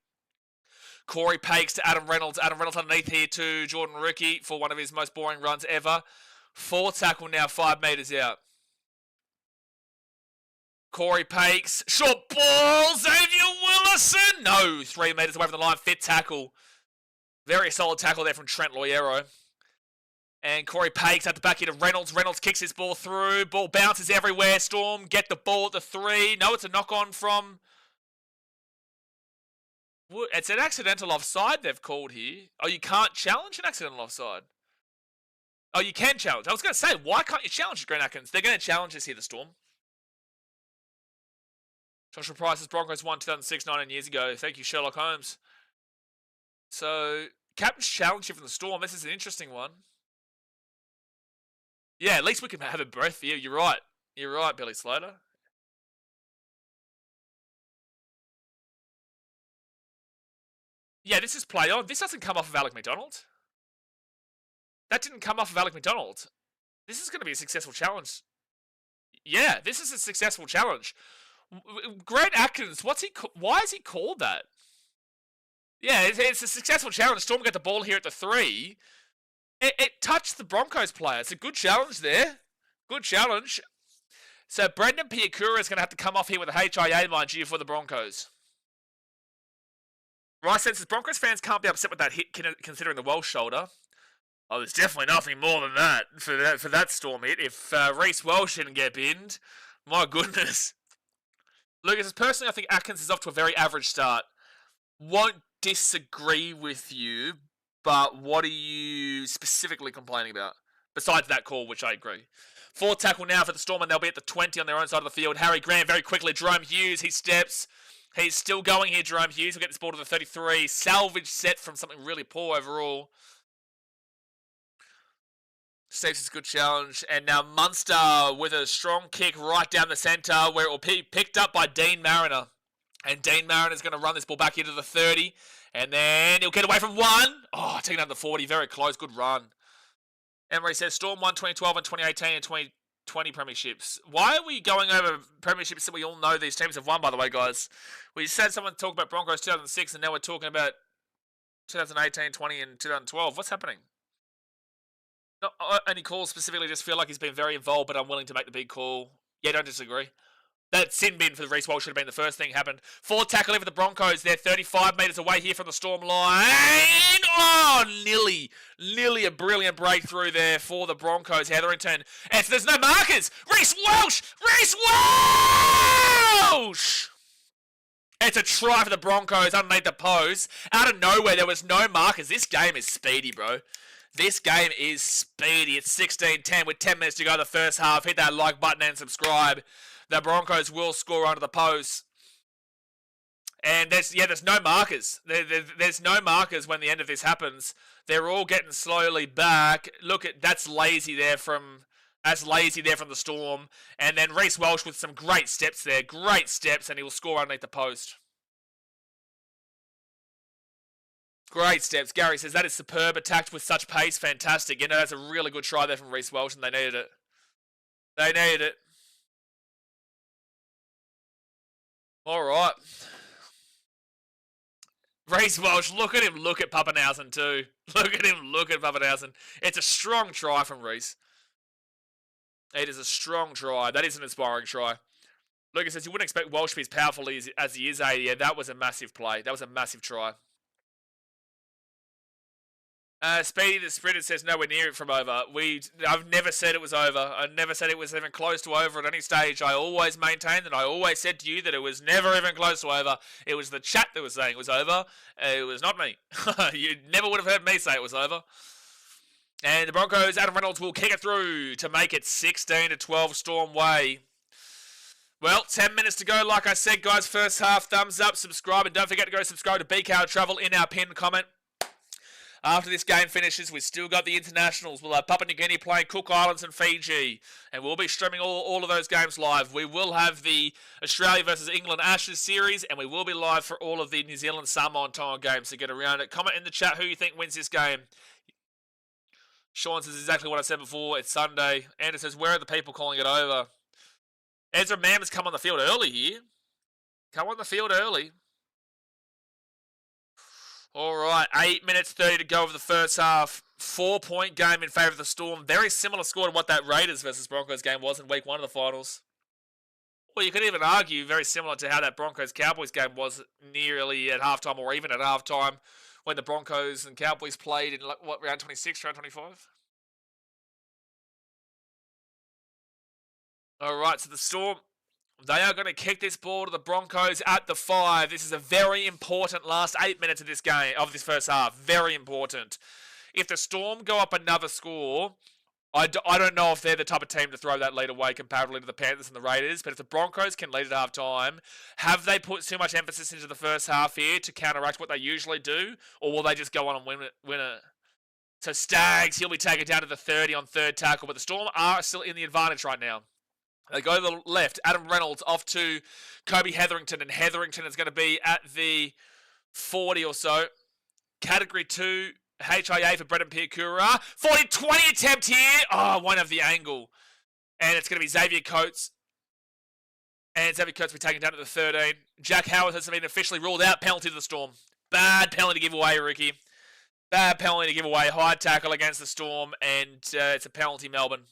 Corey Pakes to Adam Reynolds. Adam Reynolds underneath here to Jordan Rookie for one of his most boring runs ever. Fourth tackle now, 5 metres out. Corey Pakes. Short ball. Xavier Willison. No, 3 metres away from the line. Fit tackle. Very solid tackle there from Trent Loiero. And Corey Pakes at the back here to Reynolds. Reynolds kicks his ball through. Ball bounces everywhere. Storm get the ball at the 3. No, it's a knock-on from... It's an accidental offside they've called here. Oh, you can't challenge an accidental offside. Oh, you can challenge. I was going to say, why can't you challenge Grant Atkins? They're going to challenge us here, the Storm. Joshua Price's Broncos won 2006, 19 years ago. Thank you, Sherlock Holmes. So, Captain's challenge here from the Storm. This is an interesting one. Yeah, at least we can have a breath here. You're right. You're right, Billy Slater. Yeah, this is play on. This doesn't come off of Alec McDonald. That didn't come off of Alec McDonald. This is going to be a successful challenge. Yeah, this is a successful challenge. Grant Atkins, why is he called that? Yeah, it's a successful challenge. Storm got the ball here at the 3. It touched the Broncos player. It's a good challenge there. Good challenge. So Brendan Piakura is going to have to come off here with a HIA, mind you, for the Broncos. Rice says Broncos fans can't be upset with that hit considering the Welsh shoulder. Oh, there's definitely nothing more than that for that Storm hit. If Reece Welsh didn't get binned, my goodness. Lucas, personally, I think Atkins is off to a very average start. Won't disagree with you, but what are you specifically complaining about? Besides that call, which I agree. 4 tackle now for the Storm, and they'll be at the 20 on their own side of the field. Harry Grant very quickly. Jerome Hughes, he steps. He's still going here, Jerome Hughes. We'll get this ball to the 33. Salvage set from something really poor overall. States is a good challenge. And now Munster with a strong kick right down the centre where it will be picked up by Dean Mariner. And Dean Mariner is going to run this ball back into the 30. And then he'll get away from 1. Oh, taking out the 40. Very close. Good run. Emery says Storm won 2012 and 2018 and 2020 premierships. Why are we going over premierships that we all know these teams have won, by the way, guys? We said someone talked about Broncos 2006 and now we're talking about 2018, 20 and 2012. What's happening? Not any calls specifically, just feel like he's been very involved, but unwilling to make the big call. Yeah, don't disagree. That sin bin for the Reece Welsh should have been the first thing happened. 4 tackle in for the Broncos. They're 35 metres away here from the Storm line. Oh, nearly a brilliant breakthrough there for the Broncos. Hetherington. And there's no markers. Reece Welsh! Reece Welsh! It's a try for the Broncos underneath the post. Out of nowhere, there was no markers. This game is speedy, bro. This game is speedy. It's 16-10 with 10 minutes to go in the first half. Hit that like button and subscribe. The Broncos will score under the post. And there's no markers. There's no markers when the end of this happens. They're all getting slowly back. Look at that's lazy there from the Storm. And then Reece Welsh with some great steps there. Great steps, and he will score underneath the post. Great steps. Gary says, that is superb. Attacked with such pace. Fantastic. You know, that's a really good try there from Reece Welsh, and they needed it. They needed it. All right. Reece Welsh, look at him look at Pappenhausen too. Look at him look at Pappenhausen. It's a strong try from Reece. It is a strong try. That is an inspiring try. Lucas says, you wouldn't expect Welsh to be as powerful as he is, yeah, that was a massive play. That was a massive try. Speedy the Sprinter says nowhere near it from over. I've never said it was over. I never said it was even close to over at any stage. I always maintained and I always said to you that it was never even close to over. It was the chat that was saying it was over. It was not me. You never would have heard me say it was over. And the Broncos, Adam Reynolds will kick it through to make it 16-12 Storm way. Well, 10 minutes to go. Like I said, guys, first half, thumbs up, subscribe, and don't forget to go subscribe to BKRtravel in our pinned comment. After this game finishes, we've still got the internationals. We'll have Papua New Guinea playing Cook Islands and Fiji. And we'll be streaming all of those games live. We will have the Australia versus England Ashes series. And we will be live for all of the New Zealand Samoa and Tonga games to get around it. Comment in the chat who you think wins this game. Sean says exactly what I said before. It's Sunday. Anders says, where are the people calling it over? Ezra Mam has come on the field early here. Come on the field early. All right, 8 minutes 30 to go of the first half. 4-point game in favour of the Storm. Very similar score to what that Raiders versus Broncos game was in week 1 of the finals. Well, you could even argue very similar to how that Broncos-Cowboys game was nearly at halftime or even at halftime when the Broncos and Cowboys played in, what, round 26, round 25? All right, so the Storm, they are going to kick this ball to the Broncos at the 5. This is a very important last 8 minutes of this game, of this first half. Very important. If the Storm go up another score, I don't know if they're the type of team to throw that lead away comparatively to the Panthers and the Raiders, but if the Broncos can lead at half time, have they put too much emphasis into the first half here to counteract what they usually do, or will they just go on and win it? So Staggs, he'll be taken down to the 30 on third tackle, but the Storm are still in the advantage right now. They go to the left, Adam Reynolds off to Kobe Hetherington, and Hetherington is going to be at the 40 or so. Category 2, HIA for Brendan Piakura. 40-20 attempt here. Oh, won't have the angle. And it's going to be Xavier Coates. And Xavier Coates will be taken down to the 13. Jack Howard has been officially ruled out. Penalty to the Storm. Bad penalty to give away, Ricky. Bad penalty to give away. High tackle against the Storm. And it's a penalty, Melbourne.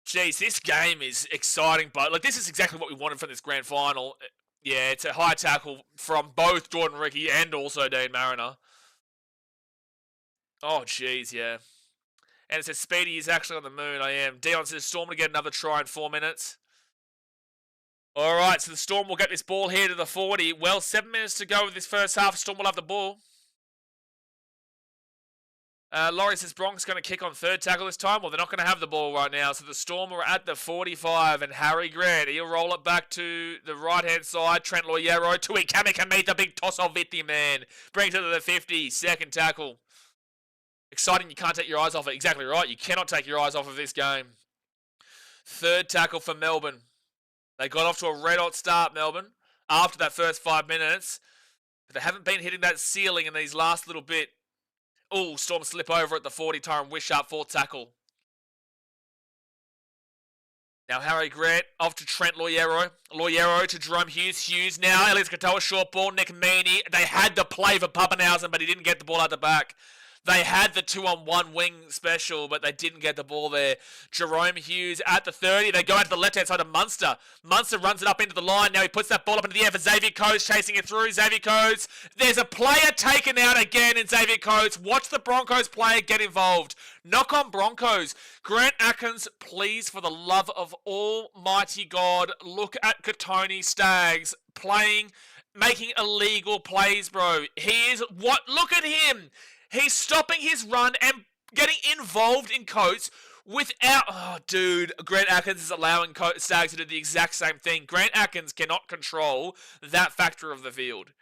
Jeez, this game is exciting. But like, this is exactly what we wanted from this grand final. Yeah, it's a high tackle from both Jordan Ricky and also Dean Mariner. Oh, jeez, yeah. And it says Speedy is actually on the moon. I am. Dion says Storm to get another try in 4 minutes. All right, so the Storm will get this ball here to the 40. Well, 7 minutes to go with this first half. Storm will have the ball. Laurie says Broncos going to kick on third tackle this time. Well, they're not going to have the ball right now. So the Storm are at the 45. And Harry Grant, he'll roll it back to the right-hand side. Trent Loiero to Kamikamica. Big toss of Vitti, man. Brings it to the 50. Second tackle. Exciting, you can't take your eyes off it. Exactly right, you cannot take your eyes off of this game. Third tackle for Melbourne. They got off to a red-hot start, Melbourne, after that first 5 minutes. But they haven't been hitting that ceiling in these last little bit. Oh, Storm slip over at the 40, Tyron Wishart, fourth tackle. Now Harry Grant off to Trent Loiero. Loiero to Jerome Hughes. Hughes now, Elias Katoa, short ball, Nick Meaney. They had the play for Pappenhausen, but he didn't get the ball out the back. They had the 2-on-1 wing special, but they didn't get the ball there. Jerome Hughes at the 30. They go out to the left-hand side of Munster. Munster runs it up into the line. Now he puts that ball up into the air for Xavier Coates, chasing it through. Xavier Coates. There's a player taken out again in Xavier Coates. Watch the Broncos player get involved. Knock on Broncos. Grant Atkins, please, for the love of Almighty God, look at Katoni Staggs playing, making illegal plays, bro. He is what? Look at him. He's stopping his run and getting involved in Coates without... Oh, dude. Grant Atkins is allowing Staggs to do the exact same thing. Grant Atkins cannot control that factor of the field.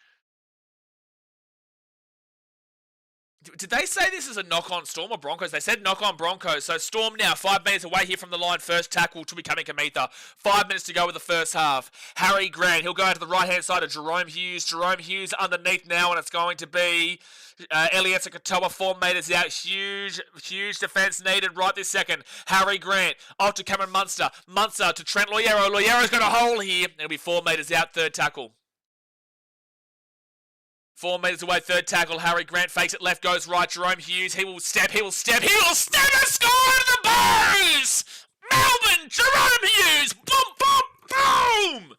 Did they say this is a knock on Storm or Broncos? They said knock on Broncos. So Storm now 5 minutes away here from the line. First tackle to becoming Kamitha. 5 minutes to go with the first half. Harry Grant, he'll go out to the right-hand side of Jerome Hughes. Jerome Hughes underneath now, and it's going to be Elias Katoa, 4 metres out. Huge defence needed right this second. Harry Grant off to Cameron Munster. Munster to Trent Loiero. Loiero's got a hole here. It'll be 4 metres out. Third tackle. 4 metres away, third tackle. Harry Grant fakes it left, goes right. Jerome Hughes, he will step and score to the bows! Melbourne, Jerome Hughes, boom, boom, boom!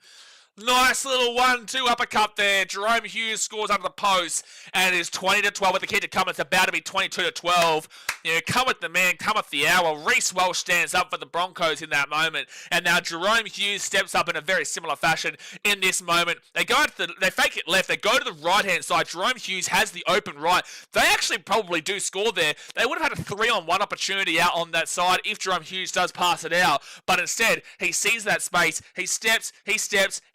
Nice little 1-2 uppercut there. Jerome Hughes scores under the post, and it is 20-12 with the kid to come. It's about to be 22-12. You know, cometh the man, cometh the hour. Reece Welsh stands up for the Broncos in that moment, and now Jerome Hughes steps up in a very similar fashion in this moment. They fake it left. They go to the right-hand side. Jerome Hughes has the open right. They actually probably do score there. They would have had a 3-on-1 opportunity out on that side if Jerome Hughes does pass it out, but instead he sees that space. He steps.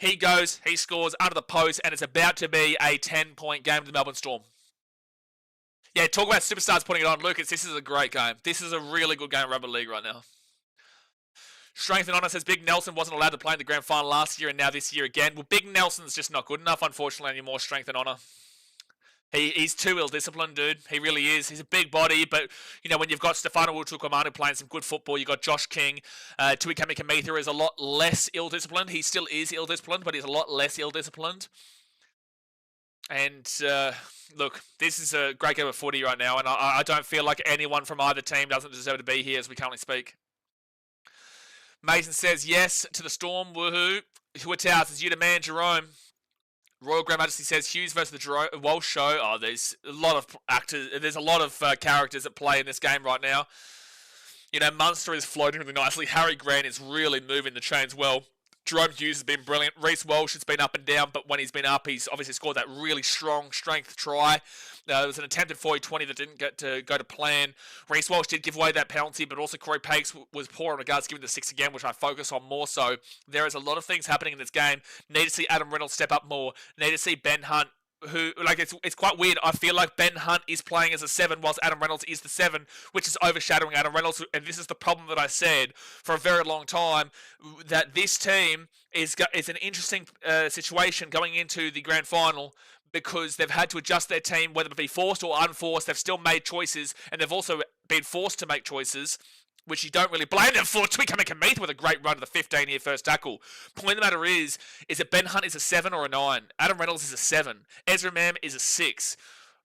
He goes, he scores under the post, and it's about to be a 10-point game to the Melbourne Storm. Yeah, talk about superstars putting it on. Lucas, this is a great game. This is a really good game of rugby league right now. Strength and Honour says Big Nelson wasn't allowed to play in the grand final last year and now this year again. Well, Big Nelson's just not good enough, unfortunately, anymore. Strength and Honour. He's too ill-disciplined, dude. He really is. He's a big body, but, you know, when you've got Stefano Utukamanu playing some good football, you've got Josh King. Tui Kamikamica is a lot less ill-disciplined. He still is ill-disciplined, but he's a lot less ill-disciplined. And, look, this is a great game of footy right now, and I don't feel like anyone from either team doesn't deserve to be here as we currently speak. Mason says yes to the Storm. Woohoo. Huatau says you the man, Jerome. Royal Grand Majesty says Hughes versus the Jerome Walsh show. Oh, there's a lot of actors. There's a lot of characters at play in this game right now. You know, Munster is floating really nicely. Harry Grant is really moving the chains well. Jerome Hughes has been brilliant. Reece Walsh has been up and down, but when he's been up, he's obviously scored that really strong strength try. There was an attempted 40-20 that didn't get to go to plan. Reece Walsh did give away that penalty, but also Corey Pakes was poor in regards to giving the 6 again, which I focus on more so. There is a lot of things happening in this game. Need to see Adam Reynolds step up more. Need to see Ben Hunt, who, like, it's quite weird. I feel like Ben Hunt is playing as a 7 whilst Adam Reynolds is the 7, which is overshadowing Adam Reynolds. And this is the problem that I said for a very long time, that this team is an interesting situation going into the grand final, because they've had to adjust their team, whether it be forced or unforced. They've still made choices, and they've also been forced to make choices, which you don't really blame them for. Twickham and Kemeath with a great run to the 15 here, first tackle. Point of the matter is that Ben Hunt is a 7 or a 9. Adam Reynolds is a 7. Ezra Mam is a 6.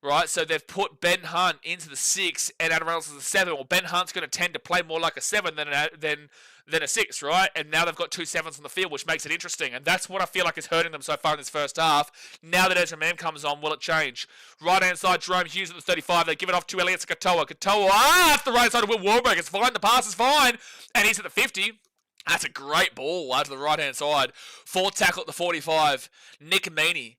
Right, so they've put Ben Hunt into the 6 and Adam Reynolds is a 7. Well, Ben Hunt's going to tend to play more like a 7 than a 6, right? And now they've got 2 7s on the field, which makes it interesting. And that's what I feel like is hurting them so far in this first half. Now that Ezra Mam comes on, will it change? Right-hand side, Jerome Hughes at the 35. They give it off to Elliot Katoa. Katoa, off the right side of Will Warburg. It's fine. The pass is fine. And he's at the 50. That's a great ball out to the right-hand side. 4th tackle at the 45. Nick Amini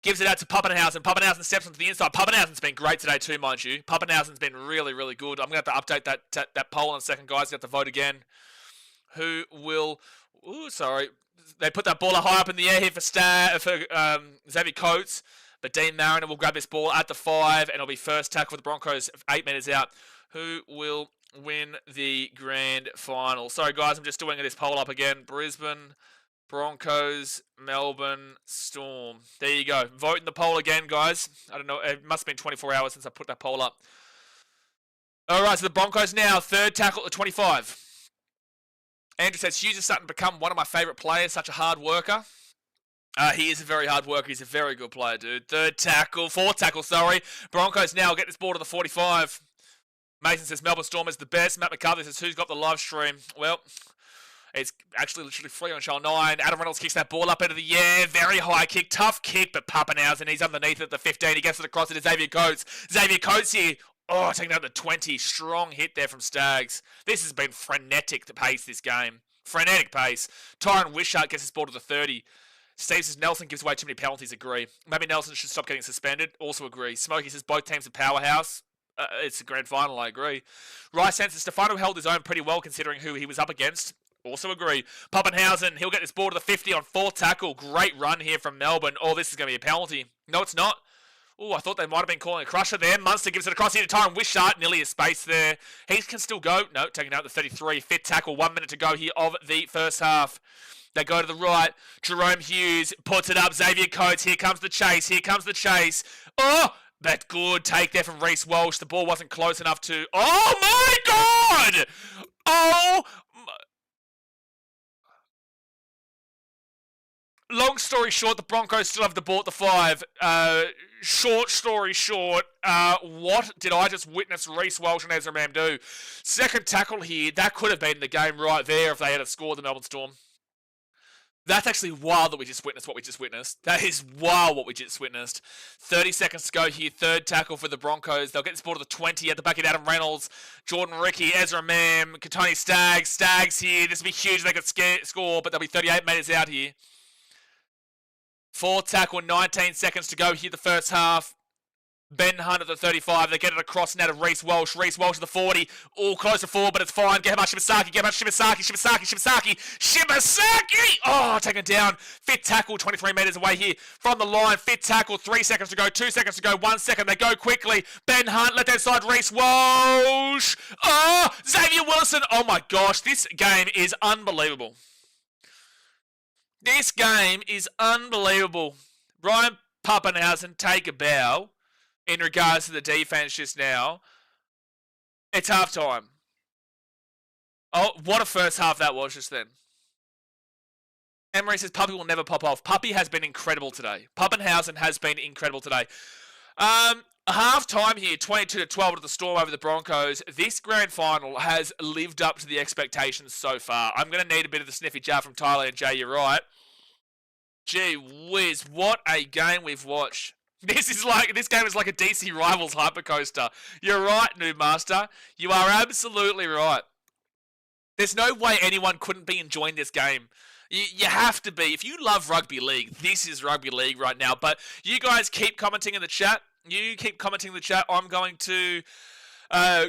gives it out to Pappenhausen. Pappenhausen steps onto the inside. Pappenhausen's been great today too, mind you. Pappenhausen's been really, really good. I'm going to have to update that poll in a second, guys. You have to vote again. Who will... Ooh, sorry. They put that ball high up in the air here for Xavier Coates. But Dean Mariner will grab this ball at the 5, and it'll be first tackle for the Broncos 8 metres out. Who will win the grand final? Sorry, guys. I'm just doing this poll up again. Brisbane Broncos, Melbourne Storm. There you go. Vote in the poll again, guys. I don't know. It must have been 24 hours since I put that poll up. All right, so the Broncos now. 3rd tackle at 25. Andrew says, Hughes is starting to become one of my favourite players. Such a hard worker. He is a very hard worker. He's a very good player, dude. 4th tackle, sorry. Broncos now get this ball to the 45. Mason says, Melbourne Storm is the best. Matt McCarthy says, who's got the live stream? Well, it's actually literally free on Channel 9. Adam Reynolds kicks that ball up into the air. Very high kick. Tough kick, but Pappenhausen, he's underneath at the 15. He gets it across to Xavier Coates. Xavier Coates here. Oh, taking out the 20. Strong hit there from Staggs. This has been frenetic to pace this game. Frenetic pace. Tyron Wishart gets his ball to the 30. Steve says Nelson gives away too many penalties. Agree. Maybe Nelson should stop getting suspended. Also agree. Smokey says both teams are powerhouse. It's a grand final. I agree. Rice says Stefano held his own pretty well considering who he was up against. Also agree. Pappenhausen, he'll get this ball to the 50 on 4th tackle. Great run here from Melbourne. Oh, this is going to be a penalty. No, it's not. Oh, I thought they might have been calling a crusher there. Munster gives it across here to Tyron Wishart. Nearly a space there. He can still go. No, taking out the 33. 5th tackle. 1 minute to go here of the first half. They go to the right. Jerome Hughes puts it up. Xavier Coates. Here comes the chase. Here comes the chase. Oh, that's good take there from Reece Walsh. The ball wasn't close enough to... Oh, my God! Oh, long story short, the Broncos still have the ball at the 5. Short story short, what did I just witness Reece Walsh and Ezra Mam do? 2nd tackle here, that could have been the game right there if they had scored the Melbourne Storm. That's actually wild that we just witnessed what we just witnessed. That is wild what we just witnessed. 30 seconds to go here. 3rd tackle for the Broncos. They'll get this ball to the 20 at the back of Adam Reynolds. Jordan Ricky, Ezra Mam, Katoni Staggs. Staggs here. This will be huge. They could score, but they'll be 38 metres out here. 4th tackle, 19 seconds to go here the first half. Ben Hunt at the 35. They get it across now to Reece Walsh. Reece Walsh at the 40. All close to 4, but it's fine. Get him out, Shibasaki. Get him out, Shibasaki. Oh, taken down. 5th tackle, 23 metres away here from the line. 5th tackle, 3 seconds to go. 2 seconds to go. 1 second. They go quickly. Ben Hunt, left hand side. Reece Walsh. Oh, Xavier Willison. Oh my gosh, this game is unbelievable. This game is unbelievable. Ryan Pappenhausen, take a bow in regards to the defense just now. It's halftime. Oh, what a first half that was just then. Emery says Puppy will never pop off. Puppy has been incredible today. Pappenhausen has been incredible today. Half time here, 22-12 to the Storm over the Broncos. This grand final has lived up to the expectations so far. I'm going to need a bit of the sniffy jar from Tyler and Jay, you're right. Gee whiz, what a game we've watched. This game is like a DC Rivals hypercoaster. You're right, Noob Master. You are absolutely right. There's no way anyone couldn't be enjoying this game. You have to be. If you love rugby league, this is rugby league right now. But you guys keep commenting in the chat. You keep commenting in the chat. I'm going to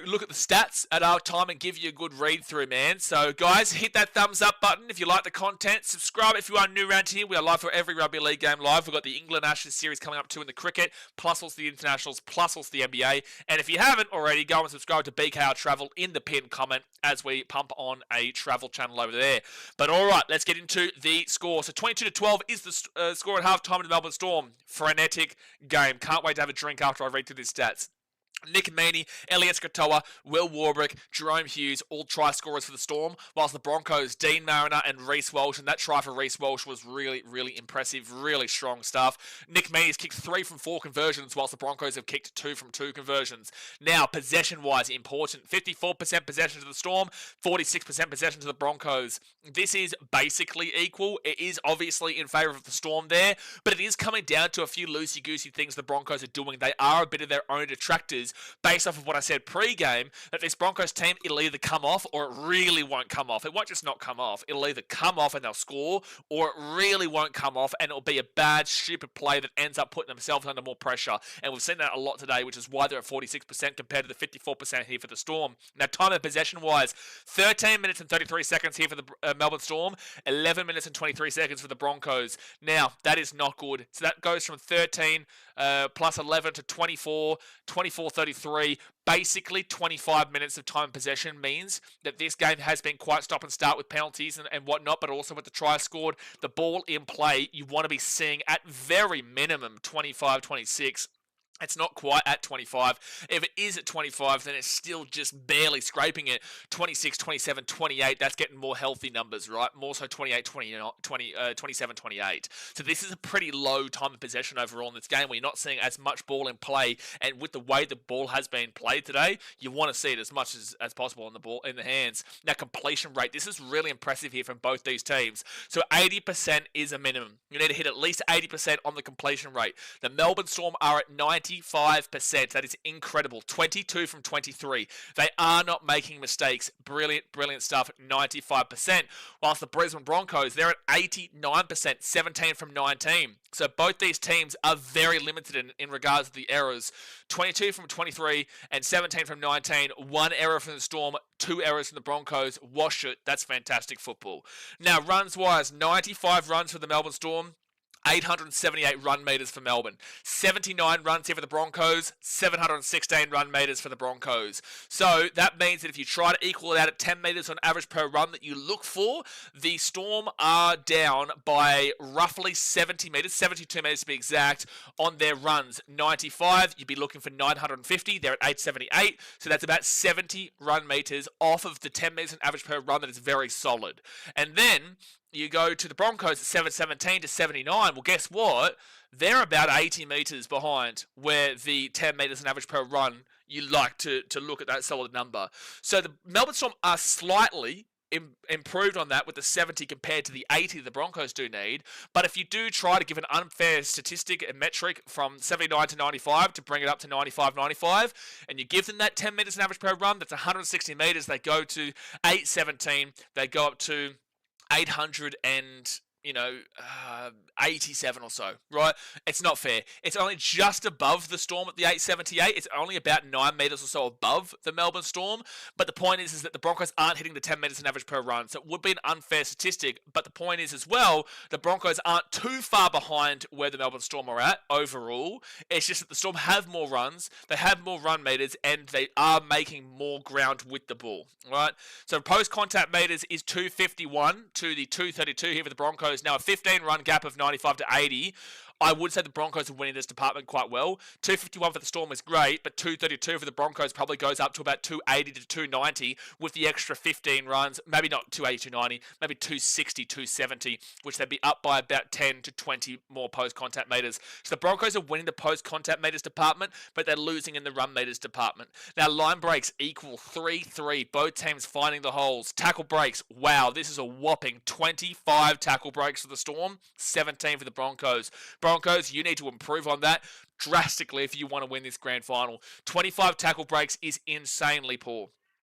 look at the stats at our time and give you a good read through, man. So, guys, hit that thumbs up button if you like the content. Subscribe if you are new around here. We are live for every rugby league game live. We've got the England Ashes series coming up too in the cricket, plus also the internationals, plus also the NBA. And if you haven't already, go and subscribe to BKRtravel in the pinned comment as we pump on a travel channel over there. But all right, let's get into the score. So 22-12 is the score at halftime of the Melbourne Storm. Frenetic game. Can't wait to have a drink after I read through these stats. Nick Meaney, Elliot Katoa, Will Warbrick, Jerome Hughes, all try scorers for the Storm, whilst the Broncos, Dean Mariner and Reece Walsh, and that try for Reece Walsh was really, really impressive, really strong stuff. Nick Meaney's kicked 3 from 4 conversions, whilst the Broncos have kicked 2 from 2 conversions. Now, possession-wise, important. 54% possession to the Storm, 46% possession to the Broncos. This is basically equal. It is obviously in favour of the Storm there, but it is coming down to a few loosey-goosey things the Broncos are doing. They are a bit of their own detractors, based off of what I said pre-game, that this Broncos team, it'll either come off or it really won't come off. It won't just not come off. It'll either come off and they'll score, or it really won't come off and it'll be a bad, stupid play that ends up putting themselves under more pressure. And we've seen that a lot today, which is why they're at 46% compared to the 54% here for the Storm. Now, time of possession-wise, 13 minutes and 33 seconds here for the Melbourne Storm, 11 minutes and 23 seconds for the Broncos. Now, that is not good. So that goes from 13 plus 11 to 24, 33. Basically, 25 minutes of time possession means that this game has been quite stop and start with penalties and whatnot, but also with the try scored, the ball in play, you want to be seeing at very minimum 25, 26. It's not quite at 25. If it is at 25, then it's still just barely scraping it. 26, 27, 28, that's getting more healthy numbers, right? More so 28, 27, 28. So this is a pretty low time of possession overall in this game where you're not seeing as much ball in play. And with the way the ball has been played today, you want to see it as much as possible on the ball in the hands. Now, completion rate. This is really impressive here from both these teams. So 80% is a minimum. You need to hit at least 80% on the completion rate. The Melbourne Storm are at 95%. That is incredible. 22 from 23. They are not making mistakes. Brilliant, brilliant stuff. 95%. Whilst the Brisbane Broncos, they're at 89%. 17 from 19. So both these teams are very limited in regards to the errors. 22 from 23 and 17 from 19. 1 error from the Storm, 2 errors from the Broncos. Wash it. That's fantastic football. Now, runs-wise, 95 runs for the Melbourne Storm. 878 run meters for Melbourne. 79 runs here for the Broncos. 716 run meters for the Broncos. So that means that if you try to equal it out at 10 meters on average per run that you look for, the Storm are down by roughly 70 meters, 72 meters to be exact, on their runs. 95, you'd be looking for 950. They're at 878. So that's about 70 run meters off of the 10 meters on average per run. That is very solid. And then you go to the Broncos at 717 to 79. Well, guess what? They're about 80 metres behind where the 10 metres an average per run you like to look at that solid number. So the Melbourne Storm are slightly improved on that with the 70 compared to the 80 the Broncos do need. But if you do try to give an unfair statistic and metric from 79 to 95 to bring it up to 95, 95, and you give them that 10 metres an average per run, that's 160 metres. They go to 817. They go up to 800 and 87 or so, right? It's not fair. It's only just above the Storm at the 878. It's only about 9 metres or so above the Melbourne Storm. But the point is that the Broncos aren't hitting the 10 metres an average per run. So it would be an unfair statistic. But the point is as well, the Broncos aren't too far behind where the Melbourne Storm are at overall. It's just that the Storm have more runs, they have more run meters, and they are making more ground with the ball, right? So post-contact meters is 251 to the 232 here for the Broncos. Now a 15-run gap of 95 to 80. I would say the Broncos are winning this department quite well. 251 for the Storm is great, but 232 for the Broncos probably goes up to about 280 to 290 with the extra 15 runs. Maybe not 280, 290, maybe 260, 270, which they'd be up by about 10 to 20 more post-contact meters. So the Broncos are winning the post-contact meters department, but they're losing in the run meters department. Now, line breaks equal 3-3. Both teams finding the holes. Tackle breaks, wow, this is a whopping 25 tackle breaks for the Storm, 17 for the Broncos. Broncos, you need to improve on that drastically if you want to win this grand final. 25 tackle breaks is insanely poor.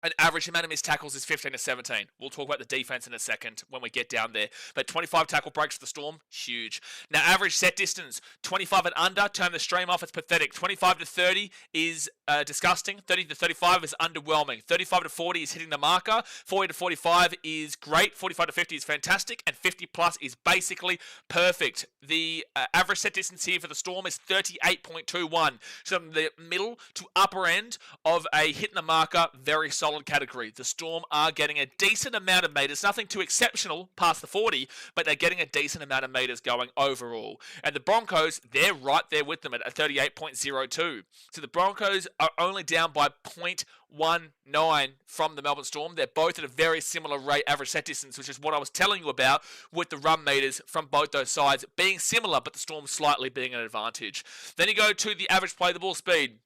An average amount of missed tackles is 15 to 17. We'll talk about the defense in a second when we get down there. But 25 tackle breaks for the Storm, huge. Now, average set distance, 25 and under. Turn the stream off, it's pathetic. 25 to 30 is disgusting. 30 to 35 is underwhelming. 35 to 40 is hitting the marker. 40 to 45 is great. 45 to 50 is fantastic. And 50 plus is basically perfect. The average set distance here for the Storm is 38.21. So from the middle to upper end of a hitting the marker, very solid category. The Storm are getting a decent amount of meters, nothing too exceptional past the 40, but they're getting a decent amount of meters going overall. And the Broncos, they're right there with them at a 38.02. So the Broncos are only down by 0.19 from the Melbourne Storm. They're both at a very similar rate average set distance, which is what I was telling you about with the run meters from both those sides being similar, but the Storm slightly being an advantage. Then you go to the average play the ball speed.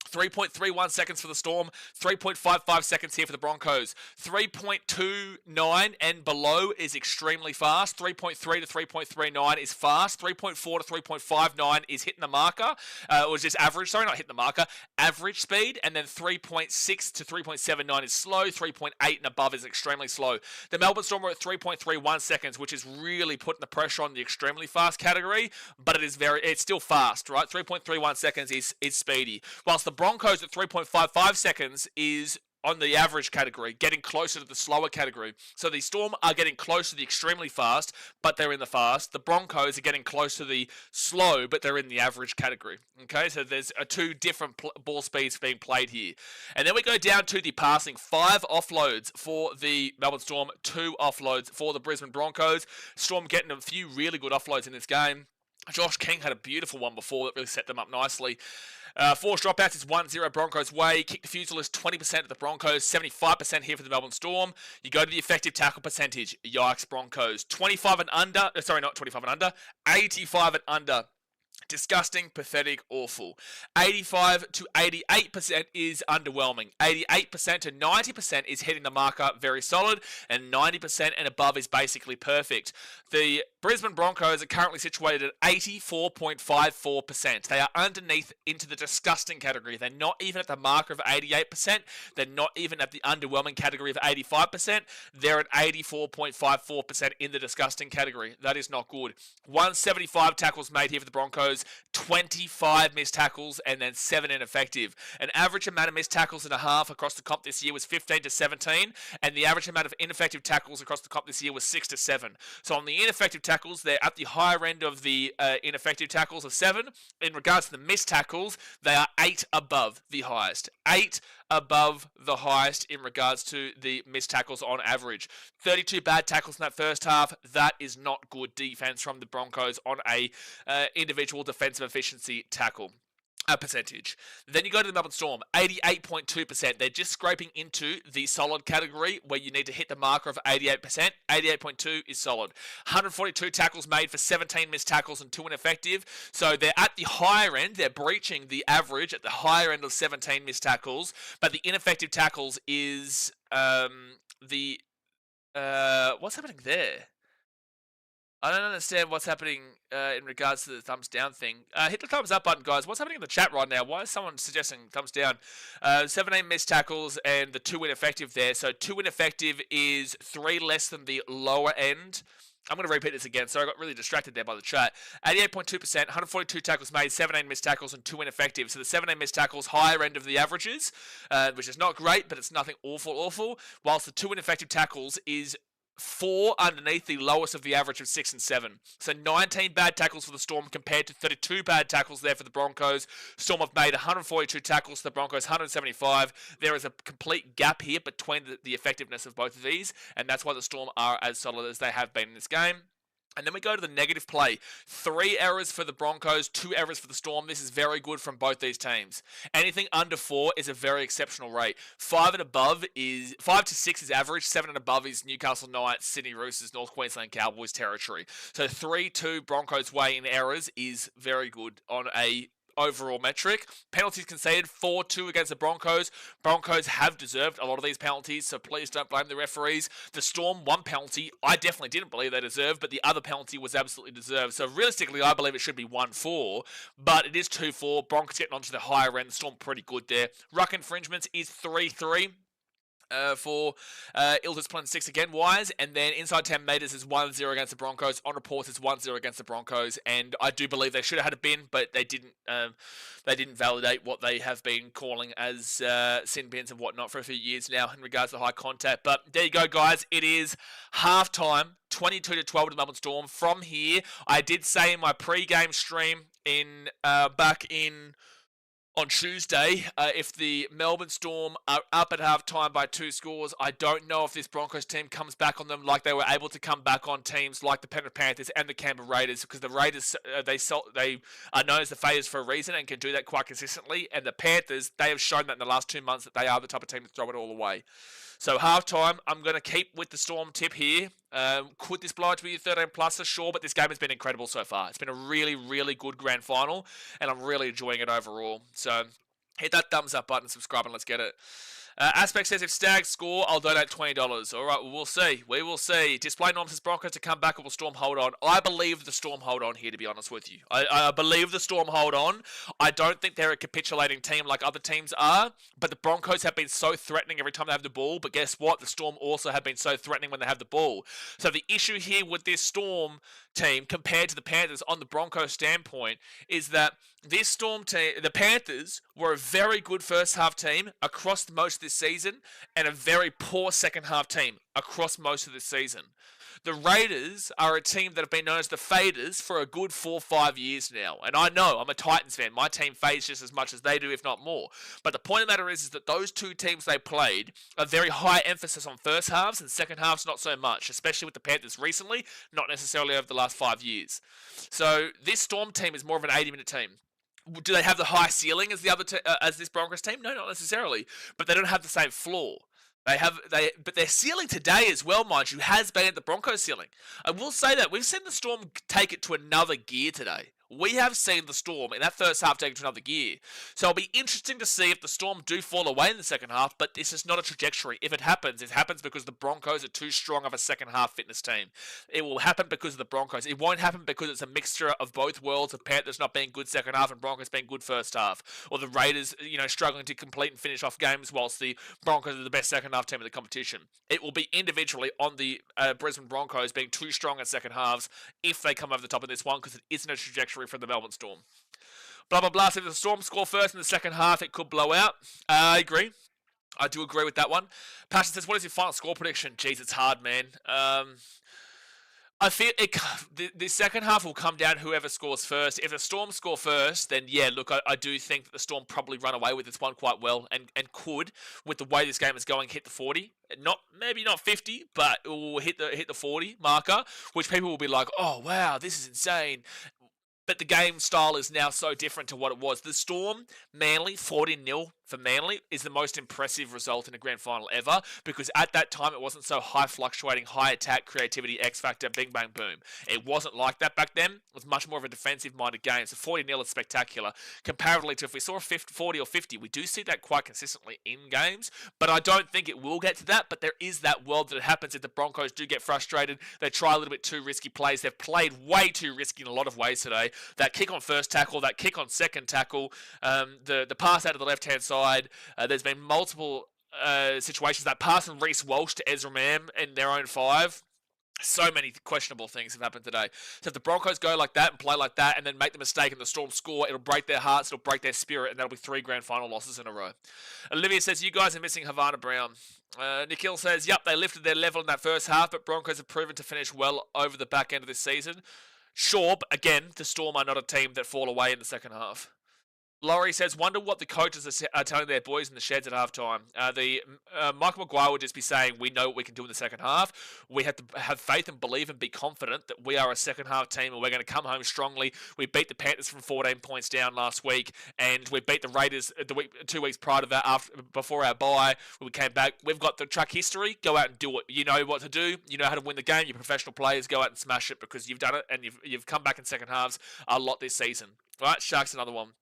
3.31 seconds for the Storm, 3.55 seconds here for the Broncos. 3.29 and below is extremely fast. 3.3 to 3.39 is fast. 3.4 to 3.59 is hitting the marker, or just average, sorry, not hitting the marker, average speed. And then 3.6 to 3.79 is slow. 3.8 and above is extremely slow. The Melbourne Storm are at 3.31 seconds, which is really putting the pressure on the extremely fast category, but it's still fast, right? 3.31 seconds is speedy. Whilst the Broncos at 3.55 seconds is on the average category, getting closer to the slower category. So the Storm are getting close to the extremely fast, but they're in the fast. The Broncos are getting close to the slow, but they're in the average category. Okay, so there's two different ball speeds being played here. And then we go down to the passing. 5 offloads for the Melbourne Storm, 2 offloads for the Brisbane Broncos. Storm getting a few really good offloads in this game. Josh King had a beautiful one before that really set them up nicely. Forced dropouts is 1-0 Broncos way. Kick defusal is 20% of the Broncos, 75% here for the Melbourne Storm. You go to the effective tackle percentage. Yikes, Broncos. 25 and under. Sorry, not 25 and under. 85 and under. Disgusting, pathetic, awful. 85 to 88% is underwhelming. 88% to 90% is hitting the marker, very solid. And 90% and above is basically perfect. The Brisbane Broncos are currently situated at 84.54%. They are underneath into the disgusting category. They're not even at the marker of 88%. They're not even at the underwhelming category of 85%. They're at 84.54% in the disgusting category. That is not good. 175 tackles made here for the Broncos. 25 missed tackles and then 7 ineffective. An average amount of missed tackles and a half across the comp this year was 15 to 17, and the average amount of ineffective tackles across the comp this year was 6 to 7. So on the ineffective tackles, they're at the higher end of the ineffective tackles of 7. In regards to the missed tackles, they are 8 above the highest. 8 above the highest in regards to the missed tackles on average. 32 bad tackles in that first half. That is not good defense from the Broncos on a individual defensive efficiency tackle percentage. Then you go to the Melbourne Storm, 88.2%. They're just scraping into the solid category where you need to hit the marker of 88%. 88.2 is solid. 142 tackles made for 17 missed tackles and 2 ineffective. So they're at the higher end. They're breaching the average at the higher end of 17 missed tackles. But the ineffective tackles is what's happening there? I don't understand what's happening in regards to the thumbs down thing. Hit the thumbs up button, guys. What's happening in the chat right now? Why is someone suggesting thumbs down? 17 missed tackles and the 2 ineffective there. So 2 ineffective is 3 less than the lower end. I'm going to repeat this again. So I got really distracted there by the chat. 88.2%, 142 tackles made, 17 missed tackles and 2 ineffective. So the 17 missed tackles, higher end of the averages, which is not great, but it's nothing awful. Whilst the 2 ineffective tackles is 4 underneath the lowest of the average of 6 and 7. So 19 bad tackles for the Storm compared to 32 bad tackles there for the Broncos. Storm have made 142 tackles, the Broncos 175. There is a complete gap here between the effectiveness of both of these, and that's why the Storm are as solid as they have been in this game. And then we go to the negative play. 3 errors for the Broncos, 2 errors for the Storm. This is very good from both these teams. Anything under 4 is a very exceptional rate. 5 to 6 is average. 7 and above is Newcastle Knights, Sydney Roosters, North Queensland Cowboys territory. So 3-2 Broncos way in errors is very good on a overall metric. Penalties conceded 4-2 against the Broncos. Broncos have deserved a lot of these penalties, so please don't blame the referees. The Storm, 1 penalty, I definitely didn't believe they deserved, but the other penalty was absolutely deserved. So realistically, I believe it should be 1-4, but it is 2-4. Broncos getting onto the higher end. The Storm pretty good there. Ruck infringements is 3-3. For Iltis playing 6 again, Wise, and then inside 10 metres is 1-0 against the Broncos. On reports is 1-0 against the Broncos, and I do believe they should have had a bin, but they didn't. They didn't validate what they have been calling as sin bins and whatnot for a few years now in regards to high contact. But there you go, guys. It is halftime, 22-12 to the Melbourne Storm. From here, I did say in my pre-game stream back in. On Tuesday, if the Melbourne Storm are up at halftime by 2 scores, I don't know if this Broncos team comes back on them like they were able to come back on teams like the Penrith Panthers and the Canberra Raiders, because the Raiders, they are known as the favourites for a reason and can do that quite consistently, and the Panthers, they have shown that in the last 2 months that they are the type of team to throw it all away. So halftime, I'm going to keep with the Storm tip here. Could this blow out to be a 13-pluser? Sure, but this game has been incredible so far. It's been a really, really good grand final, and I'm really enjoying it overall. So hit that thumbs up button, subscribe, and let's get it. Aspect says, if Stags score, I'll donate $20. All right, well, we'll see. We will see. Display Norm says Broncos to come back, or will Storm hold on? I believe the Storm hold on here, to be honest with you. I believe the Storm hold on. I don't think they're a capitulating team like other teams are, but the Broncos have been so threatening every time they have the ball, but guess what? The Storm also have been so threatening when they have the ball. So the issue here with this Storm team, compared to the Panthers on the Broncos standpoint, is that this Storm team, the Panthers, were a very good first half team across most of this season and a very poor second half team across most of this season. The Raiders are a team that have been known as the Faders for a good 4 or 5 years now. And I know, I'm a Titans fan. My team fades just as much as they do, if not more. But the point of the matter is that those two teams they played are very high emphasis on first halves, and second halves not so much, especially with the Panthers recently, not necessarily over the last 5 years. So this Storm team is more of an 80-minute team. Do they have the high ceiling as the other as this Broncos team? No, not necessarily. But they don't have the same floor. But their ceiling today as well, mind you, has been at the Broncos ceiling. I will say that we've seen the Storm take it to another gear today. We have seen the Storm in that first half take it to another gear. So it'll be interesting to see if the Storm do fall away in the second half, but this is not a trajectory. If it happens because the Broncos are too strong of a second half fitness team. It will happen because of the Broncos. It won't happen because it's a mixture of both worlds, of Panthers not being good second half and Broncos being good first half. Or the Raiders, struggling to complete and finish off games whilst the Broncos are the best second half team in the competition. It will be individually on the Brisbane Broncos being too strong in second halves if they come over the top of this one, because it isn't a trajectory from the Melbourne Storm. Blah, blah, blah. So if the Storm score first in the second half, it could blow out. I agree. I do agree with that one. Passion says, what is your final score prediction? Jeez, it's hard, man. I feel the second half will come down to whoever scores first. If the Storm score first, then yeah, look, I do think that the Storm probably run away with this one quite well and could, with the way this game is going, hit the 40. Maybe not 50, but it will hit the 40 marker, which people will be like, oh, wow, this is insane. But the game style is now so different to what it was. The Storm, Manly, 14-0 for Manly is the most impressive result in a grand final ever, because at that time it wasn't so high fluctuating, high attack, creativity, X factor, bing, bang, boom. It wasn't like that back then. It was much more of a defensive-minded game. So 40-0 is spectacular. Comparatively to if we saw 40 or 50, we do see that quite consistently in games, but I don't think it will get to that. But there is that world that it happens if the Broncos do get frustrated. They try a little bit too risky plays. They've played way too risky in a lot of ways today. That kick on first tackle, that kick on second tackle, the pass out of the left-hand side. There's been multiple situations. That pass from Reece Walsh to Ezra Mam in their own 5. So many questionable things have happened today. So if the Broncos go like that and play like that and then make the mistake and the Storm score, it'll break their hearts, it'll break their spirit, and that'll be 3 grand final losses in a row. Olivia says, you guys are missing Havana Brown. Nikhil says, yep, they lifted their level in that first half, but Broncos have proven to finish well over the back end of this season. Sure, but again, the Storm are not a team that fall away in the second half. Laurie says, wonder what the coaches are telling their boys in the sheds at halftime. Michael Maguire would just be saying, we know what we can do in the second half. We have to have faith and believe and be confident that we are a second half team and we're going to come home strongly. We beat the Panthers from 14 points down last week, and we beat the Raiders 2 weeks prior to that before our bye. When we came back, we've got the track history. Go out and do it. You know what to do. You know how to win the game. You're professional players. Go out and smash it, because you've done it and you've come back in second halves a lot this season. All right, Sharks, another one.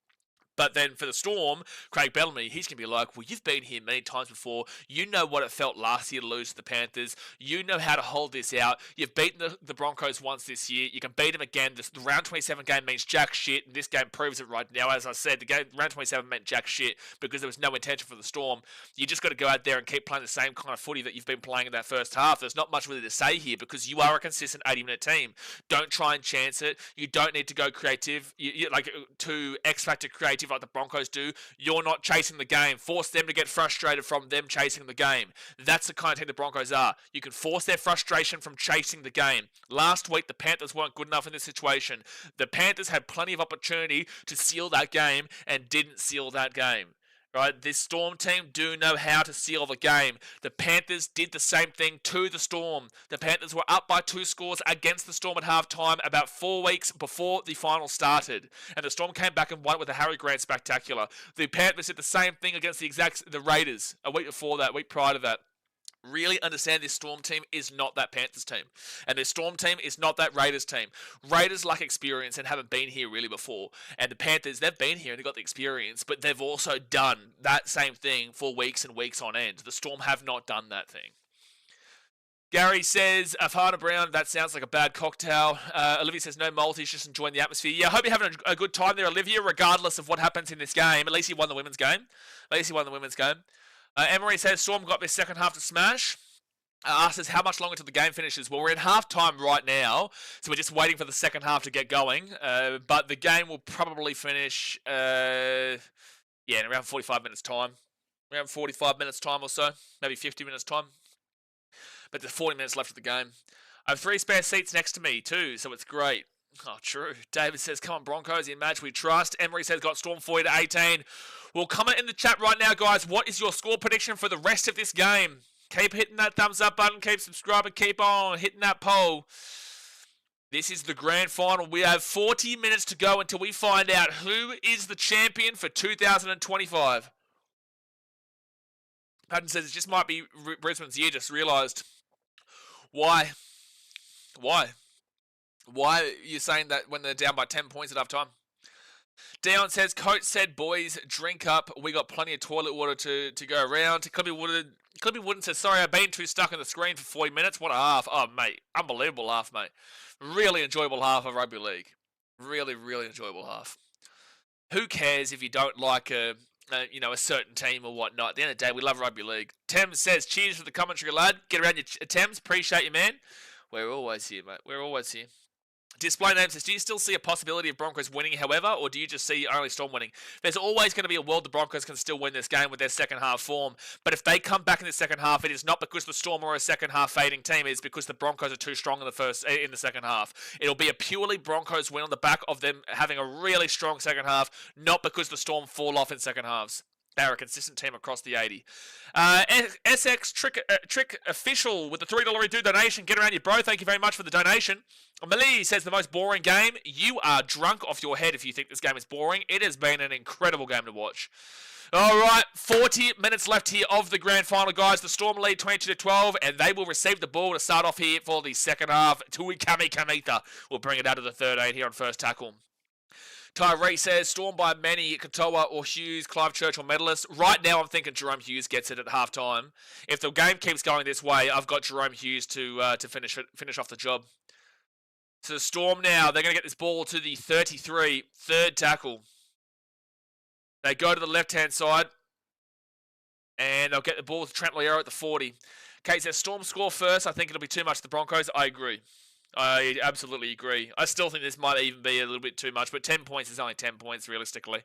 But then for the Storm, Craig Bellamy, he's going to be like, well, you've been here many times before. You know what it felt last year to lose to the Panthers. You know how to hold this out. You've beaten the Broncos once this year. You can beat them again. The round 27 game means jack shit, and this game proves it right now. As I said, round 27 meant jack shit because there was no intention for the Storm. You just got to go out there and keep playing the same kind of footy that you've been playing in that first half. There's not much really to say here because you are a consistent 80-minute team. Don't try and chance it. You don't need to go creative, like to X-Factor creative like the Broncos do. You're not chasing the game. Force them to get frustrated from them chasing the game. That's the kind of team the Broncos are. You can force their frustration from chasing the game. Last week, the Panthers weren't good enough in this situation. The Panthers had plenty of opportunity to seal that game and didn't seal that game. Right, this Storm team do know how to seal the game. The Panthers did the same thing to the Storm. The Panthers were up by 2 scores against the Storm at halftime about 4 weeks before the final started. And the Storm came back and won it with a Harry Grant spectacular. The Panthers did the same thing against the Raiders a week before that, a week prior to that. Really understand this Storm team is not that Panthers team. And this Storm team is not that Raiders team. Raiders lack experience and haven't been here really before. And the Panthers, they've been here and they've got the experience, but they've also done that same thing for weeks and weeks on end. The Storm have not done that thing. Gary says, Afana Brown, that sounds like a bad cocktail. Olivia says, no multis, just enjoying the atmosphere. Yeah, I hope you're having a good time there, Olivia, regardless of what happens in this game. At least you won the women's game. Emery says, Storm got their second half to smash. Asks us how much longer till the game finishes. Well, we're in half-time right now, so we're just waiting for the second half to get going. But the game will probably finish, in around 45 minutes' time. Around 45 minutes' time or so. Maybe 50 minutes' time. But there's 40 minutes left of the game. I have 3 spare seats next to me, too, so it's great. Oh, true. David says, come on, Broncos, in match we trust. Emery says, got Storm 40 to 18. Well, comment in the chat right now, guys. What is your score prediction for the rest of this game? Keep hitting that thumbs up button. Keep subscribing. Keep on hitting that poll. This is the grand final. We have 40 minutes to go until we find out who is the champion for 2025. Patton says, it just might be Brisbane's year. Just realised. Why? Why are you saying that when they're down by 10 points at half time? Dion says, Coach said, boys, drink up. We got plenty of toilet water to go around. Clippy Wooden says, sorry, I've been too stuck on the screen for 40 minutes. What a half. Oh, mate. Unbelievable half, mate. Really enjoyable half of rugby league. Really, really enjoyable half. Who cares if you don't like a certain team or whatnot? At the end of the day, we love rugby league. Thames says, cheers for the commentary, lad. Get around your Thames. Appreciate you, man. We're always here, mate. We're always here. Display name says, do you still see a possibility of Broncos winning, however, or do you just see only Storm winning? There's always going to be a world the Broncos can still win this game with their second half form. But if they come back in the second half, it is not because the Storm are a second half fading team. It is because the Broncos are too strong in the second half. It'll be a purely Broncos win on the back of them having a really strong second half, not because the Storm fall off in second halves. They're a consistent team across the 80. SX Trick Official with the $3 redo donation. Get around you, bro. Thank you very much for the donation. Malie says the most boring game. You are drunk off your head if you think this game is boring. It has been an incredible game to watch. All right, 40 minutes left here of the grand final, guys. The Storm lead 22-12, and they will receive the ball to start off here for the second half. Tui Kamikamica will bring it out to the 13 here on first tackle. Tyree says, Storm by many, Katoa or Hughes, Clive Churchill medalist. Right now, I'm thinking Jerome Hughes gets it at halftime. If the game keeps going this way, I've got Jerome Hughes to finish off the job. So the Storm now, they're going to get this ball to the 33, third tackle. They go to the left-hand side, and they'll get the ball to Trent Loiero at the 40. Kate says, Storm score first. I think it'll be too much for the Broncos. I agree. I absolutely agree. I still think this might even be a little bit too much, but 10 points is only 10 points, realistically.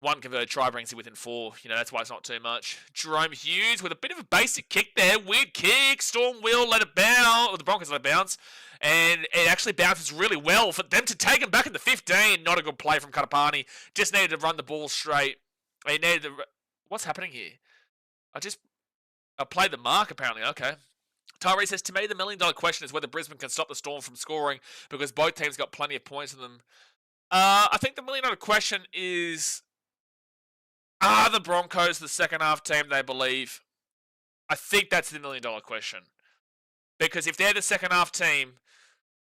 One converted try brings you within 4. That's why it's not too much. Jerome Hughes with a bit of a basic kick there. Weird kick. Storm will let it bounce. Or the Broncos let it bounce. And it actually bounces really well for them to take him back in the 15. Not a good play from Katapani. Just needed to run the ball straight. He needed to... What's happening here? I played the mark, apparently. Okay. Tyree says, to me, the $1 million question is whether Brisbane can stop the Storm from scoring because both teams got plenty of points in them. I think the $1 million question is, are the Broncos the second half team they believe? I think that's the $1 million question. Because if they're the second half team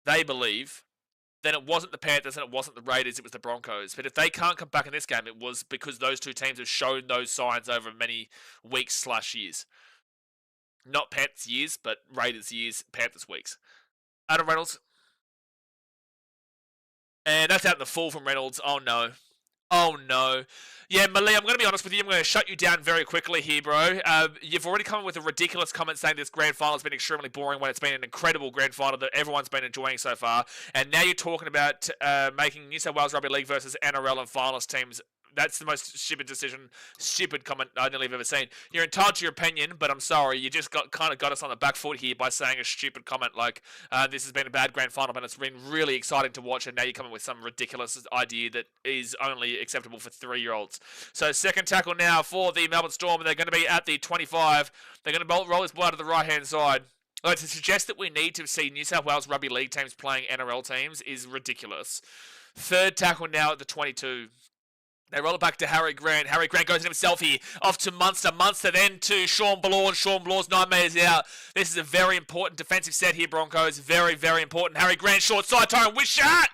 they believe, then it wasn't the Panthers and it wasn't the Raiders, it was the Broncos. But if they can't come back in this game, it was because those two teams have shown those signs over many weeks/years. Not Panthers years, but Raiders years, Panthers weeks. Adam Reynolds. And that's out in the full from Reynolds. Oh, no. Oh, no. Yeah, Mali, I'm going to be honest with you. I'm going to shut you down very quickly here, bro. You've already come up with a ridiculous comment saying this grand final has been extremely boring when it's been an incredible grand final that everyone's been enjoying so far. And now you're talking about making New South Wales Rugby League versus NRL and finalist teams. That's the most stupid comment I nearly have ever seen. You're entitled to your opinion, but I'm sorry, you just kind of got us on the back foot here by saying a stupid comment like, this has been a bad grand final, but it's been really exciting to watch, and now you're coming with some ridiculous idea that is only acceptable for 3-year-olds. So second tackle now for the Melbourne Storm, and they're going to be at the 25. They're going to roll this ball to the right-hand side. Like, to suggest that we need to see New South Wales Rugby League teams playing NRL teams is ridiculous. Third tackle now at the 22. They roll it back to Harry Grant. Harry Grant goes in himself here. Off to Munster. Munster then to Sean Blore. Sean Blore's 9 metres out. This is a very important defensive set here, Broncos. Very, very important. Harry Grant, short side. Tyrone Wishart.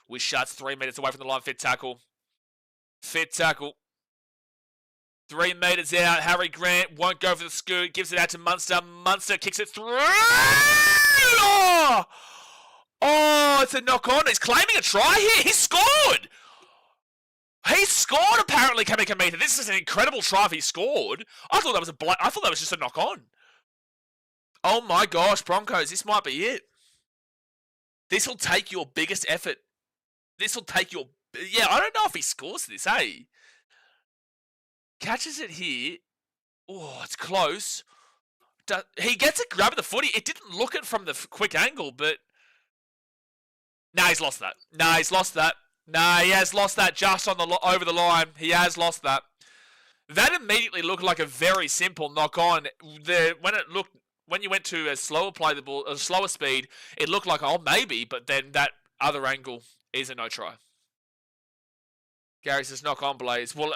Wishart's 3 metres away from the line. Fit tackle. Fit tackle. 3 metres out. Harry Grant won't go for the scoot. Gives it out to Munster. Munster kicks it through. Oh, it's a knock on. He's claiming a try here. He scored. He scored, apparently, Kami Kamita. This is an incredible try if he scored. I thought that was just a knock on. Oh my gosh, Broncos, this might be it. This will take your biggest effort. This will take your... Yeah, I don't know if he scores this, hey? Catches it here. Oh, it's close. He gets a grab of the footy. It didn't look it from the quick angle, but... Nah, he's lost that. Nah, he's lost that. Nah, he has lost that just on over the line. He has lost that. That immediately looked like a very simple knock on. When you went to a slower play the ball, a slower speed, it looked like, oh, maybe, but then that other angle is a no try. Gary says, knock on, Blaze. Well,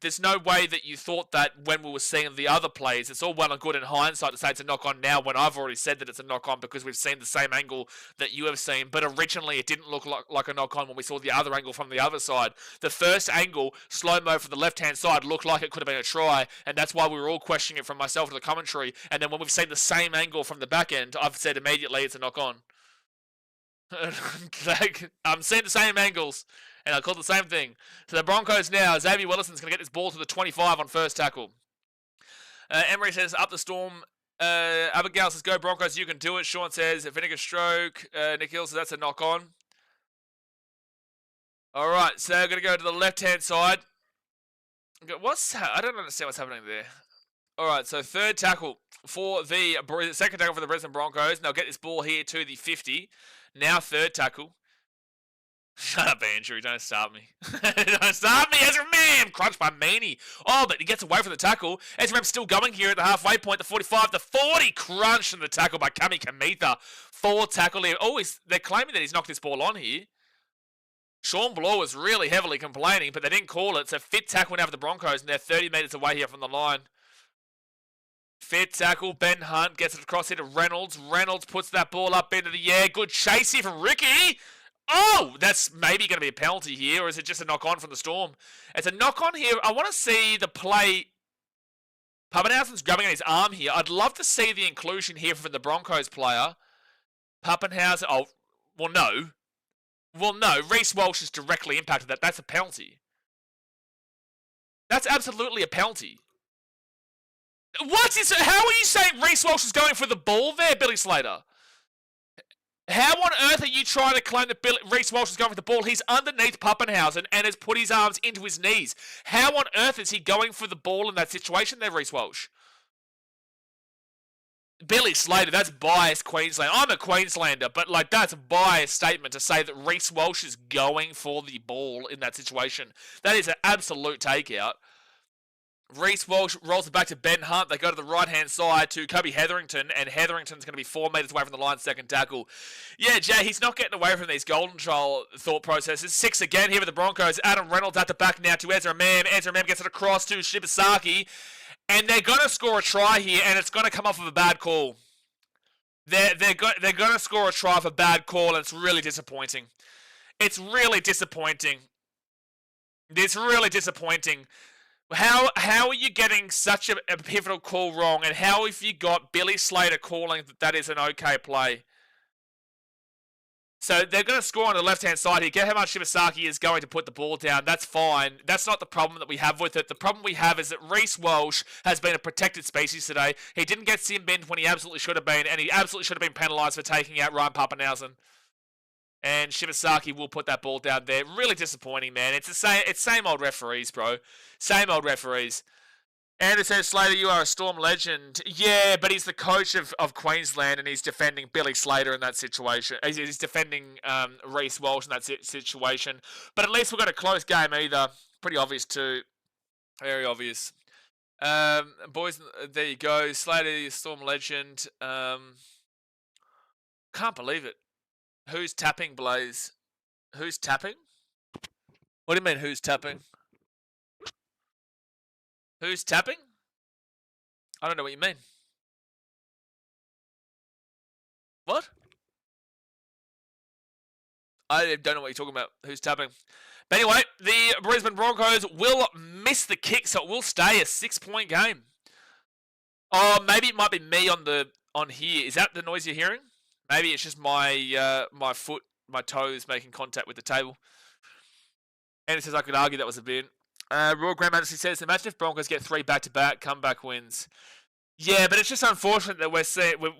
there's no way that you thought that when we were seeing the other plays. It's all well and good in hindsight to say it's a knock on now when I've already said that it's a knock on because we've seen the same angle that you have seen. But originally it didn't look like a knock on when we saw the other angle from the other side. The first angle, slow-mo from the left-hand side, looked like it could have been a try. And that's why we were all questioning it from myself to the commentary. And then when we've seen the same angle from the back end, I've said immediately it's a knock on. I'm seeing the same angles. And I called the same thing. So the Broncos now, Xavier Willison's going to get this ball to the 25 on first tackle. Emery says, up the Storm. Abigail says, go Broncos, you can do it. Sean says, vinegar stroke. Nick Hill says, that's a knock on. All right, so we're going to go to the left-hand side. I don't understand what's happening there. All right, so third tackle for second tackle for the Brisbane Broncos. Now get this ball here to the 50. Now third tackle. Shut up, Andrew. Don't start me. Don't start me, Ezra Mam. Crunched by Meany. Oh, but he gets away from the tackle. Ezra Mam's still going here at the halfway point. The 45, the 40. Crunched in the tackle by Kami Kamita. Four tackle here. Oh, they're claiming that he's knocked this ball on here. Sean Bloor was really heavily complaining, but they didn't call it. So fit tackle now for the Broncos, and they're 30 metres away here from the line. Fit tackle. Ben Hunt gets it across here to Reynolds. Reynolds puts that ball up into the air. Good chase here from Ricky. Oh, that's maybe going to be a penalty here, or is it just a knock-on from the Storm? It's a knock-on here. I want to see the play. Pappenhausen's grabbing at his arm here. I'd love to see the inclusion here from the Broncos player. Pappenhausen. Oh, well, no. Well, no. Reece Walsh is directly impacted that. That's a penalty. That's absolutely a penalty. How are you saying Reece Walsh is going for the ball there, Billy Slater? How on earth are you trying to claim that Reece Walsh is going for the ball? He's underneath Pappenhausen and has put his arms into his knees. How on earth is he going for the ball in that situation there, Reece Walsh? Billy Slater, that's biased Queensland. I'm a Queenslander, but that's a biased statement to say that Reece Walsh is going for the ball in that situation. That is an absolute takeout. Reece Walsh rolls it back to Ben Hunt. They go to the right-hand side to Kobe Hetherington, and Hetherington's going to be 4 metres away from the line, second tackle. Yeah, Jay, he's not getting away from these golden child thought processes. 6 again here with the Broncos. Adam Reynolds at the back now to Ezra Mam. Ezra Mam gets it across to Shibasaki, and they're going to score a try here, and it's going to come off of a bad call. They're going to score a try for a bad call, and it's really disappointing. It's really disappointing. It's really disappointing. How are you getting such a pivotal call wrong, and how have you got Billy Slater calling that is an okay play? So they're going to score on the left-hand side here. Get how much Shibasaki is going to put the ball down. That's fine. That's not the problem that we have with it. The problem we have is that Reece Walsh has been a protected species today. He didn't get sin binned when he absolutely should have been, and he absolutely should have been penalised for taking out Ryan Papenhuyzen. And Shibasaki will put that ball down there. Really disappointing, man. It's same old referees, bro. Same old referees. Andrew says, Slater, you are a Storm legend. Yeah, but he's the coach of Queensland, and he's defending Billy Slater in that situation. He's defending Reece Walsh in that situation. But at least we've got a close game either. Pretty obvious too. Very obvious. Boys, there you go. Slater, Storm legend. Can't believe it. Who's tapping, Blaze? Who's tapping? What do you mean, who's tapping? Who's tapping? I don't know what you mean. What? I don't know what you're talking about. Who's tapping? But anyway, the Brisbane Broncos will miss the kick, so it will stay a 6-point game. Oh, maybe it might be me on here. Is that the noise you're hearing? Maybe it's just my my toes making contact with the table. And it says I could argue that was a bin. Royal Grand Majesty says, imagine if Broncos get 3 back-to-back comeback wins. Yeah, but it's just unfortunate that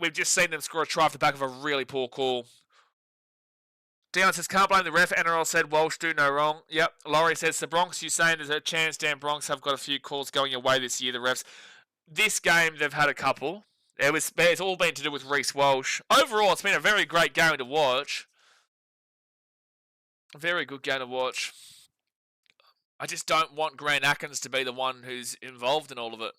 we've just seen them score a try off the back of a really poor call. Dion says, can't blame the ref. NRL said Walsh do no wrong. Yep. Laurie says, the Bronx, you saying there's a chance Dan Bronx have got a few calls going your way this year, the refs. This game, they've had a couple. It's all been to do with Reece Walsh. Overall, it's been a very great game to watch. A very good game to watch. I just don't want Grant Atkins to be the one who's involved in all of it.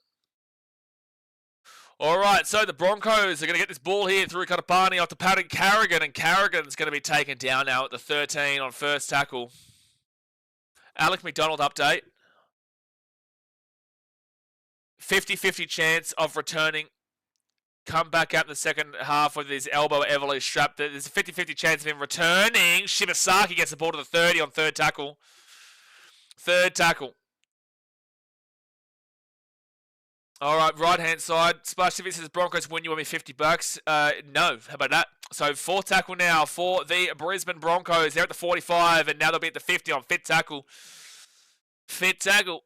All right, so the Broncos are going to get this ball here through Katapani off to Paddy Carrigan, and Carrigan's going to be taken down now at the 13 on first tackle. Alec McDonald update. 50-50 chance of returning. Come back out in the second half with his elbow heavily strapped. There's a 50-50 chance of him returning. Shibasaki gets the ball to the 30 on third tackle. Third tackle. All right, right-hand side. Splash TV says, Broncos win, you owe me $50. No, how about that? So fourth tackle now for the Brisbane Broncos. They're at the 45, and now they'll be at the 50 on fit tackle. Fit tackle.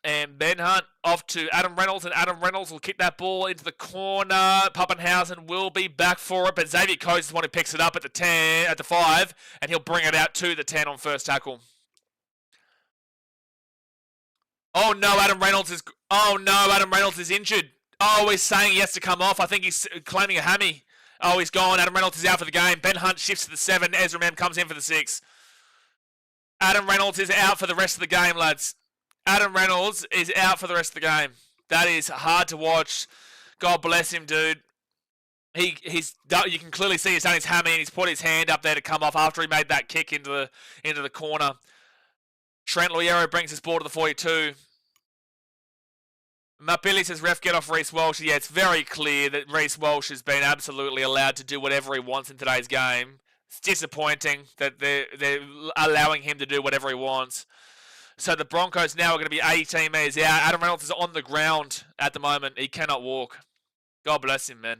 And Ben Hunt off to Adam Reynolds, and Adam Reynolds will kick that ball into the corner. Papenhuyzen will be back for it, but Xavier Coates is the one who picks it up at the 10, at the 5, and he'll bring it out to the 10 on first tackle. Oh no, Adam Reynolds is injured. Oh, he's saying he has to come off. I think he's claiming a hammy. Oh, he's gone. Adam Reynolds is out for the game. Ben Hunt shifts to the 7. Ezra Mem comes in for the 6. Adam Reynolds is out for the rest of the game, lads. Adam Reynolds is out for the rest of the game. That is hard to watch. God bless him, dude. You can clearly see he's done his hammy, and he's put his hand up there to come off after he made that kick into the corner. Trent Loiero brings his ball to the 42. Matt Billy says, ref, get off Reece Walsh. Yeah, it's very clear that Reece Walsh has been absolutely allowed to do whatever he wants in today's game. It's disappointing that they're allowing him to do whatever he wants. So the Broncos now are going to be 18 metres out. Adam Reynolds is on the ground at the moment. He cannot walk. God bless him, man.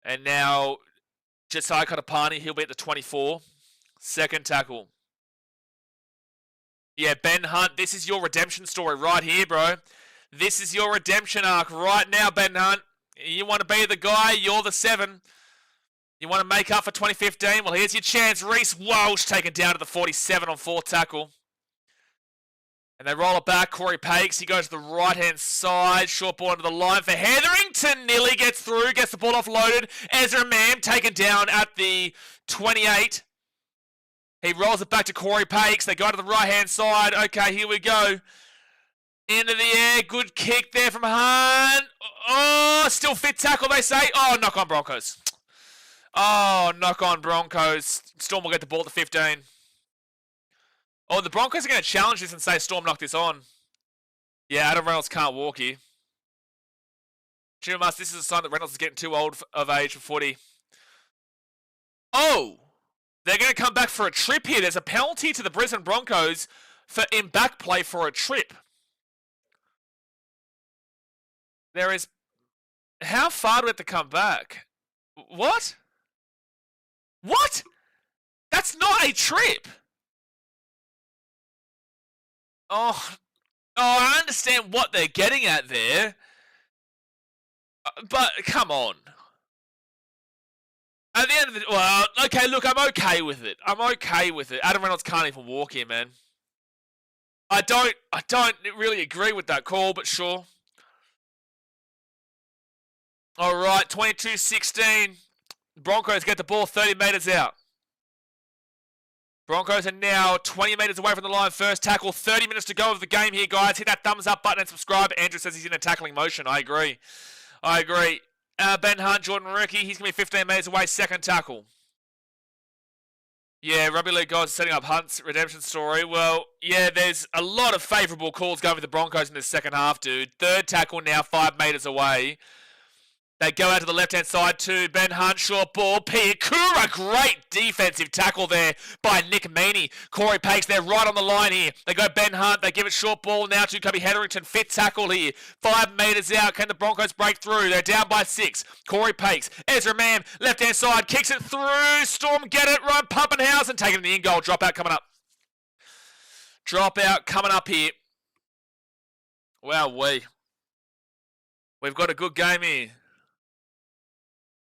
And now, Josiah Katapani, he'll be at the 24. Second tackle. Yeah, Ben Hunt, this is your redemption story right here, bro. This is your redemption arc right now, Ben Hunt. You want to be the guy, you're the 7. You want to make up for 2015? Well, here's your chance. Reece Walsh taken down to the 47 on fourth tackle. And they roll it back. Corey Pakes, he goes to the right-hand side. Short ball into the line for Hetherington. Nearly gets through, gets the ball offloaded. Ezra Mam taken down at the 28. He rolls it back to Corey Pakes. They go to the right-hand side. Okay, here we go. Into the air. Good kick there from Hunt. Oh, still fit tackle, they say. Oh, knock on Broncos. Oh, knock on Broncos. Storm will get the ball to 15. Oh, the Broncos are going to challenge this and say Storm knocked this on. Yeah, Adam Reynolds can't walk here. Jimmy Must, this is a sign that Reynolds is getting too old of age for footy. Oh! They're going to come back for a trip here. There's a penalty to the Brisbane Broncos for in back play for a trip. There is... How far do we have to come back? What? What? That's not a trip. Oh, I understand what they're getting at there. But, come on. At the end of the... Well, okay, look, I'm okay with it. I'm okay with it. Adam Reynolds can't even walk here, man. I don't really agree with that call, but sure. All right, 22-16. Broncos get the ball 30 metres out. Broncos are now 20 metres away from the line. First tackle, 30 minutes to go of the game here, guys. Hit that thumbs up button and subscribe. Andrew says he's in a tackling motion. I agree. Ben Hunt, Jordan Ricky, he's going to be 15 metres away. Second tackle. Yeah, Rugby League guys setting up Hunt's redemption story. Well, yeah, there's a lot of favourable calls going for the Broncos in this second half, dude. Third tackle now, 5 metres away. They go out to the left-hand side to Ben Hunt, short ball, Piakura, great defensive tackle there by Nick Meaney. Corey Pakes, they're right on the line here. They go Ben Hunt, they give it short ball now to Kobe Hetherington, fifth tackle here. 5 metres out, can the Broncos break through? They're down by 6. Corey Pakes, Ezra Mam, left-hand side, kicks it through, Storm get it, Ryan Puppenhausen, taking the in-goal, dropout coming up. Dropout coming up here. Wow, we've got a good game here.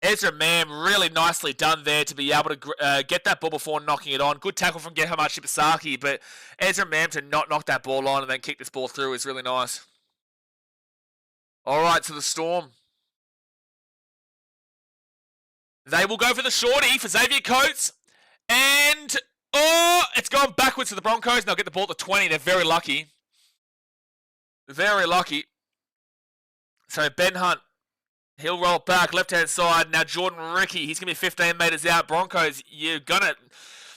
Ezra Mam, really nicely done there to be able to get that ball before knocking it on. Good tackle from Gehama Shibasaki, but Ezra Mam to not knock that ball on and then kick this ball through is really nice. All right, so the Storm. They will go for the shorty for Xavier Coates. And, it's gone backwards to the Broncos. And they'll get the ball to 20. They're very lucky. Very lucky. So Ben Hunt. He'll roll back, left-hand side. Now Jordan Ricky, he's going to be 15 metres out. Broncos,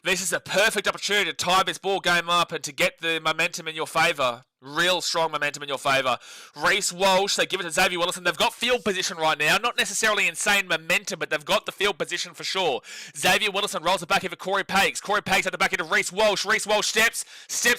this is a perfect opportunity to tie this ball game up and to get the momentum in your favour. Real strong momentum in your favour. Reece Walsh, they give it to Xavier Willison. They've got field position right now. Not necessarily insane momentum, but they've got the field position for sure. Xavier Willison rolls it back here for Corey Pakes. Corey Pakes at the back into Reece Walsh. Reece Walsh steps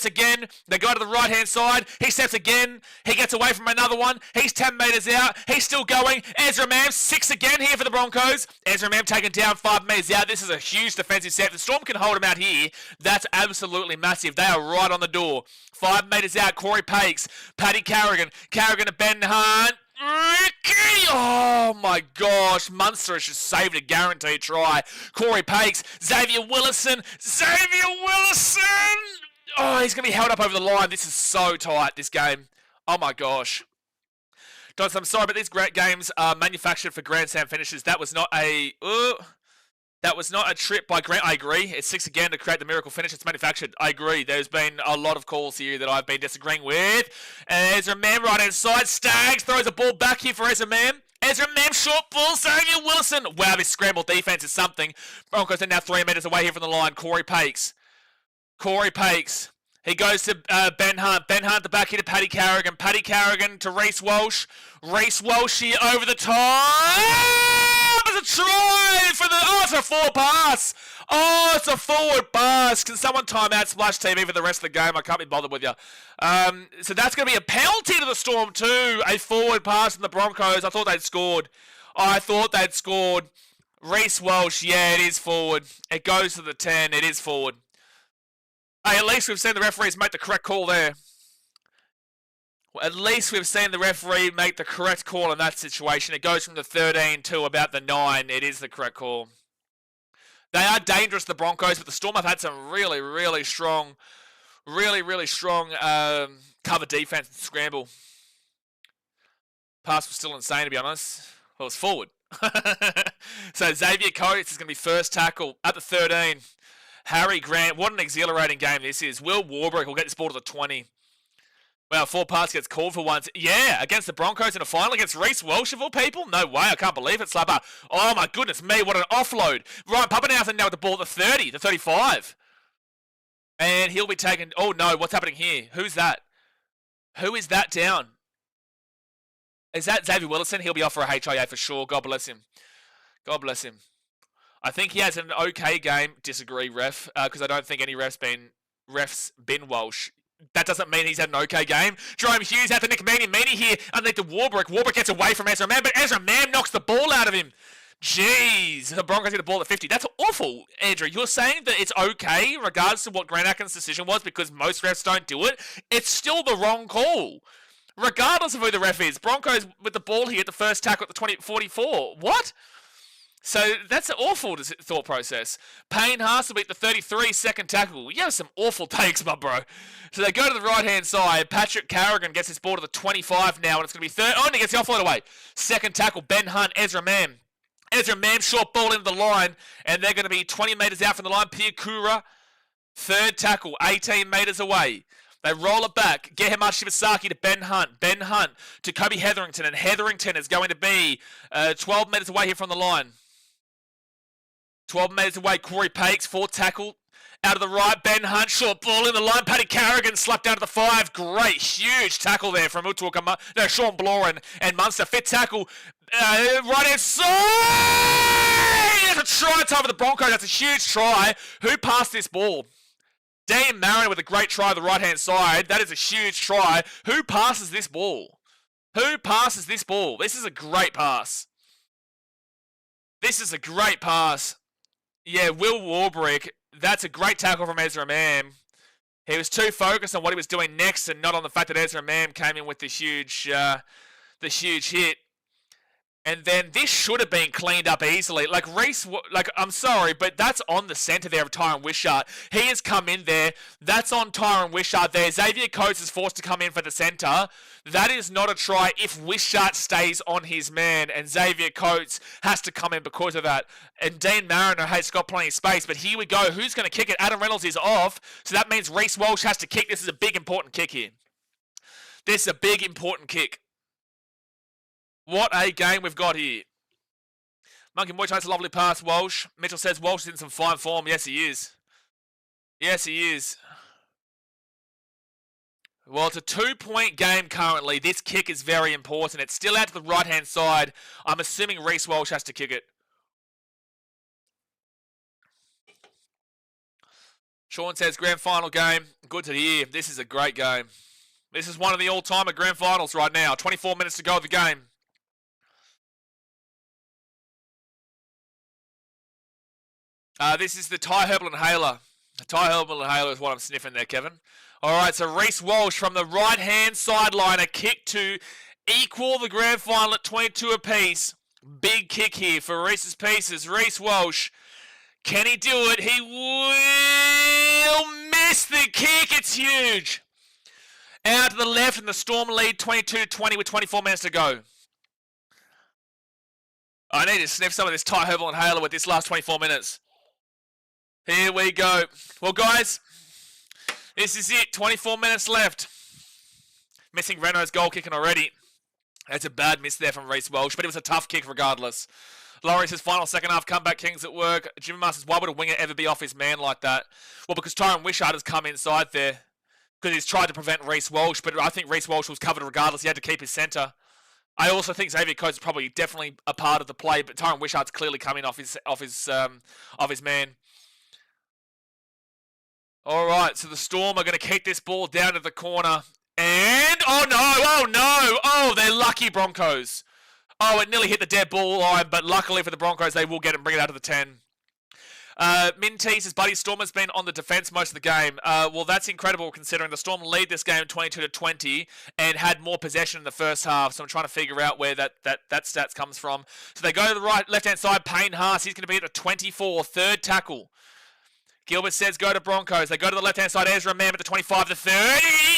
again. They go to the right-hand side. He steps again. He gets away from another one. He's 10 metres out. He's still going. Ezra Mam, 6 again here for the Broncos. Ezra Mam taken down 5 metres out. This is a huge defensive set. The Storm can hold him out here. That's absolutely massive. They are right on the door. 5 metres out, Corey Pakes, Paddy Carrigan to Ben Hunt, Ricky! Oh my gosh, Munster has just saved a guaranteed try. Corey Pakes, Xavier Willison! Oh, he's going to be held up over the line. This is so tight, this game. Oh my gosh. Guys, I'm sorry, but these great games are manufactured for Grand Slam finishes. That was not a... That was not a trip by Grant. I agree. It's 6 again to create the miracle finish. It's manufactured. I agree. There's been a lot of calls here that I've been disagreeing with. Ezra Mam right inside. Staggs throws a ball back here for Ezra Mam. Ezra Mam short ball. Xavier Willison. Wow, this scramble defense is something. Broncos are now 3 metres away here from the line. Corey Pakes. He goes to Ben Hunt. Ben Hunt the back here to Paddy Carrigan. Paddy Carrigan to Reece Walsh. Reece Walsh here over the top. It's a try for the... Oh, it's a forward pass. Oh, it's a forward pass. Can someone time out Splash TV for the rest of the game? I can't be bothered with you. So that's going to be a penalty to the Storm too. A forward pass from the Broncos. I thought they'd scored. Reece Walsh, yeah, it is forward. It goes to the 10. It is forward. Hey, at least we've seen the referees make the correct call there. At least we've seen the referee make the correct call in that situation. It goes from the 13 to about the 9. It is the correct call. They are dangerous, the Broncos, but the Storm have had some really strong cover defense and scramble. Pass was still insane, to be honest. Well, it's forward. So Xavier Coates is going to be first tackle at the 13. Harry Grant, what an exhilarating game this is. Will Warbrick will get this ball to the 20. Wow, 4 pass gets called for once. Yeah, against the Broncos in a final against Reece Walsh of all people? No way, I can't believe it, Slapper. Oh my goodness me, what an offload. Ryan Puppenhausen now with the ball at the 30, the 35. And he'll be taken... Oh no, what's happening here? Who's that? Who is that down? Is that Xavier Willison? He'll be off for a HIA for sure. God bless him. I think he has an okay game. Disagree, ref, because I don't think any refs been Walsh. That doesn't mean he's had an okay game. Jerome Hughes out to Nick Meaney. Meaney here underneath the Warbrick. Warbrick gets away from Ezra Mam, but Ezra Mam knocks the ball out of him. Jeez, the Broncos get the ball at 50. That's awful, Andrew. You're saying that it's okay, regardless of what Grant Atkin's decision was, because most refs don't do it. It's still the wrong call, regardless of who the ref is. Broncos with the ball here at the first tackle at the 44. What? So that's an awful thought process. Payne Haas will beat the 33 second tackle. You have some awful takes, my bro. So they go to the right-hand side. Patrick Carrigan gets his ball to the 25 now, and it's going to be third. Oh, and he gets the offload away. Second tackle, Ben Hunt, Ezra Mam. Ezra Mam, short ball into the line, and they're going to be 20 metres out from the line. Piakura, third tackle, 18 metres away. They roll it back. Gehemar Shibasaki to Ben Hunt. Ben Hunt to Kobe Hetherington, and Hetherington is going to be 12 metres away here from the line. 12 metres away, Corey Pakes, fourth tackle. Out of the right, Ben Hunt, short ball in the line. Paddy Carrigan slapped down to the 5. Great, huge tackle there from Sean Bloor and Munster. Fifth tackle, right-hand side! That's a try time for the Broncos. That's a huge try. Who passed this ball? Dean Mariner with a great try on the right-hand side. That is a huge try. Who passes this ball? Who passes this ball? This is a great pass. This is a great pass. Yeah, Will Warbrick. That's a great tackle from Ezra Mam. He was too focused on what he was doing next and not on the fact that Ezra Mam came in with the huge hit. And then this should have been cleaned up easily. I'm sorry, but that's on the centre there of Tyron Wishart. He has come in there. That's on Tyron Wishart there. Xavier Coates is forced to come in for the centre. That is not a try if Wishart stays on his man, and Xavier Coates has to come in because of that. And Dean Mariner has got plenty of space, but here we go. Who's going to kick it? Adam Reynolds is off, so that means Reece Walsh has to kick. This is a big, important kick here. This is a big, important kick. What a game we've got here. Monkey Boy tries a lovely pass, Walsh. Mitchell says Walsh is in some fine form. Yes, he is. Yes, he is. Well, it's a 2-point game currently. This kick is very important. It's still out to the right-hand side. I'm assuming Reece Walsh has to kick it. Sean says grand final game. Good to hear. This is a great game. This is one of the all-timer grand finals right now. 24 minutes to go of the game. This is the Ty Herbal inhaler. The Ty Herbal inhaler is what I'm sniffing there, Kevin. All right, so Reece Walsh from the right-hand sideline, a kick to equal the grand final at 22 apiece. Big kick here for Reece's Pieces. Reece Walsh, can he do it? He will miss the kick. It's huge. Out to the left, and the Storm lead 22-20 with 24 minutes to go. I need to sniff some of this Ty Herbal inhaler with this last 24 minutes. Here we go. Well, guys, this is it. 24 minutes left. Missing Renault's goal kicking already. That's a bad miss there from Reece Walsh, but it was a tough kick regardless. Laurie says, final second half comeback Kings at work. Jimmy Masters, why would a winger ever be off his man like that? Well, because Tyron Wishart has come inside there because he's tried to prevent Reece Walsh, but I think Reece Walsh was covered regardless. He had to keep his centre. I also think Xavier Coates is probably definitely a part of the play, but Tyron Wishart's clearly coming off his man. All right, so the Storm are going to kick this ball down to the corner. And, oh, they're lucky Broncos. Oh, it nearly hit the dead ball line, but luckily for the Broncos, they will get it and bring it out to the 10. Minty says, Buddy, Storm has been on the defence most of the game. Well, that's incredible considering the Storm lead this game 22-20 and had more possession in the first half. So I'm trying to figure out where that stats comes from. So they go to the right, left-hand side. Payne Haas, he's going to be at the 24, third tackle. Gilbert says go to Broncos. They go to the left-hand side. Ezra Mam at the 25, the 30.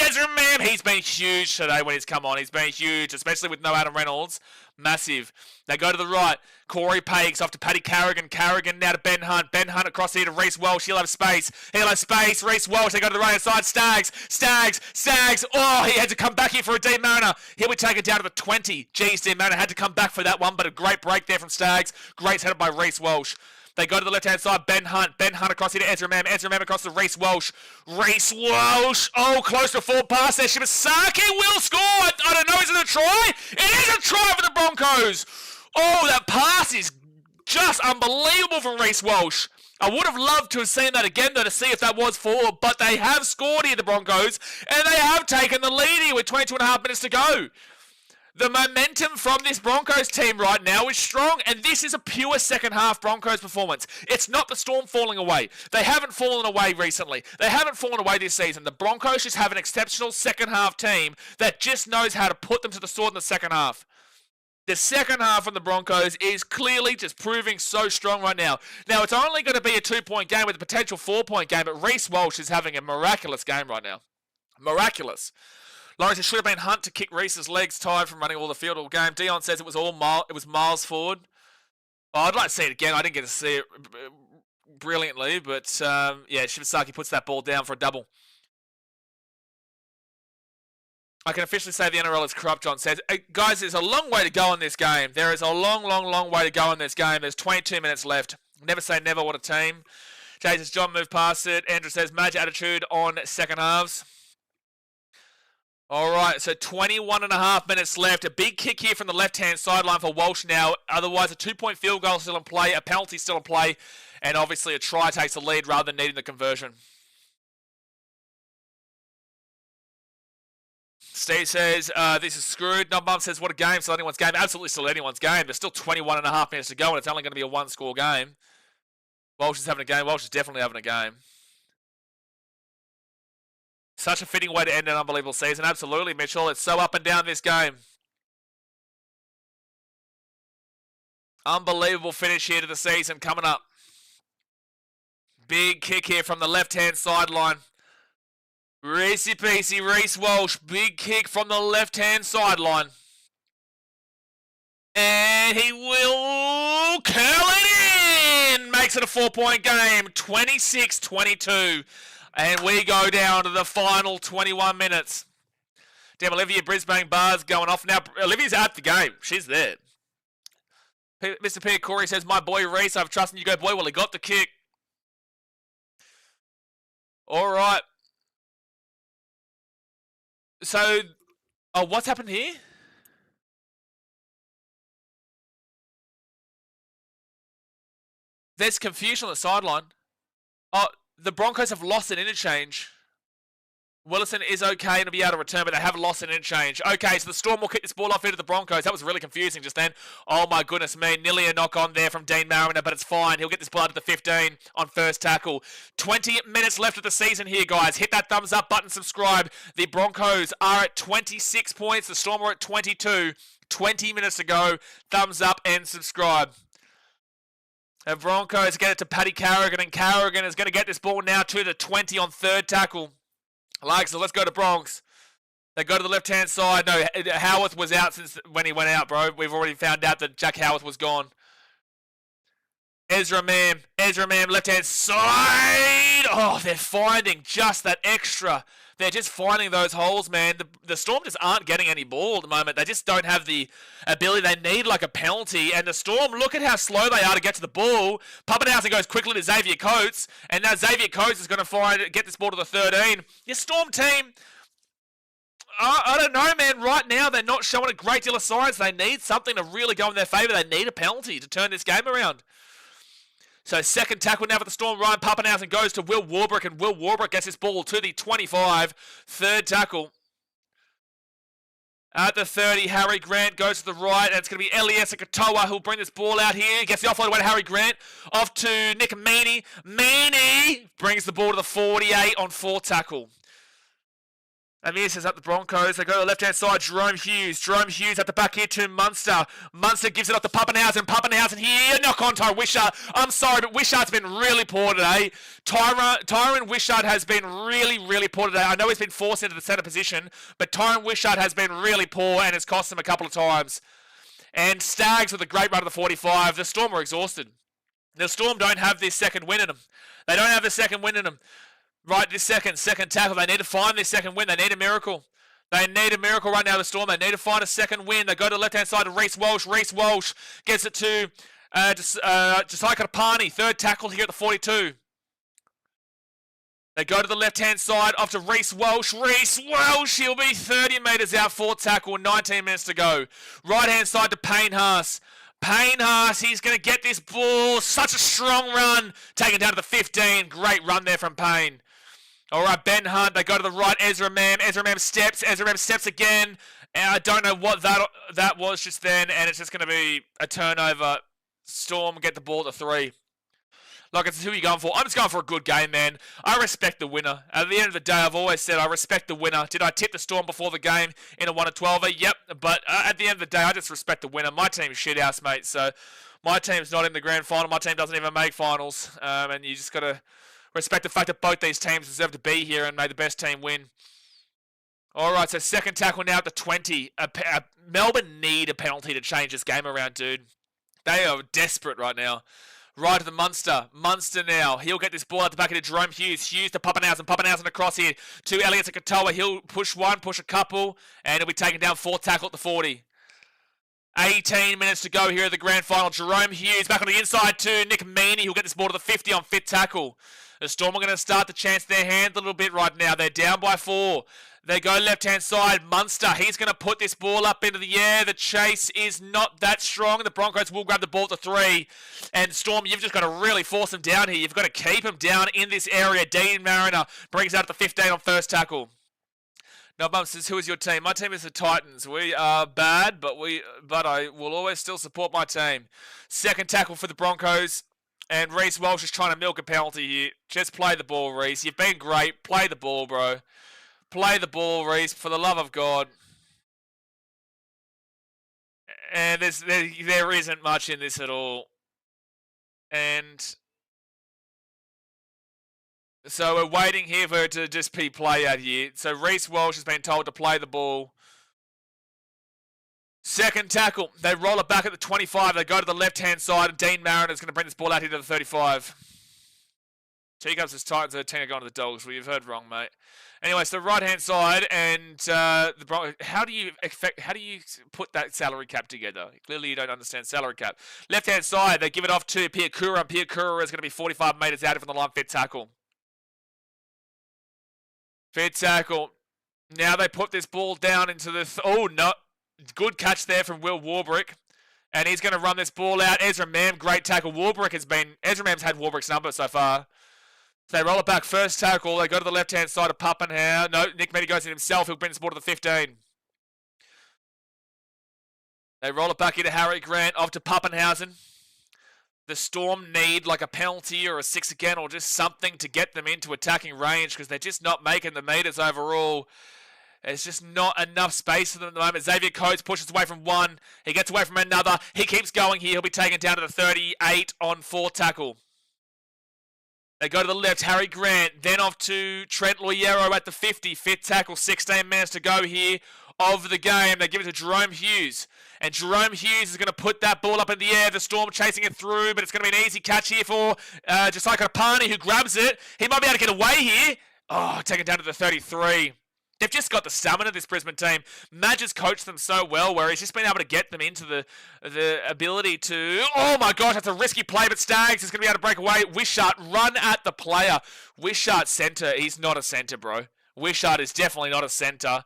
Ezra Mam, he's been huge today when he's come on. He's been huge, especially with no Adam Reynolds. Massive. They go to the right. Corey Pakes off to Paddy Carrigan. Carrigan now to Ben Hunt. Ben Hunt across here to Reece Walsh. He'll have space. Reece Walsh. They go to the right-hand side. Staggs. Oh, he had to come back here for a Dean Mariner. He'll be taken down to the 20. Jeez, Dean Mariner had to come back for that one, but a great break there from Staggs. Great headed by Reece Walsh. They go to the left-hand side. Ben Hunt across here to Ezra Mam. Ezra Mam across to Reece Walsh. Reece Walsh. Oh, close to a full pass there. Shibasaki will score. I don't know. Is it a try? It is a try for the Broncos. Oh, that pass is just unbelievable from Reece Walsh. I would have loved to have seen that again, though, to see if that was forward, but they have scored here, the Broncos, and they have taken the lead here with 22.5 minutes to go. The momentum from this Broncos team right now is strong, and this is a pure second half Broncos performance. It's not the Storm falling away. They haven't fallen away recently. They haven't fallen away this season. The Broncos just have an exceptional second half team that just knows how to put them to the sword in the second half. The second half from the Broncos is clearly just proving so strong right now. Now, it's only going to be a 2-point game with a potential 4-point game, but Reece Walsh is having a miraculous game right now. Miraculous. Lawrence, it should have been Hunt to kick Reece's legs tired from running all the field all game. Dion says it was Miles forward. Oh, I'd like to see it again. I didn't get to see it brilliantly, but yeah, Shibasaki puts that ball down for a double. I can officially say the NRL is corrupt, John says. Hey, guys, there's a long way to go in this game. There is a long, long, long way to go in this game. There's 22 minutes left. Never say never, what a team. Jay says, John moved past it. Andrew says, major attitude on second halves. All right, so 21.5 minutes left. A big kick here from the left-hand sideline for Walsh now. Otherwise, a 2-point field goal still in play, a penalty still in play, and obviously a try takes the lead rather than needing the conversion. Steve says, this is screwed. Numbum says, what a game. Still anyone's game. Absolutely still anyone's game. There's still 21.5 minutes to go, and it's only going to be a one-score game. Walsh is having a game. Walsh is definitely having a game. Such a fitting way to end an unbelievable season. Absolutely, Mitchell. It's so up and down this game. Unbelievable finish here to the season coming up. Big kick here from the left-hand sideline. Reece Walsh, big kick from the left-hand sideline. And he will curl it in! Makes it a 4-point game, 26-22. And we go down to the final 21 minutes. Damn, Olivia Brisbane Bars going off now. Olivia's at the game. She's there. Mr. P. Corey says, my boy Reece, I've trusted you go, boy. Well, he got the kick. All right. So, oh, what's happened here? There's confusion on the sideline. Oh, the Broncos have lost an interchange. Willison is okay to be able to return, but they have lost an interchange. Okay, so the Storm will kick this ball off into the Broncos. That was really confusing just then. Oh, my goodness me. Nearly a knock on there from Dean Mariner, but it's fine. He'll get this ball out to the 15 on first tackle. 20 minutes left of the season here, guys. Hit that thumbs up button, subscribe. The Broncos are at 26 points. The Storm are at 22. 20 minutes to go. Thumbs up and subscribe. The Broncos get it to Paddy Carrigan, and Carrigan is going to get this ball now to the 20 on third tackle. So let's go to Bronx. They go to the left-hand side. No, Howarth was out since when he went out, bro. We've already found out that Jack Howarth was gone. Ezra Mam, left-hand side. Oh, they're finding just that extra. They're just finding those holes, man. The Storm just aren't getting any ball at the moment. They just don't have the ability. They need like a penalty. And the Storm, look at how slow they are to get to the ball. Pappenhausen goes quickly to Xavier Coates. And now Xavier Coates is going to get this ball to the 13. Your Storm team, I don't know, man. Right now, they're not showing a great deal of signs. They need something to really go in their favour. They need a penalty to turn this game around. So second tackle now for the Storm. Ryan Pappenhausen goes to Will Warbrick, and Will Warbrick gets his ball to the 25. Third tackle. At the 30, Harry Grant goes to the right, and it's going to be Elias Katoa who'll bring this ball out here. Gets the offload away to Harry Grant. Off to Nick Meaney. Meaney brings the ball to the 48 on fourth tackle. Amir says up the Broncos. They go to the left-hand side. Jerome Hughes at the back here to Munster. Munster gives it up to Pappenhausen. Pappenhausen here. Knock on to Wishart. I'm sorry, but Wishart's been really poor today. Tyron Wishart has been really, really poor today. I know he's been forced into the centre position, but Tyron Wishart has been really poor and has cost him a couple of times. And Staggs with a great run to the 45. The Storm are exhausted. The Storm don't have this second win in them. They don't have the second win in them. Right this second tackle. They need to find this second win. They need a miracle. They need a miracle right now, the Storm. They need to find a second win. They go to the left-hand side to Reece Walsh. Reece Walsh gets it to Josiah Kapani. Third tackle here at the 42. They go to the left-hand side off to Reece Walsh. Reece Walsh, he'll be 30 metres out. Fourth tackle, 19 minutes to go. Right-hand side to Payne Haas. Payne Haas, he's going to get this ball. Such a strong run. Taken down to the 15. Great run there from Payne. All right, Ben Hunt, they go to the right. Ezra Mam. Ezra Mam steps. Ezra Mam steps again. And I don't know what that was just then, and it's just going to be a turnover. Storm get the ball to 3. Like, it's who are you going for? I'm just going for a good game, man. I respect the winner. At the end of the day, I've always said I respect the winner. Did I tip the Storm before the game in a 1-12? Yep. But at the end of the day, I just respect the winner. My team is shithouse, mate. So my team's not in the grand final. My team doesn't even make finals. And you just got to respect the fact that both these teams deserve to be here and may the best team win. All right, so second tackle now at the 20. Melbourne need a penalty to change this game around, dude. They are desperate right now. Right to the Munster. Munster now. He'll get this ball out the back into Jerome Hughes. Hughes to Pappenhausen. Pappenhausen across here to Elliott to Katoa. He'll push one, push a couple, and he'll be taken down. 4th tackle at the 40. 18 minutes to go here at the grand final. Jerome Hughes back on the inside to Nick Meaney. He'll get this ball to the 50 on 5th tackle. The Storm are going to start to chance their hand a little bit right now. They're down by 4. They go left-hand side. Munster, he's going to put this ball up into the air. The chase is not that strong. The Broncos will grab the ball to 3. And Storm, you've just got to really force them down here. You've got to keep them down in this area. Dean Mariner brings out the 15 on 1st tackle. Now, Bum says, who is your team? My team is the Titans. We are bad, but I will always still support my team. 2nd tackle for the Broncos. And Reece Walsh is trying to milk a penalty here. Just play the ball, Reece. You've been great. Play the ball, bro. Play the ball, Reece, for the love of God. And there isn't much in this at all. And so we're waiting here for it to just be play out here. So Reece Walsh has been told to play the ball. 2nd tackle. They roll it back at the 25. They go to the left-hand side, and Dean Mariner is going to bring this ball out here to the 35. Teacups as Titans, 13 are going to the Dogs. Well, you've heard wrong, mate. Anyway, so the right-hand side, and the Broncos. How do you put that salary cap together? Clearly, you don't understand salary cap. Left-hand side, they give it off to Piakura, and Piakura is going to be 45 metres out from the line. 5th tackle. 5th tackle. Now they put this ball down into the... oh, no. Good catch there from Will Warbrick. And he's going to run this ball out. Ezra Mam, great tackle. Ezra Mam's had Warbrick's number so far. So they roll it back. 1st tackle. They go to the left-hand side of Pappenhausen. No, Nick Meaney goes in himself. He'll bring this ball to the 15. They roll it back into Harry Grant. Off to Pappenhausen. The Storm need like a penalty or a 6 again or just something to get them into attacking range because they're just not making the meters overall. There's just not enough space for them at the moment. Xavier Coates pushes away from 1. He gets away from another. He keeps going here. He'll be taken down to the 38 on 4th tackle. They go to the left. Harry Grant. Then off to Trent Loiero at the 50. 5th tackle. 16 minutes to go here of the game. They give it to Jerome Hughes. And Jerome Hughes is going to put that ball up in the air. The Storm chasing it through. But it's going to be an easy catch here for Josiah Kapani, who grabs it. He might be able to get away here. Oh, taken down to the 33. They've just got the stamina, this Brisbane team. Madge has coached them so well where he's just been able to get them into the ability to... oh my gosh, that's a risky play, but Staggs is going to be able to break away. Wishart, run at the player. Wishart centre, he's not a centre, bro. Wishart is definitely not a centre.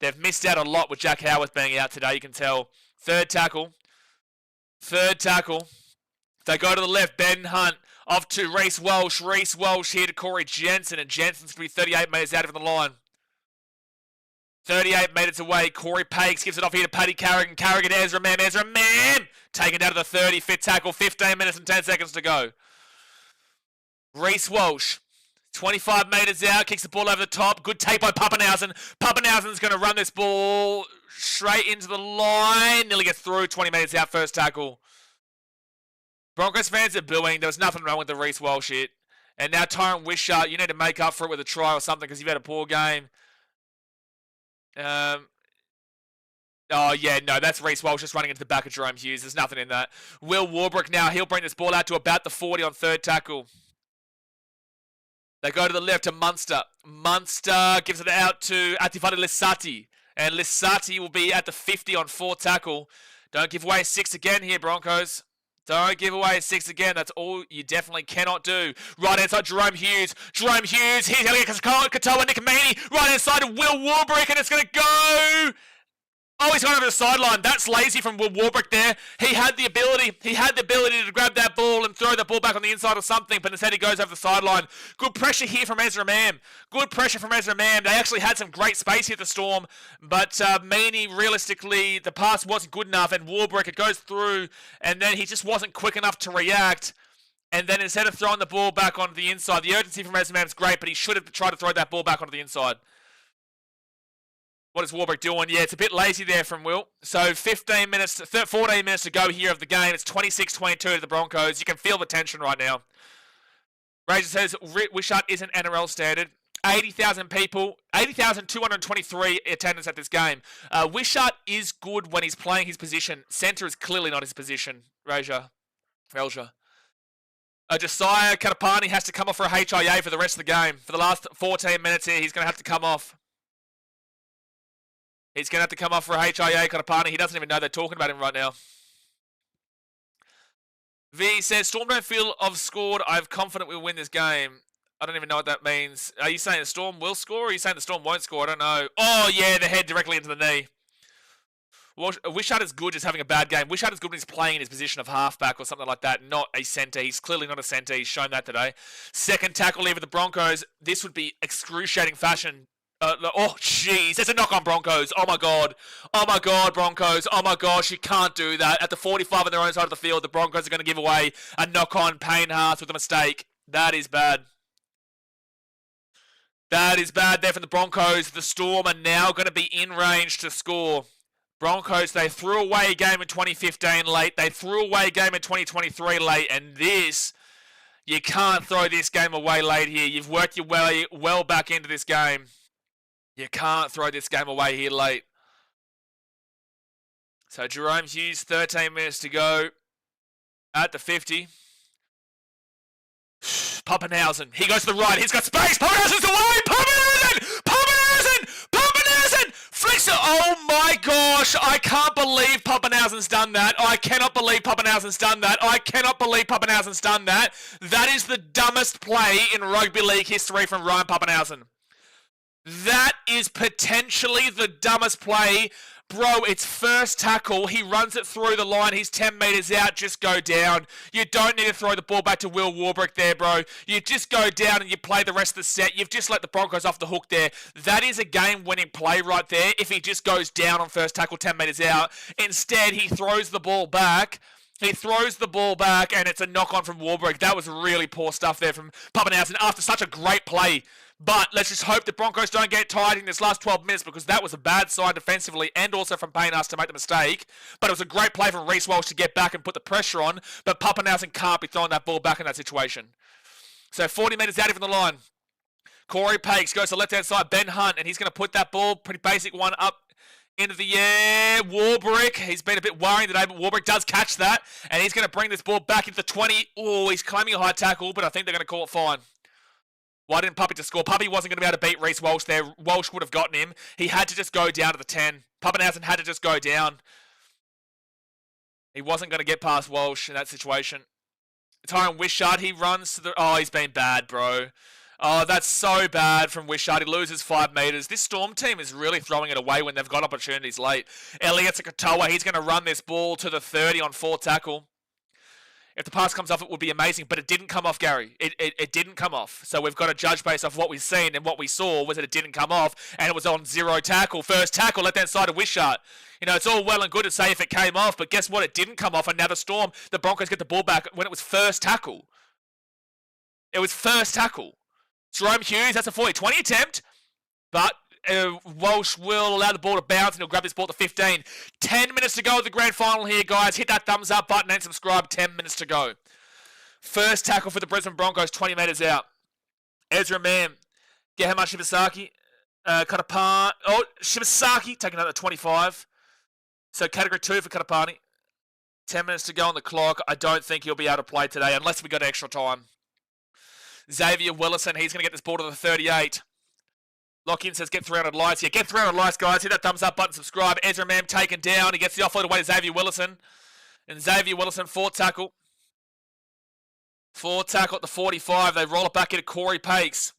They've missed out a lot with Jack Howarth being out today, you can tell. 3rd tackle. 3rd tackle. They go to the left, Ben Hunt. Off to Reece Walsh. Reece Walsh here to Corey Jensen, and Jensen's going to be 38 metres out of the line. 38 metres away. Corey Pakes gives it off here to Paddy Carrigan. Carrigan, Ezra Mam. Ezra Mam! Taken down to the 30. 5th tackle. 15 minutes and 10 seconds to go. Reece Walsh. 25 metres out. Kicks the ball over the top. Good take by Pappenhausen. Pappenhausen's going to run this ball straight into the line. Nearly gets through. 20 metres out. 1st tackle. Broncos fans are booing. There was nothing wrong with the Reece Walsh hit. And now Tyron Wishart, you need to make up for it with a try or something because you've had a poor game. Oh, yeah, no, that's Reece Walsh just running into the back of Jerome Hughes. There's nothing in that. Will Warbrick now, he'll bring this ball out to about the 40 on 3rd tackle. They go to the left to Munster. Munster gives it out to Atifati Lissati. And Lissati will be at the 50 on 4th tackle. Don't give away 6 again here, Broncos. Don't give away 6 again. That's all you definitely cannot do. Right inside Jerome Hughes. Jerome Hughes. Here's Elliott Katoa, Nick Meaney. Right inside to Will Warbrick, and it's going to go Oh, he's gone over the sideline. That's lazy from Will Warbrick there. He had the ability to grab that ball and throw the ball back on the inside or something, but instead he goes over the sideline. Good pressure here from Ezra Mam. Good pressure from Ezra Mam. They actually had some great space here at the Storm, but Meaney, realistically, the pass wasn't good enough, and Warbrick, it goes through, and then he just wasn't quick enough to react. And then instead of throwing the ball back onto the inside, the urgency from Ezra Mam is great, but he should have tried to throw that ball back onto the inside. What is Warbrick doing? Yeah, it's a bit lazy there from Will. So 14 minutes to go here of the game. It's 26-22 to the Broncos. You can feel the tension right now. Razor says, Wishart isn't NRL standard. 80,000 people, 80,223 attendance at this game. Wishart is good when he's playing his position. Centre is clearly not his position, Razor. Josiah Katapani has to come off for a HIA for the rest of the game. For the last 14 minutes here, he's going to have to come off. He's going to have to come off for a HIA, Katapani. He doesn't even know they're talking about him right now. V says, Storm don't feel I've scored. I'm confident we'll win this game. I don't even know what that means. Are you saying the Storm will score, or are you saying the Storm won't score? I don't know. Oh, yeah, the head directly into the knee. Wishart is good just having a bad game. Wishart is good when he's playing in his position of halfback or something like that, not a centre. He's clearly not a centre. He's shown that today. Second tackle here for the Broncos. This would be excruciating fashion. Oh, jeez. There's a knock on Broncos. Oh, my God. Oh, my God, Broncos. Oh, my gosh. You can't do that. At the 45 on their own side of the field, the Broncos are going to give away a knock on Payne Haas with a mistake. That is bad. That is bad there for the Broncos. The Storm are now going to be in range to score. Broncos, they threw away a game in 2015 late. They threw away a game in 2023 late. And this, you can't throw this game away late here. You've worked your way well back into this game. You can't throw this game away here late. So Jerome Hughes, 13 minutes to go at the 50. Pappenhausen, he goes to the right. He's got space. Pappenhausen's away. Pappenhausen flicks it. Oh my gosh. I can't believe Pappenhausen's done that. I cannot believe Pappenhausen's done that. That is the dumbest play in rugby league history from Ryan Pappenhausen. That is potentially the dumbest play. Bro, it's first tackle. He runs it through the line. He's 10 metres out. Just go down. You don't need to throw the ball back to Will Warbrick there, bro. You just go down and you play the rest of the set. You've just let the Broncos off the hook there. That is a game-winning play right there if he just goes down on first tackle 10 metres out. Instead, he throws the ball back. and it's a knock-on from Warbrick. That was really poor stuff there from Pappenhausen after such a great play. But let's just hope the Broncos don't get tired in this last 12 minutes, because that was a bad sign defensively and also from Payne Haas to make the mistake. But it was a great play from Reece Walsh to get back and put the pressure on. But Pappenhausen can't be throwing that ball back in that situation. So 40 metres out from the line. Corey Pakes goes to left-hand side. Ben Hunt, and he's going to put that ball, pretty basic one, up into the air. Warbrick, he's been a bit worrying today, but Warbrick does catch that. And he's going to bring this ball back into the 20. Oh, he's claiming a high tackle, but I think they're going to call it fine. Why didn't Puppy to score? Puppy wasn't going to be able to beat Reece Walsh there. Walsh would have gotten him. He had to just go down to the 10. Pappenhausen had to just go down. He wasn't going to get past Walsh in that situation. Tyron Wishart, he runs to the... Oh, he's been bad, bro. Oh, that's so bad from Wishart. He loses 5 metres. This Storm team is really throwing it away when they've got opportunities late. Elliott Katoa, he's going to run this ball to the 30 on 4 tackle. If the pass comes off, it would be amazing, but it didn't come off, Gary. It didn't come off. So we've got to judge based off what we've seen, and what we saw was that it didn't come off, and it was on 0 tackle. First tackle, left-hand side of Wishart. You know, it's all well and good to say if it came off, but guess what? It didn't come off, and now the Storm, the Broncos get the ball back when it was first tackle. It was first tackle. Jerome Hughes, that's a 40-20 attempt, but Walsh will allow the ball to bounce, and he'll grab this ball to 15. 10 minutes to go at the grand final here, guys. Hit that thumbs up button and subscribe. 10 minutes to go. First tackle for the Brisbane Broncos, 20 metres out. Ezra Mam. Gehama Shibasaki. Shibasaki taking out the 25. So category 2 for Katapani. 10 minutes to go on the clock. I don't think he'll be able to play today unless we got extra time. Xavier Willison, he's going to get this ball to the 38. Lock-in says, get 300 likes. Yeah, get 300 likes, guys. Hit that thumbs up button, subscribe. Ezra Mam taken down. He gets the offload away to Xavier Willison. And Xavier Willison, 4 tackle. 4 tackle at the 45. They roll it back into Corey Pakes.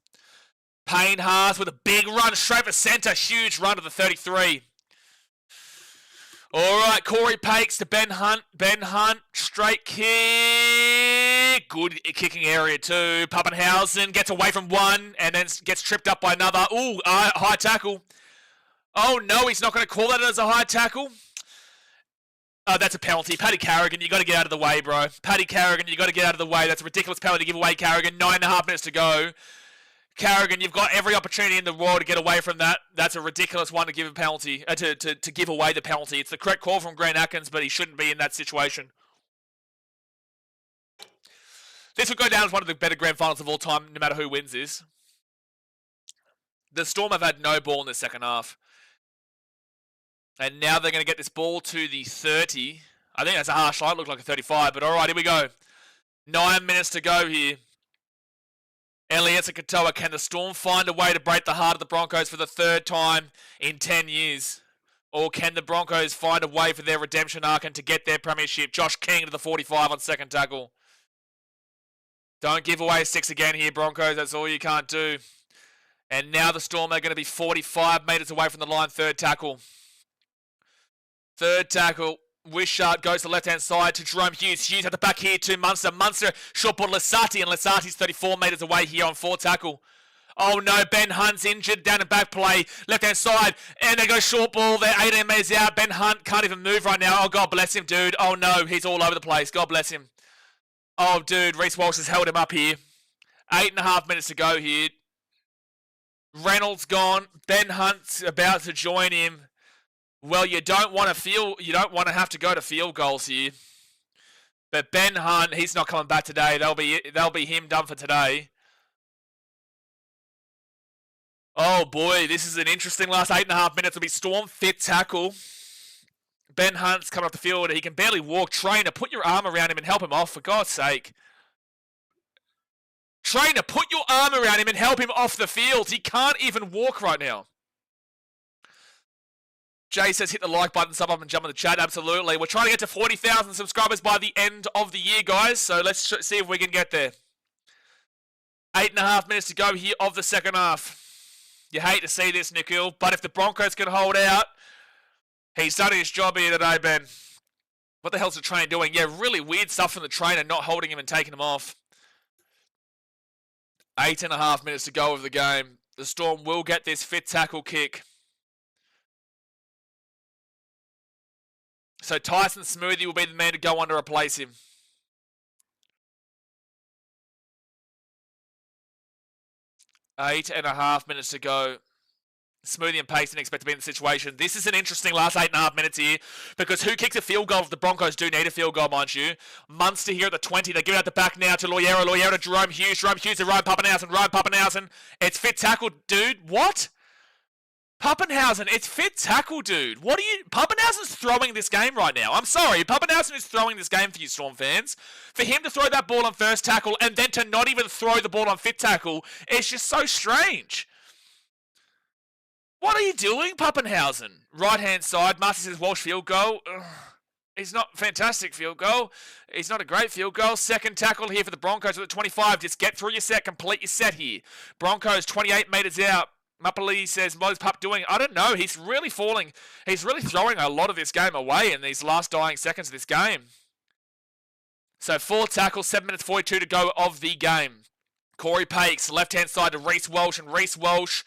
Payne Haas with a big run straight for centre. Huge run to the 33. All right, Corey Pakes to Ben Hunt. Ben Hunt, straight kick. Good kicking area too. Pappenhausen gets away from one and then gets tripped up by another. Ooh, high tackle. Oh, no, he's not going to call that as a high tackle. That's a penalty. Paddy Carrigan, you got to get out of the way, bro. Paddy Carrigan, you got to get out of the way. That's a ridiculous penalty to give away, Carrigan. 9.5 minutes to go. Carrigan, you've got every opportunity in the world to get away from that. That's a ridiculous one to give a penalty, to give away the penalty. It's the correct call from Grant Atkins, but he shouldn't be in that situation. This will go down as one of the better grand finals of all time, no matter who wins this. The Storm have had no ball in the second half. And now they're going to get this ball to the 30. I think that's a harsh line. It looked like a 35, but all right, here we go. 9 minutes to go here. Elias and Katoa, can the Storm find a way to break the heart of the Broncos for the third time in 10 years? Or can the Broncos find a way for their redemption arc and to get their premiership? Josh King to the 45 on second tackle. Don't give away 6 again here, Broncos. That's all you can't do. And now the Storm are going to be 45 metres away from the line, third tackle. Third tackle. Wishart goes to the left-hand side to Jerome Hughes. Hughes at the back here to Munster. Munster short ball Lasati, and Lasati's 34 metres away here on fourth tackle. Oh no, Ben Hunt's injured. Down and back play. Left-hand side. And they go short ball. They're 18 metres out. Ben Hunt can't even move right now. Oh, God bless him, dude. Oh no, he's all over the place. God bless him. Oh, dude, Reece Walsh has held him up here. 8.5 minutes to go here. Reynolds gone. Ben Hunt's about to join him. Well, you don't want to have to go to field goals here. But Ben Hunt, he's not coming back today. They'll be him done for today. Oh boy, this is an interesting last 8.5 minutes. It'll be Storm fit tackle. Ben Hunt's coming off the field. He can barely walk. Trainer, put your arm around him and help him off, for God's sake. Trainer, put your arm around him and help him off the field. He can't even walk right now. Jay says hit the like button, sub up and jump in the chat. Absolutely. We're trying to get to 40,000 subscribers by the end of the year, guys. So let's see if we can get there. 8.5 minutes to go here of the second half. You hate to see this, Nikhil, but if the Broncos can hold out, he's done his job here today, Ben. What the hell's the trainer doing? Yeah, really weird stuff from the trainer, not holding him and taking him off. 8.5 minutes to go of the game. The Storm will get this fit tackle kick. So Tyson Smoothie will be the man to go on to replace him. 8.5 minutes to go. Smoothie and Payson expect to be in the situation. This is an interesting last 8.5 minutes here, because who kicks a field goal if the Broncos do need a field goal, mind you? Munster here at the 20. They give it out the back now to Loiero. Loiero to Jerome Hughes. Jerome Hughes to Ryan Pappenhausen. Ryan Pappenhausen. It's fit tackle, dude. What? Pappenhausen, it's fit tackle, dude. What are you... Pappenhausen's throwing this game right now. I'm sorry. Pappenhausen is throwing this game for you, Storm fans. For him to throw that ball on first tackle and then to not even throw the ball on fit tackle, it's just so strange. What are you doing, Pappenhausen? Right-hand side. Marcy says Walsh field goal. He's not fantastic field goal. He's not a great field goal. Second tackle here for the Broncos at the 25. Just get through your set. Complete your set here. Broncos 28 metres out. Muppily says, what is Pup doing? I don't know. He's really falling. He's really throwing a lot of this game away in these last dying seconds of this game. So 4 tackles, 7 minutes 42 to go of the game. Corey Pakes, left-hand side to Reece Walsh. And Reece Walsh,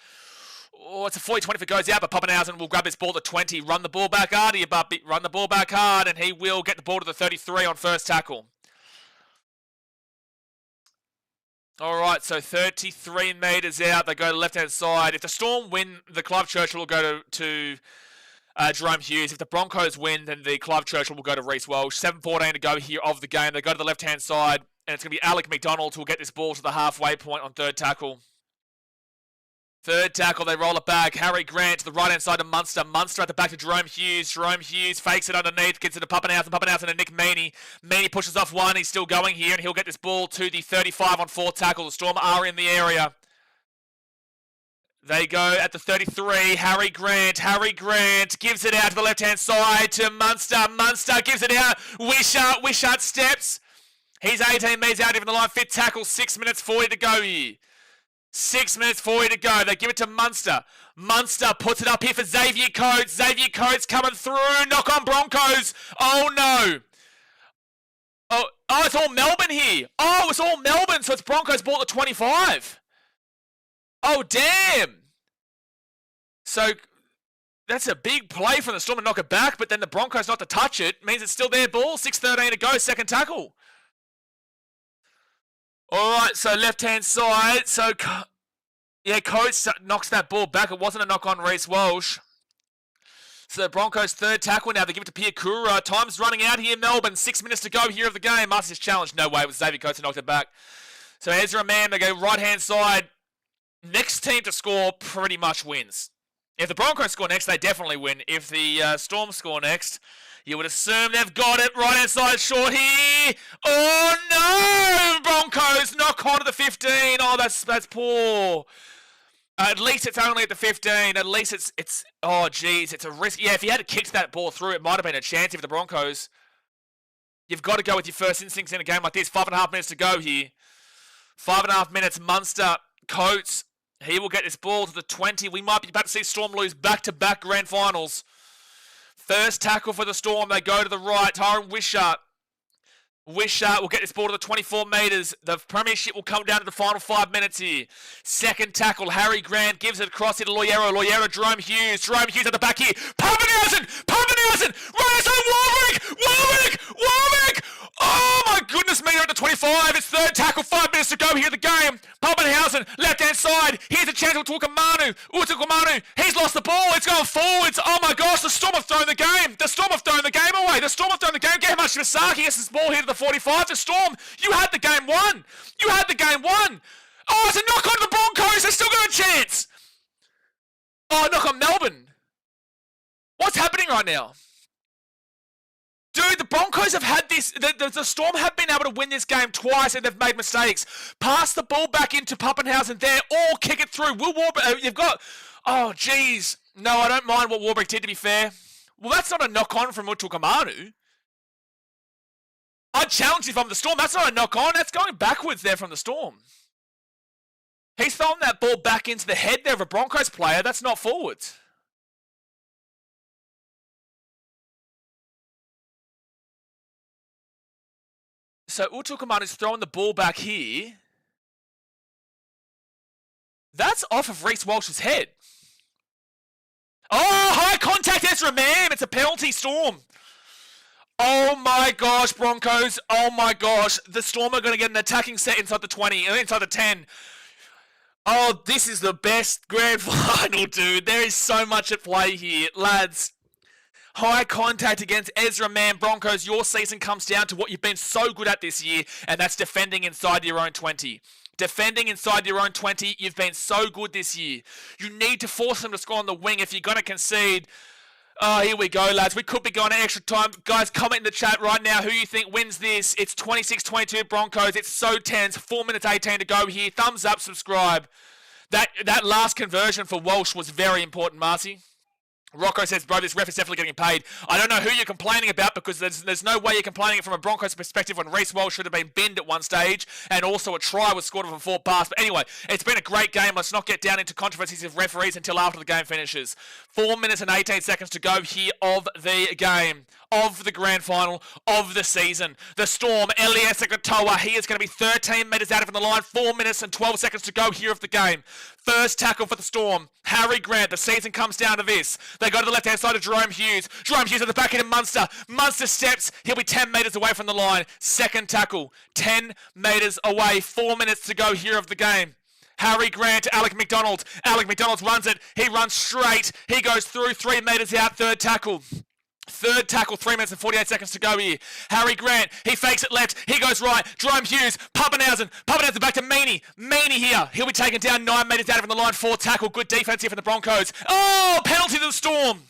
oh, it's a 40-20 if it goes out, but Pappenhausen will grab his ball to 20. Run the ball back hard here, Buppy. Run the ball back hard, and he will get the ball to the 33 on first tackle. All right, so 33 metres out. They go to the left-hand side. If the Storm win, the Clive Churchill will go to Jerome Hughes. If the Broncos win, then the Clive Churchill will go to Reece Walsh. 7:14 to go here of the game. They go to the left-hand side, and it's going to be Alec McDonald who will get this ball to the halfway point on third tackle. Third tackle, they roll it back. Harry Grant to the right-hand side of Munster. Munster at the back to Jerome Hughes. Jerome Hughes fakes it underneath, gets it to Pappenhausen. Pappenhausen and Nick Meaney. Meaney pushes off one. He's still going here, and he'll get this ball to the 35 on fourth tackle. The Storm are in the area. They go at the 33. Harry Grant. Harry Grant gives it out to the left-hand side to Munster. Munster gives it out. Wishart. Wishart steps. He's 18 metres out, even the line. Fit tackle. 6 minutes 40 to go here. 6 minutes 40 to go. They give it to Munster. Munster puts it up here for Xavier Coates. Xavier Coates coming through. Knock on Broncos. Oh, no. Oh, it's all Melbourne here. Oh, it's all Melbourne, so it's Broncos ball at 25. Oh, damn. So that's a big play from the Storm to knock it back, but then the Broncos not to touch it means it's still their ball. 6:13 to go, second tackle. All right, so left-hand side. So, yeah, Coates knocks that ball back. It wasn't a knock on Reece Walsh. So the Broncos' third tackle now. They give it to Piakura. Time's running out here in Melbourne. 6 minutes to go here of the game. Masters challenge. No way. It was Xavier Coates who knocked it back. So Ezra Mann, they go right-hand side. Next team to score pretty much wins. If the Broncos score next, they definitely win. If the Storm score next, you would assume they've got it. Right-hand side short here. Oh, no! Broncos knock on to the 15. Oh, that's poor. At least it's only at the 15. At least it's oh, geez, it's a risk. Yeah, if he had kicked that ball through, it might have been a chance if the Broncos. You've got to go with your first instincts in a game like this. 5.5 minutes to go here. 5.5 minutes. Munster, Coates. He will get this ball to the 20. We might be about to see Storm lose back-to-back grand finals. First tackle for the Storm. They go to the right. Tyron Wishart. Wishart will get this ball to the 24 metres. The premiership will come down to the final 5 minutes here. Second tackle. Harry Grant gives it across here to Loiero. Loiero, Jerome Hughes. Jerome Hughes at the back here. Pappenhausen! Pappenhausen! Right inside Warwick! Warwick! Oh my goodness me, they're at the 25. It's third tackle. 5 minutes to go here in the game. Pappenhausen, left-hand side. Here's a chance for Utukamanu. He's lost the ball. It's going forwards. Oh my gosh, the Storm have thrown the game. The Storm have thrown the game away. The Storm have thrown the game. Get much Masaki gets this ball here to the 45. The Storm, you had the game won. You had the game won. Oh, it's a knock on the Broncos. They've still got a chance. Oh, knock on Melbourne. What's happening right now? Dude, the Broncos have had this. The Storm have been able to win this game twice and they've made mistakes. Pass the ball back into Pappenhausen there or kick it through. Will Warbrick, you've got. Oh, geez. No, I don't mind what Warbrick did, to be fair. Well, that's not a knock on from Utukamanu. I'd challenge you from the Storm. That's not a knock on. That's going backwards there from the Storm. He's thrown that ball back into the head there of a Broncos player. That's not forwards. So Utukamanu is throwing the ball back here. That's off of Reece Walsh's head. Oh, high contact, Ezra Mann. It's a penalty, Storm. Oh my gosh, Broncos. Oh my gosh. The Storm are going to get an attacking set inside the 20, inside the 10. Oh, this is the best grand final, dude. There is so much at play here. Lads, high contact against Ezra Mann. Broncos, your season comes down to what you've been so good at this year, and that's defending inside your own 20. Defending inside your own 20, you've been so good this year. You need to force them to score on the wing if you're going to concede. Oh, here we go, lads. We could be going to extra time. Guys, comment in the chat right now who you think wins this. It's 26-22 Broncos. It's so tense. 4 minutes 18 to go here. Thumbs up, subscribe. That last conversion for Walsh was very important, Marcy. Rocco says, bro, this ref is definitely getting paid. I don't know who you're complaining about because there's no way you're complaining from a Broncos perspective when Reece Walsh should have been binned at one stage and also a try was scored off a forward pass. But anyway, it's been a great game. Let's not get down into controversies of referees until after the game finishes. 4 minutes and 18 seconds to go here of the game, of the grand final, of the season. The Storm, Elias Katoa, he is going to be 13 metres out from the line. 4 minutes and 12 seconds to go here of the game. First tackle for the Storm. Harry Grant, the season comes down to this. They go to the left-hand side of Jerome Hughes. Jerome Hughes at the back end of Munster. Munster steps. He'll be 10 metres away from the line. Second tackle. 10 metres away. 4 minutes to go here of the game. Harry Grant to Alec McDonald. Alec McDonald runs it. He runs straight. He goes through 3 metres out. Third tackle. Third tackle, 3 minutes and 48 seconds to go here. Harry Grant, he fakes it left. He goes right. Jerome Hughes, Pappenhausen back to Meaney. Meaney here. He'll be taken down 9 metres out from the line. Fourth tackle. Good defense here from the Broncos. Oh, penalty to the Storm.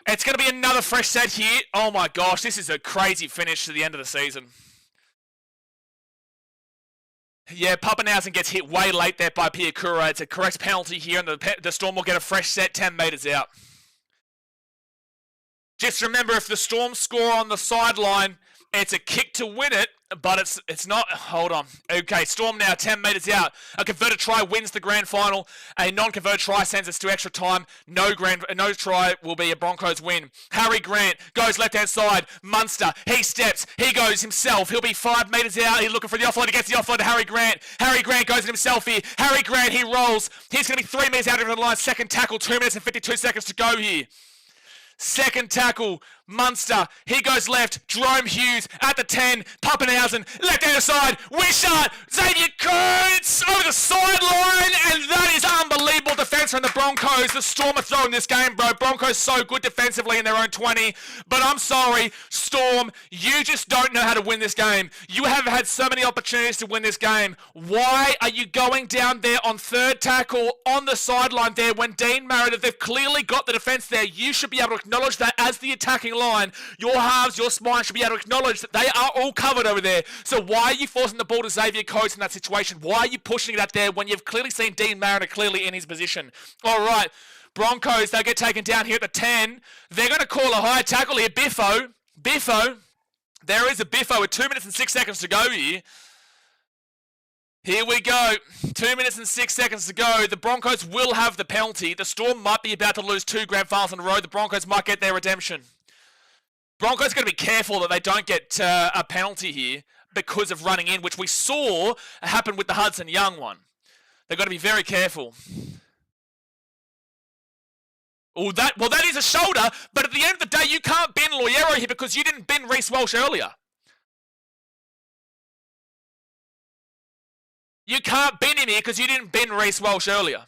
It's going to be another fresh set here. Oh my gosh, this is a crazy finish to the end of the season. Yeah, Pappenhausen gets hit way late there by Piakura. It's a correct penalty here, and the Storm will get a fresh set 10 metres out. Just remember, if the Storm score on the sideline, It's a kick to win it, but it's not. Hold on. Okay, Storm now 10 metres out. A converted try wins the grand final. A non-converted try sends us to extra time. No try will be a Broncos win. Harry Grant goes left-hand side. Munster, he steps. He goes himself. He'll be 5 metres out. He's looking for the offload. He gets the offload to Harry Grant. Harry Grant goes himself here. Harry Grant, he rolls. He's going to be 3 metres out of the line. Second tackle, 2 minutes and 52 seconds to go here. Second tackle, Munster, he goes left, Jerome Hughes at the 10, Pappenhausen, left-hand side, Wishart, Xavier Coates over the sideline, and that is unbelievable defence from the Broncos. The Storm are throwing this game, bro. Broncos so good defensively in their own 20, but I'm sorry, Storm, you just don't know how to win this game. You have had so many opportunities to win this game. Why are you going down there on third tackle on the sideline there when Dean Meredith, they've clearly got the defence there. You should be able to acknowledge that as the attacking line. Your halves, your spine should be able to acknowledge that they are all covered over there. So why are you forcing the ball to Xavier Coates in that situation? Why are you pushing it out there when you've clearly seen Dean Mariner clearly in his position? All right, Broncos, they get taken down here at the 10. They're going to call a high tackle here. Biffo. There is a Biffo with 2 minutes and 6 seconds to go here. Here we go. 2 minutes and 6 seconds to go. The Broncos will have the penalty. The Storm might be about to lose 2 grand finals in a row. The Broncos might get their redemption. Broncos got to be careful that they don't get a penalty here because of running in, which we saw happen with the Hudson Young one. They've got to be very careful. Well, that is a shoulder, but at the end of the day, you can't bin Loiero here because you didn't bin Reece Walsh earlier. You can't bin him here because you didn't bin Reece Walsh earlier.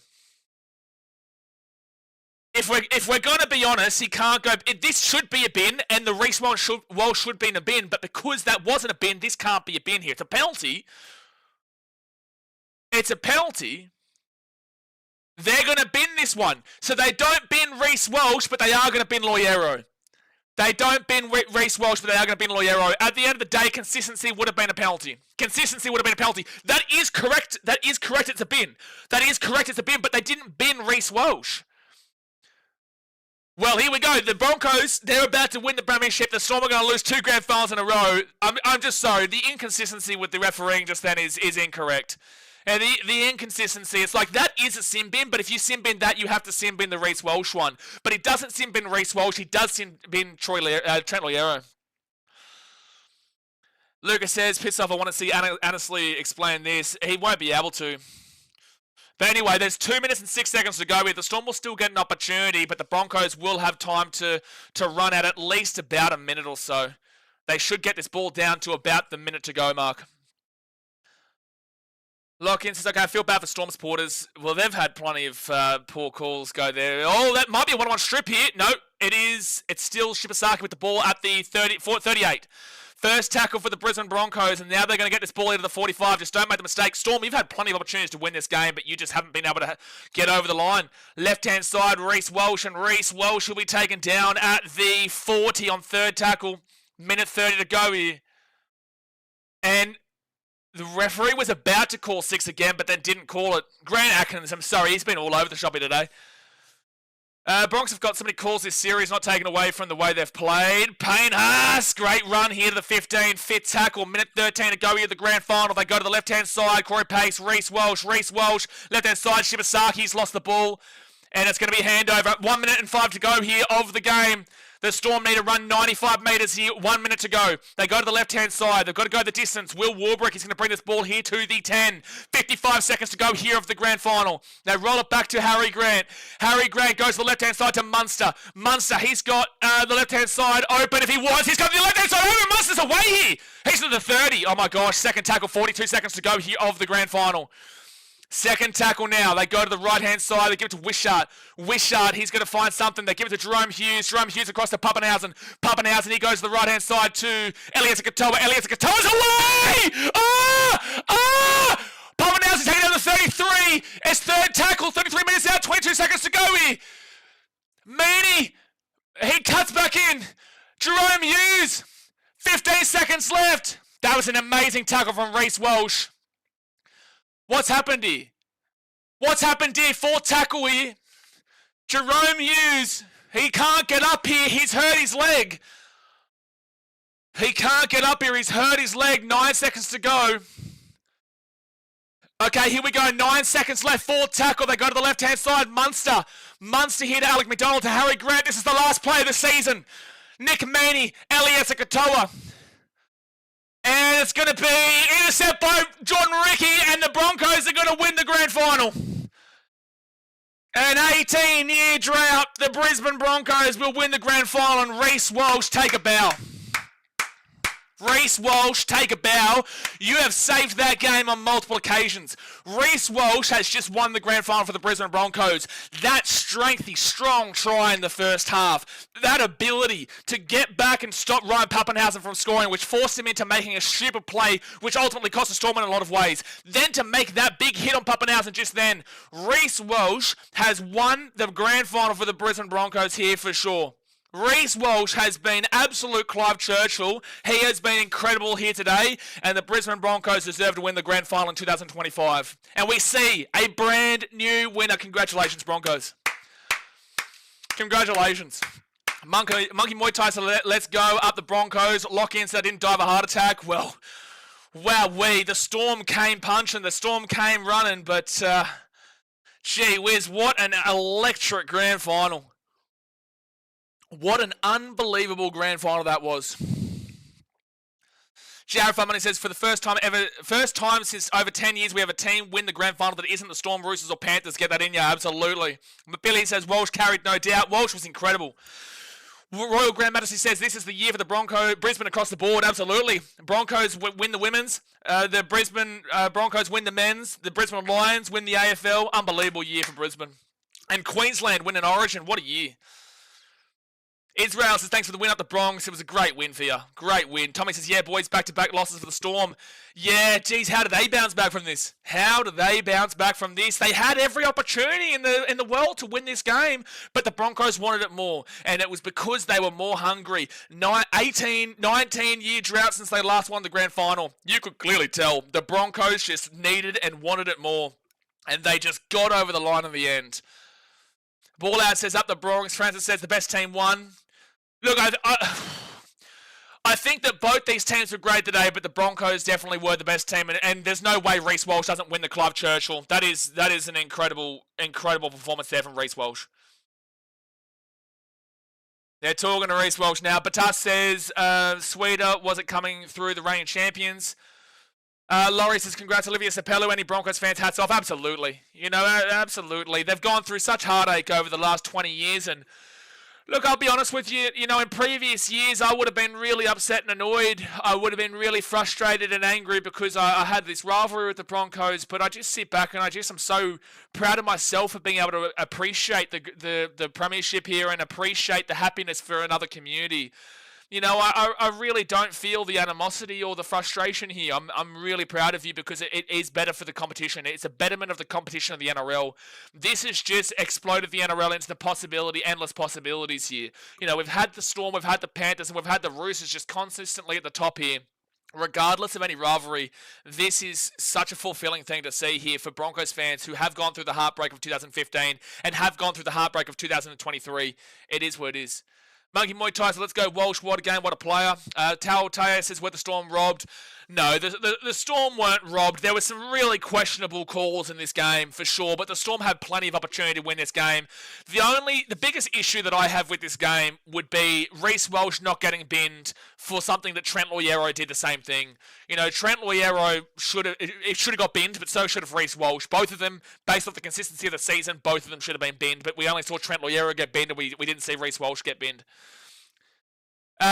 If we're going to be honest, he can't go. This should be a bin, and the Reece Walsh should be in a bin, but because that wasn't a bin, this can't be a bin here. It's a penalty. It's a penalty. They're going to bin this one. So they don't bin Reece Walsh, but they are going to bin Loiero. They don't bin Reece Walsh, but they are going to bin Loiero. At the end of the day, consistency would have been a penalty. Consistency would have been a penalty. That is correct. That is correct. It's a bin. That is correct. It's a bin, but they didn't bin Reece Walsh. Well, here we go. The Broncos, they're about to win the premiership. The Storm are going to lose 2 grand finals in a row. I'm just sorry. The inconsistency with the refereeing just then is incorrect. And the inconsistency, it's like, that is a sin bin, but if you sin bin that, you have to sin bin the Reece Walsh one. But he doesn't sin bin Reece Walsh, he does sin bin Trent Loiero. Lucas says, pissed off, I want to see Annesley explain this. He won't be able to. But anyway, there's 2 minutes and 6 seconds to go here. The Storm will still get an opportunity, but the Broncos will have time to run at least about a minute or so. They should get this ball down to about the minute to go mark. Lock-in says, okay, I feel bad for Storm supporters. Well, they've had plenty of poor calls go there. Oh, that might be a one-on-one strip here. No, it's still Shibasaki with the ball at the 38. First tackle for the Brisbane Broncos, and now they're going to get this ball into the 45. Just don't make the mistake. Storm, you've had plenty of opportunities to win this game, but you just haven't been able to get over the line. Left-hand side, Reece Walsh, and Reece Walsh will be taken down at the 40 on third tackle. Minute 30 to go here. And the referee was about to call 6 again, but then didn't call it. Grant Atkins, I'm sorry, he's been all over the shop here today. Broncos have got so many calls this series, not taken away from the way they've played. Payne Haas, great run here to the 15, fifth tackle, minute 13 to go here at the grand final. They go to the left-hand side, Corey Pace, Reece Walsh, left-hand side, Shibasaki's lost the ball. And it's going to be a handover. 1 minute and 5 to go here of the game. The Storm need to run 95 metres here, 1 minute to go. They go to the left-hand side. They've got to go the distance. Will Warbrick is going to bring this ball here to the 10. 55 seconds to go here of the grand final. They roll it back to Harry Grant. Harry Grant goes to the left-hand side to Munster. Munster, he's got the left-hand side open. If he was, he's got the left-hand side open. Munster's away here. He's to the 30. Oh, my gosh. Second tackle, 42 seconds to go here of the grand final. Second tackle now. They go to the right-hand side. They give it to Wishart. Wishart, he's going to find something. They give it to Jerome Hughes. Jerome Hughes across to Pappenhausen. Pappenhausen, he goes to the right-hand side to Eliezer Katoa. Eliezer Katoa's away! Pappenhausen taking down the 33. It's third tackle. 33 minutes out. 22 seconds to go here. Meaney, he cuts back in. Jerome Hughes. 15 seconds left. That was an amazing tackle from Reece Walsh. What's happened here? What's happened here? Fourth tackle here. Jerome Hughes. He can't get up here. He's hurt his leg. He can't get up here. He's hurt his leg. 9 seconds to go. Okay, here we go. 9 seconds left. Fourth tackle. They go to the left-hand side. Munster. Munster here to Alec McDonald, to Harry Grant. This is the last play of the season. Nick Maney, Eliesa Katoa. And it's going to be intercept by John Ricky, and the Broncos are going to win the grand final. An 18-year drought. The Brisbane Broncos will win the grand final, and Reece Walsh, take a bow. Reece Walsh, take a bow. You have saved that game on multiple occasions. Reece Walsh has just won the grand final for the Brisbane Broncos. That strengthy, strong try in the first half. That ability to get back and stop Ryan Pappenhausen from scoring, which forced him into making a stupid play, which ultimately cost the Storm in a lot of ways. Then to make that big hit on Pappenhausen just then. Reece Walsh has won the grand final for the Brisbane Broncos here for sure. Reece Walsh has been absolute Clive Churchill. He has been incredible here today, and the Brisbane Broncos deserve to win the grand final in 2025. And we see a brand new winner. Congratulations, Broncos. Congratulations. Monkey Muay Thai, so let's go up the Broncos. Lock in so they didn't die of a heart attack. Well, wowee, the Storm came punching, the Storm came running, but gee whiz, what an electric grand final. What an unbelievable grand final that was. Jared Funmoney says, for the first time since over 10 years, we have a team win the grand final that isn't the Storm, Roosters, or Panthers. Get that in, yeah, absolutely. But Billy says, Walsh carried, no doubt. Walsh was incredible. Royal Grand Majesty says, this is the year for the Broncos. Brisbane across the board, absolutely. Broncos win the women's. The Brisbane Broncos win the men's. The Brisbane Lions win the AFL. Unbelievable year for Brisbane. And Queensland win an Origin. What a year. Israel says, thanks for the win up the Bronx. It was a great win for you. Great win. Tommy says, yeah, boys, back-to-back losses for the Storm. Yeah, geez, how do they bounce back from this? How do they bounce back from this? They had every opportunity in the world to win this game, but the Broncos wanted it more, and it was because they were more hungry. 19-year drought since they last won the grand final. You could clearly tell the Broncos just needed and wanted it more, and they just got over the line in the end. Ball out says, up the Bronx. Francis says, the best team won. Look, I think that both these teams were great today, but the Broncos definitely were the best team, and there's no way Reece Walsh doesn't win the Clive Churchill. That is an incredible performance there from Reece Walsh. They're talking to Reece Walsh now. Batas says, Sweeter wasn't coming through the reigning champions. Laurie says, congrats, Olivia Sapello. Any Broncos fans, hats off. Absolutely. You know, absolutely. They've gone through such heartache over the last 20 years, and look, I'll be honest with you, you know, in previous years, I would have been really upset and annoyed. I would have been really frustrated and angry because I had this rivalry with the Broncos, but I just sit back and I'm so proud of myself for being able to appreciate the premiership here and appreciate the happiness for another community. You know, I really don't feel the animosity or the frustration here. I'm really proud of you because it is better for the competition. It's a betterment of the competition of the NRL. This has just exploded the NRL into the endless possibilities here. You know, we've had the Storm, we've had the Panthers, and we've had the Roosters just consistently at the top here. Regardless of any rivalry, this is such a fulfilling thing to see here for Broncos fans who have gone through the heartbreak of 2015 and have gone through the heartbreak of 2023. It is what it is. Monkey Muay Thai, so let's go Walsh. What a game, what a player. Tao Taya says, were the Storm robbed? No, the Storm weren't robbed. There were some really questionable calls in this game, for sure, but the Storm had plenty of opportunity to win this game. The biggest issue that I have with this game would be Reece Walsh not getting binned for something that Trent Loiero did the same thing. You know, Trent Loiero should have got binned, but so should have Reece Walsh. Both of them, based off the consistency of the season, both of them should have been binned, but we only saw Trent Loiero get binned, and we didn't see Reece Walsh get binned.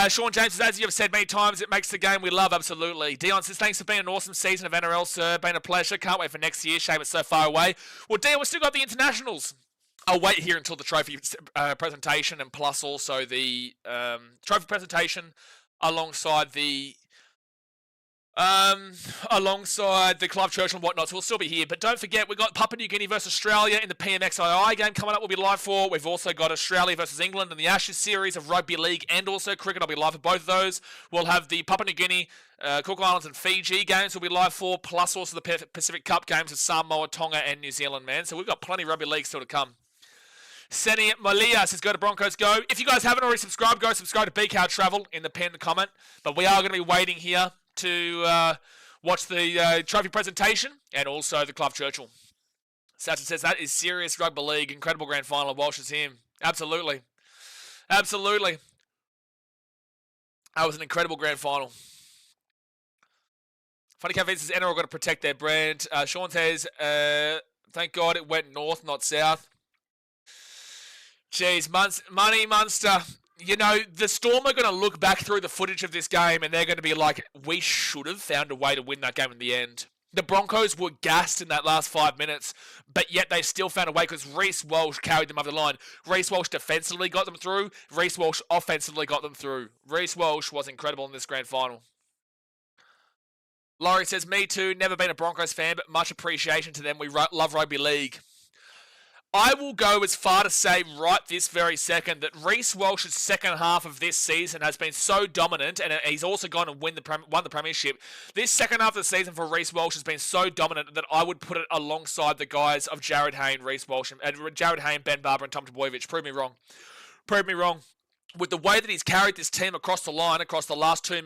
Sean James says, as you have said many times, it makes the game we love, absolutely. Dion says, thanks for being an awesome season of NRL, sir. Been a pleasure. Can't wait for next year. Shame it's so far away. Well, Dion, we've still got the internationals. I'll wait here until the trophy presentation and plus also the trophy presentation alongside the Clive Churchill and whatnot, so we'll still be here. But don't forget, we've got Papua New Guinea versus Australia in the PMXII game coming up. We'll be live for. We've also got Australia versus England in the Ashes series of rugby league and also cricket. I'll be live for both of those. We'll have the Papua New Guinea, Cook Islands and Fiji games we'll be live for, plus also the Pacific Cup games of Samoa, Tonga and New Zealand, man. So we've got plenty of rugby league still to come. Seni Malia says, go to Broncos, go. If you guys haven't already subscribed, go subscribe to BKRtravel in the pinned comment. But we are going to be waiting here to watch the trophy presentation and also the Club Churchill. Satchin says, that is serious rugby league. Incredible grand final. Walsh is him. Absolutely. Absolutely. That was an incredible grand final. Funny Cat Vince says, NRL got to protect their brand. Sean says, thank God it went north, not south. Jeez, Money Munster. You know, the Storm are going to look back through the footage of this game and they're going to be like, we should have found a way to win that game in the end. The Broncos were gassed in that last 5 minutes, but yet they still found a way because Reece Walsh carried them over the line. Reece Walsh defensively got them through. Reece Walsh offensively got them through. Reece Walsh was incredible in this grand final. Laurie says, me too, never been a Broncos fan, but much appreciation to them. We love rugby league. I will go as far to say right this very second that Reece Walsh's second half of this season has been so dominant, and he's also gone and won the premiership. This second half of the season for Reece Walsh has been so dominant that I would put it alongside the guys of Jared Hayne, Reece Walsh, and Jared Hayne, Ben Barber, and Tom Trbojevic. Prove me wrong. Prove me wrong. With the way that he's carried this team across the line across the last 2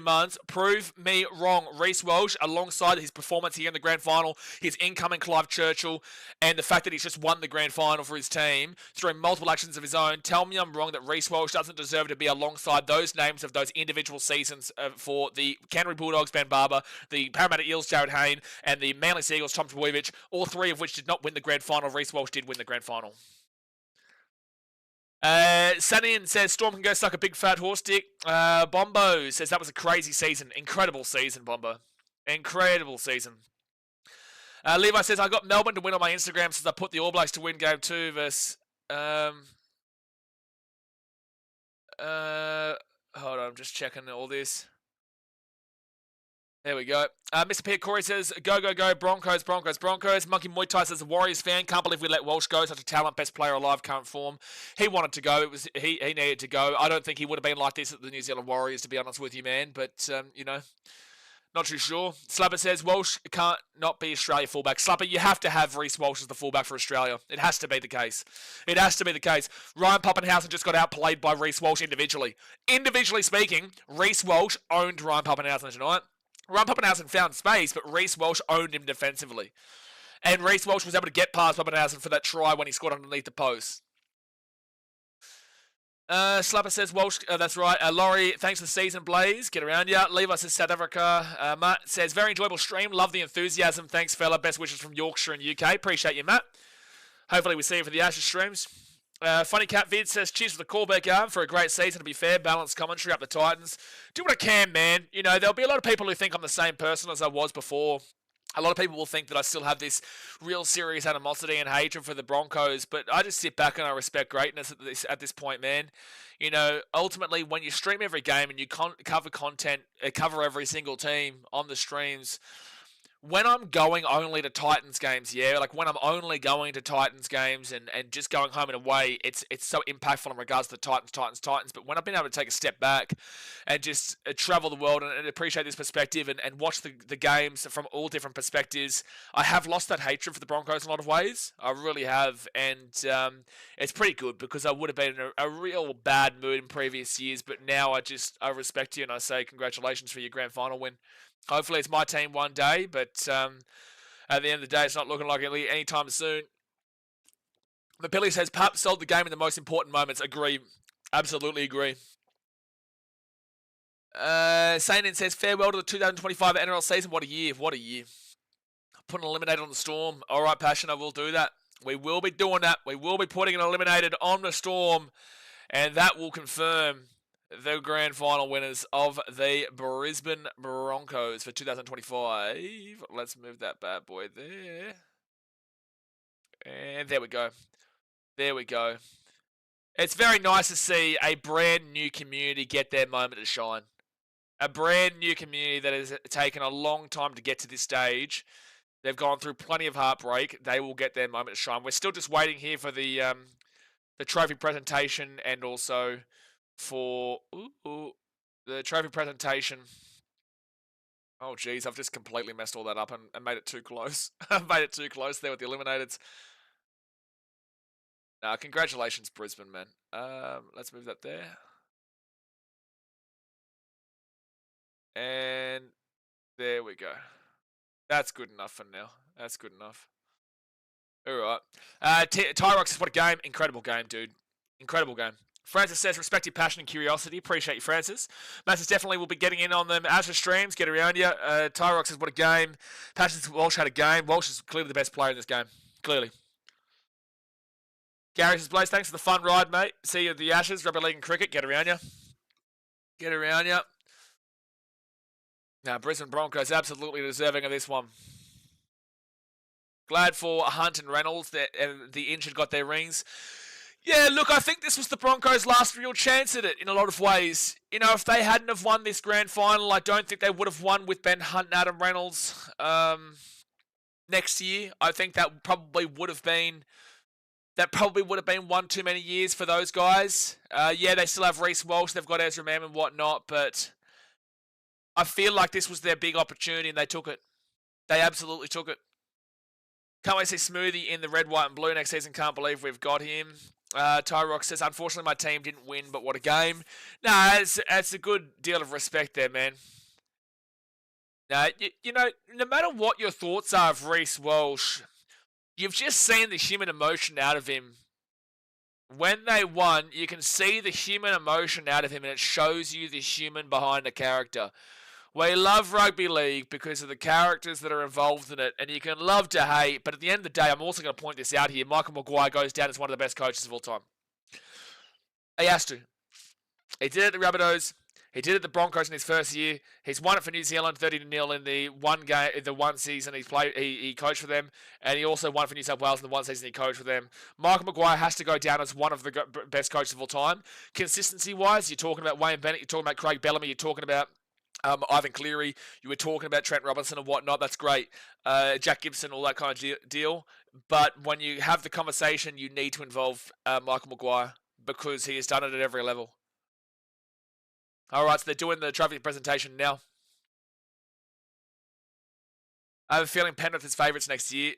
months, prove me wrong. Reece Walsh, alongside his performance here in the grand final, his incoming Clive Churchill, and the fact that he's just won the grand final for his team through multiple actions of his own, tell me I'm wrong that Reece Walsh doesn't deserve to be alongside those names of those individual seasons for the Canterbury Bulldogs, Ben Barber, the Parramatta Eels, Jared Hayne, and the Manly Seagulls, Tom Trbojevic, all three of which did not win the grand final. Reece Walsh did win the grand final. Sunny says, Storm can go suck a big fat horse dick. Bombo says, that was a crazy season. Incredible season, Bombo. Incredible season. Levi says, I got Melbourne to win on my Instagram since I put the All Blacks to win game 2 versus... hold on, I'm just checking all this. There we go. Mr. Pierre Corey says, go, go, go, Broncos, Broncos, Broncos. Monkey Muay Thai says, a Warriors fan. Can't believe we let Walsh go. Such a talent, best player alive, current form. He wanted to go. He needed to go. I don't think he would have been like this at the New Zealand Warriors, to be honest with you, man. But, you know, not too sure. Slapper says, Walsh can't not be Australia fullback. Slapper, you have to have Reece Walsh as the fullback for Australia. It has to be the case. It has to be the case. Ryan Pappenhausen just got outplayed by Reece Walsh individually. Individually speaking, Reece Walsh owned Ryan Pappenhausen tonight. Ryan Pappenhausen found space, but Reece Walsh owned him defensively. And Reece Walsh was able to get past Pappenhausen for that try when he scored underneath the post. Slapper says, Walsh, that's right. Laurie, thanks for the season, Blaze. Get around ya. Levi says, South Africa. Matt says, very enjoyable stream. Love the enthusiasm. Thanks, fella. Best wishes from Yorkshire and UK. Appreciate you, Matt. Hopefully we see you for the Ashes streams. Funny Cat Vid says, cheers for the callback arm for a great season. To be fair, balanced commentary up the Titans. Do what I can, man. You know, there'll be a lot of people who think I'm the same person as I was before. A lot of people will think that I still have this real serious animosity and hatred for the Broncos, but I just sit back and I respect greatness at this point, man. You know, ultimately, when you stream every game and you cover content, cover every single team on the streams, when I'm going only to Titans games, like when I'm only going to Titans games and just going home and away, it's so impactful in regards to the Titans. But when I've been able to take a step back and just travel the world and appreciate this perspective and watch the games from all different perspectives, I have lost that hatred for the Broncos in a lot of ways. I really have. And it's pretty good because I would have been in a real bad mood in previous years. But now I respect you and I say congratulations for your grand final win. Hopefully it's my team one day, but at the end of the day, it's not looking like it anytime soon. Mapilli says, Pap sold the game in the most important moments. Agree. Absolutely agree. Sainin says, farewell to the 2025 NRL season. What a year. What a year. Put an eliminated on the Storm. All right, Passion, I will do that. We will be doing that. We will be putting an eliminated on the Storm, and that will confirm the grand final winners of the Brisbane Broncos for 2025. Let's move that bad boy there. And there we go. There we go. It's very nice to see a brand new community get their moment to shine. A brand new community that has taken a long time to get to this stage. They've gone through plenty of heartbreak. They will get their moment to shine. We're still just waiting here for the trophy presentation and also for the trophy presentation. Oh, geez, I've just completely messed all that up and made it too close. I've made it too close there with the eliminateds. Congratulations, Brisbane, man. Let's move that there. And there we go. That's good enough for now. That's good enough. All right. Tyrox says, what a game. Incredible game, dude. Incredible game. Francis says, respect your passion and curiosity. Appreciate you, Francis. Masses definitely will be getting in on them Asher streams. Get around you. Tyrox says, what a game. Passion says, Walsh had a game. Walsh is clearly the best player in this game. Clearly. Gary says, Blaze, thanks for the fun ride, mate. See you at the Ashes, Rugby League and Cricket. Get around you. Get around you. Now, Brisbane Broncos absolutely deserving of this one. Glad for Hunt and Reynolds that the injured got their rings. Yeah, look, I think this was the Broncos' last real chance at it in a lot of ways. You know, if they hadn't have won this grand final, I don't think they would have won with Ben Hunt and Adam Reynolds next year. I think that probably would have been one too many years for those guys. Yeah, they still have Reece Walsh, they've got Ezra Mam and whatnot, but I feel like this was their big opportunity and they took it. They absolutely took it. Can't wait to see Smoothie in the red, white, and blue next season. Can't believe we've got him. Tyrox says, unfortunately, my team didn't win, but what a game. Nah, it's a good deal of respect there, man. Nah, you know, no matter what your thoughts are of Reece Walsh, you've just seen the human emotion out of him. When they won, you can see the human emotion out of him, and it shows you the human behind the character. We love rugby league because of the characters that are involved in it, and you can love to hate, but at the end of the day, I'm also going to point this out here. Michael Maguire goes down as one of the best coaches of all time. He has to. He did it at the Rabbitohs. He did it at the Broncos in his first year. He's won it for New Zealand 30-0 in the one season he coached for them, and he also won for New South Wales in the one season he coached for them. Michael Maguire has to go down as one of the best coaches of all time. Consistency-wise, you're talking about Wayne Bennett, you're talking about Craig Bellamy, you're talking about Ivan Cleary, you were talking about Trent Robinson and whatnot, that's great. Jack Gibson, all that kind of deal. But when you have the conversation, you need to involve Michael Maguire because he has done it at every level. All right, so they're doing the trophy presentation now. I have a feeling Penrith is favourites next year.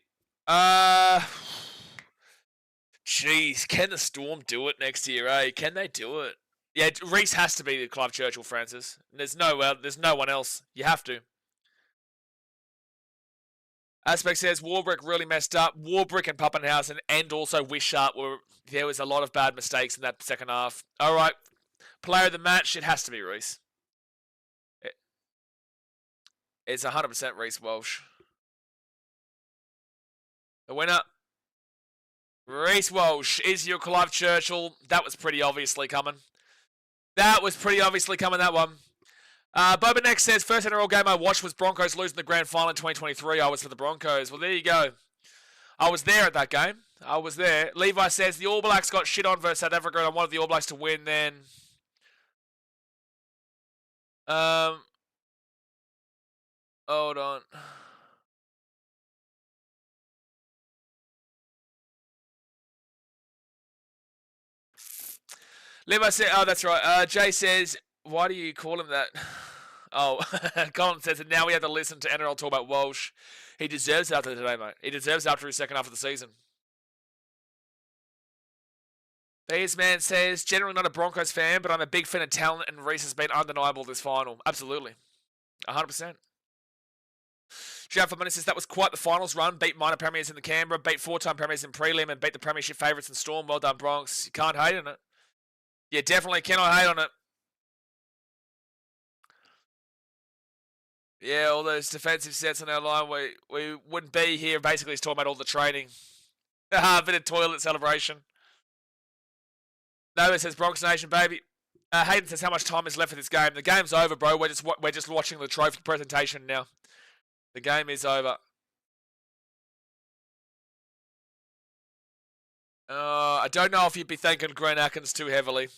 Jeez, can the Storm do it next year, eh? Can they do it? Yeah, Reece has to be the Clive Churchill, Francis. There's no one else. You have to. Aspect says Warbrick really messed up. Warbrick and Pappenhausen and also Wishart there was a lot of bad mistakes in that second half. All right, player of the match, it has to be Reece. It's 100% Reece Walsh. The winner, Reece Walsh, is your Clive Churchill. That was pretty obviously coming. That one. Boba next says, first NRL game I watched was Broncos losing the grand final in 2023. I was for the Broncos. Well, there you go. I was there at that game. I was there. Levi says, the All Blacks got shit on versus South Africa and I wanted the All Blacks to win then. Hold on. Levi said, oh, that's right. Jay says, why do you call him that? Oh, Colin says that now we have to listen to NRL talk about Walsh. He deserves it after today, mate. He deserves it after his second half of the season. Man says, generally not a Broncos fan, but I'm a big fan of talent and Reece has been undeniable this final. Absolutely. 100%. Jeff Money says, that was quite the finals run. Beat minor premiers in the Canberra, beat four-time premiers in prelim, and beat the premiership favourites in Storm. Well done, Bronx. You can't hate on it. Yeah, definitely cannot hate on it. Yeah, all those defensive sets on our line, we wouldn't be here. Basically, he's talking about all the training. A bit of toilet celebration. No, it says Bronx Nation, baby. Hayden says, how much time is left for this game? The game's over, bro. We're just watching the trophy presentation now. The game is over. I don't know if you'd be thanking Grant Atkins too heavily.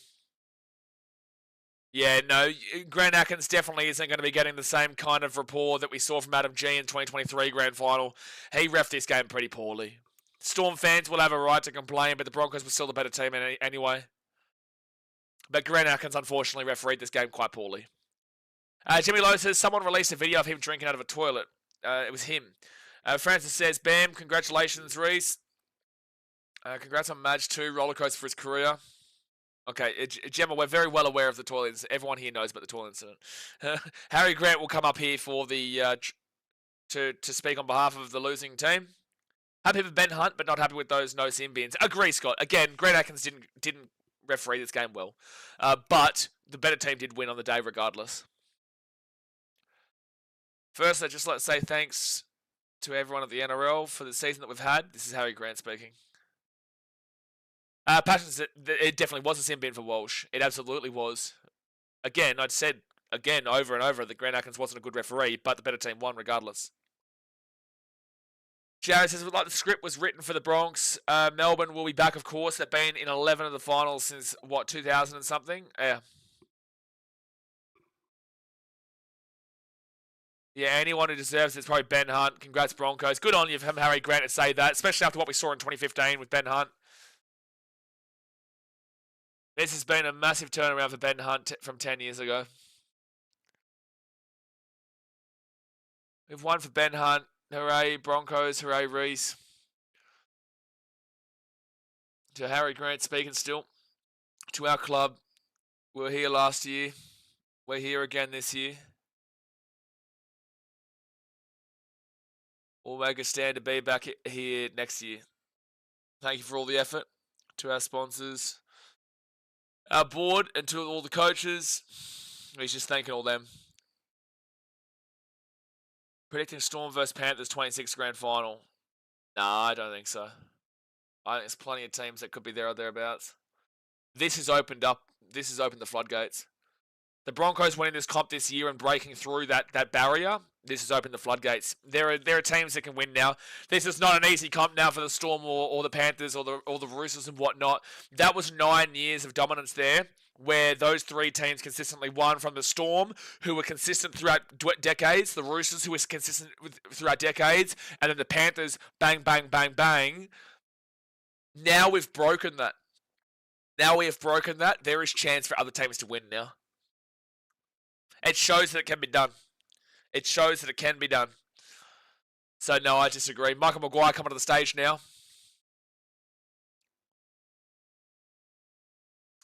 Yeah, no, Grant Atkins definitely isn't going to be getting the same kind of rapport that we saw from Adam G in 2023 Grand Final. He reffed this game pretty poorly. Storm fans will have a right to complain, but the Broncos were still the better team anyway. But Grant Atkins, unfortunately, refereed this game quite poorly. Jimmy Lowe says, someone released a video of him drinking out of a toilet. It was him. Francis says, bam, congratulations, Reece. Congrats on Madge 2, rollercoaster for his career. Okay, Gemma, we're very well aware of the toilet incident. Everyone here knows about the toilet incident. Harry Grant will come up here for the to speak on behalf of the losing team. Happy for Ben Hunt, but not happy with those no sin bins. Agree, Scott. Again, Grant Atkins didn't referee this game well, but the better team did win on the day regardless. First, I'd just like to say thanks to everyone at the NRL for the season that we've had. This is Harry Grant speaking. Passions, it definitely was a sin bin for Walsh. It absolutely was. Again, I'd said again over and over that Grant Atkins wasn't a good referee, but the better team won regardless. Jared says, like the script was written for the Bronx. Melbourne will be back, of course. They've been in 11 of the finals since, 2000 and something? Yeah. Yeah, anyone who deserves it is probably Ben Hunt. Congrats, Broncos. Good on you from Harry Grant to say that, especially after what we saw in 2015 with Ben Hunt. This has been a massive turnaround for Ben Hunt from 10 years ago. We've won for Ben Hunt. Hooray, Broncos. Hooray, Reese. To Harry Grant speaking still. To our club. We were here last year. We're here again this year. We'll make a stand to be back here next year. Thank you for all the effort. To our sponsors. Our board and to all the coaches. He's just thanking all them. Predicting Storm versus Panthers 26th grand final. Nah, I don't think so. I think there's plenty of teams that could be there or thereabouts. This has opened the floodgates. The Broncos winning this comp this year and breaking through that barrier. This has opened the floodgates. There are teams that can win now. This is not an easy comp now for the Storm or the Panthers or the Roosters and whatnot. That was 9 years of dominance there, where those three teams consistently won, from the Storm, who were consistent throughout decades, the Roosters, who were consistent throughout decades, and then the Panthers, bang, bang, bang, bang. Now we've broken that. There is chance for other teams to win now. It shows that it can be done. So, no, I disagree. Michael Maguire coming to the stage now.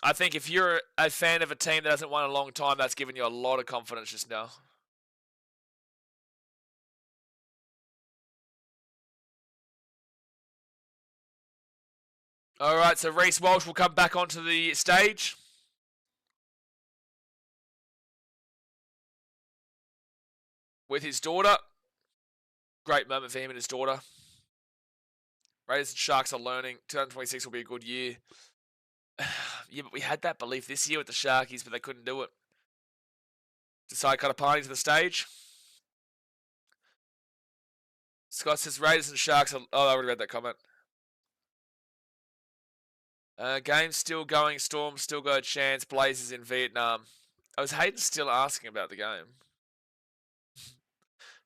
I think if you're a fan of a team that hasn't won in a long time, that's given you a lot of confidence just now. All right, so Reece Walsh will come back onto the stage. With his daughter. Great moment for him and his daughter. Raiders and Sharks are learning. 2026 will be a good year. Yeah, but we had that belief this year with the Sharkies, but they couldn't do it. Decide cut a party to the stage. Scott says Raiders and Sharks are... Oh, I already read that comment. Game's still going. Storm still got a chance. Blazers in Vietnam. I was hating still asking about the game.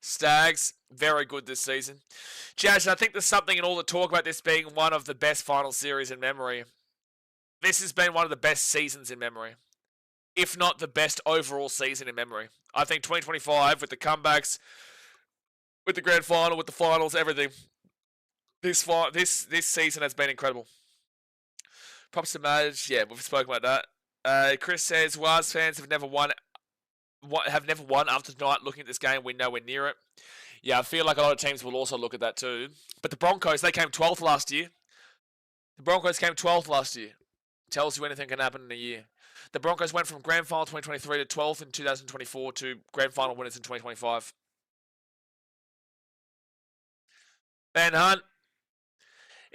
Stags, very good this season. Jazz, I think there's something in all the talk about this being one of the best final series in memory. This has been one of the best seasons in memory. If not the best overall season in memory. I think 2025, with the comebacks, with the grand final, with the finals, everything. This season has been incredible. Props to Madge. Yeah, we've spoken about that. Chris says, Waz fans have never won after tonight. Looking at this game, we're nowhere near it. Yeah, I feel like a lot of teams will also look at that too. But the Broncos, they came 12th last year. Tells you anything can happen in a year. The Broncos went from grand final 2023 to 12th in 2024 to grand final winners in 2025. Ben Hunt.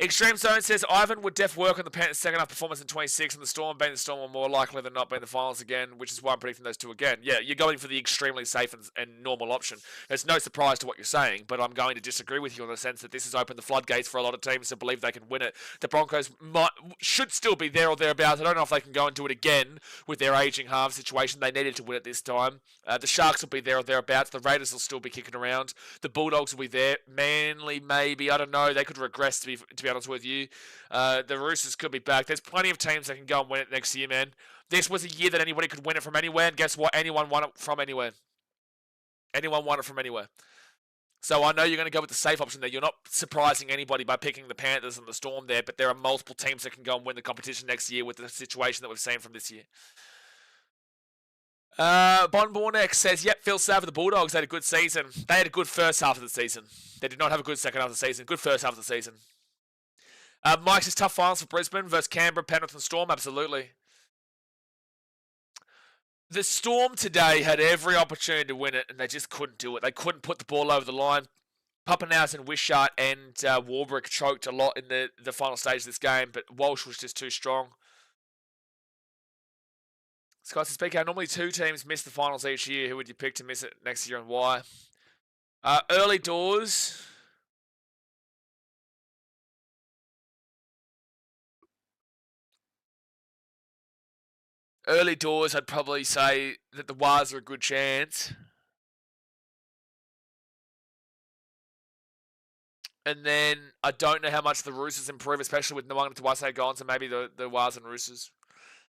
Extreme Zone says Ivan would work on the Panthers' second half performance in 26, and the Storm being the Storm will more likely than not be in the finals again, which is why I'm predicting those two again. Yeah, you're going for the extremely safe and normal option. It's no surprise to what you're saying, but I'm going to disagree with you in the sense that this has opened the floodgates for a lot of teams to believe they can win it. The Broncos should still be there or thereabouts. I don't know if they can go and do it again with their aging half situation. They needed to win it this time. The Sharks will be there or thereabouts. The Raiders will still be kicking around. The Bulldogs will be there. Manly, maybe. I don't know. They could regress, to be honest with you. The Roosters could be back. There's plenty of teams that can go and win it next year, man. This was a year that anybody could win it from anywhere, and guess what? Anyone won it from anywhere. So I know you're going to go with the safe option there. You're not surprising anybody by picking the Panthers and the Storm there, but there are multiple teams that can go and win the competition next year with the situation that we've seen from this year. Bon Bornek says, yep, Phil Sav, the Bulldogs had a good season. They had a good first half of the season. They did not have a good second half of the season. Good first half of the season. Mike says, tough finals for Brisbane versus Canberra, Penrith and Storm. Absolutely. The Storm today had every opportunity to win it, and they just couldn't do it. They couldn't put the ball over the line. Pappenhausen, Wishart, and Warbrick choked a lot in the final stage of this game, but Walsh was just too strong. Scott says, speaking, normally 2 teams miss the finals each year. Who would you pick to miss it next year and why? Early doors. Early doors, I'd probably say that the Wars are a good chance. And then I don't know how much the Roosters improve, especially with Nwanga to Wase gone, so maybe the Wars and Roosters.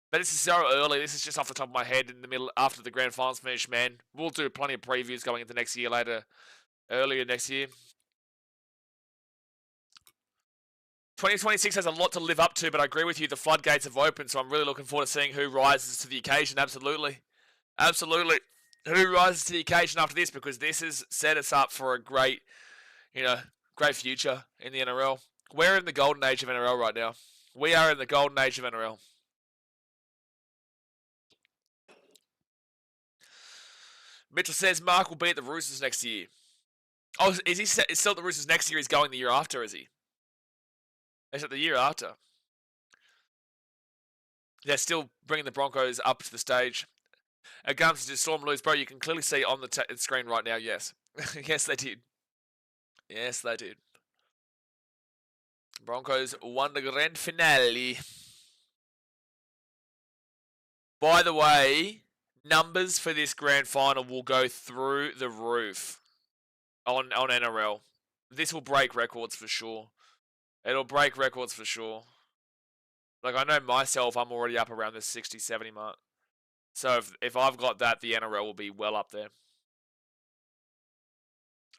But this is so early. This is just off the top of my head in the middle after the grand finals finish, man. We'll do plenty of previews going into next year earlier next year. 2026 has a lot to live up to, but I agree with you. The floodgates have opened, so I'm really looking forward to seeing who rises to the occasion. Absolutely. Absolutely. Who rises to the occasion after this, because this has set us up for a great future in the NRL. We're in the golden age of NRL right now. We are in the golden age of NRL. Mitchell says Mark will be at the Roosters next year. Oh, is he still at the Roosters next year? He's going the year after, is he? Is it the year after? They're still bringing the Broncos up to the stage. Gums did Storm lose, bro? You can clearly see on the screen right now. Yes, yes they did. Yes they did. Broncos won the grand finale. By the way, numbers for this grand final will go through the roof on NRL. This will break records for sure. It'll break records for sure. Like, I know myself, I'm already up around the 60, 70 mark. So if I've got that, the NRL will be well up there.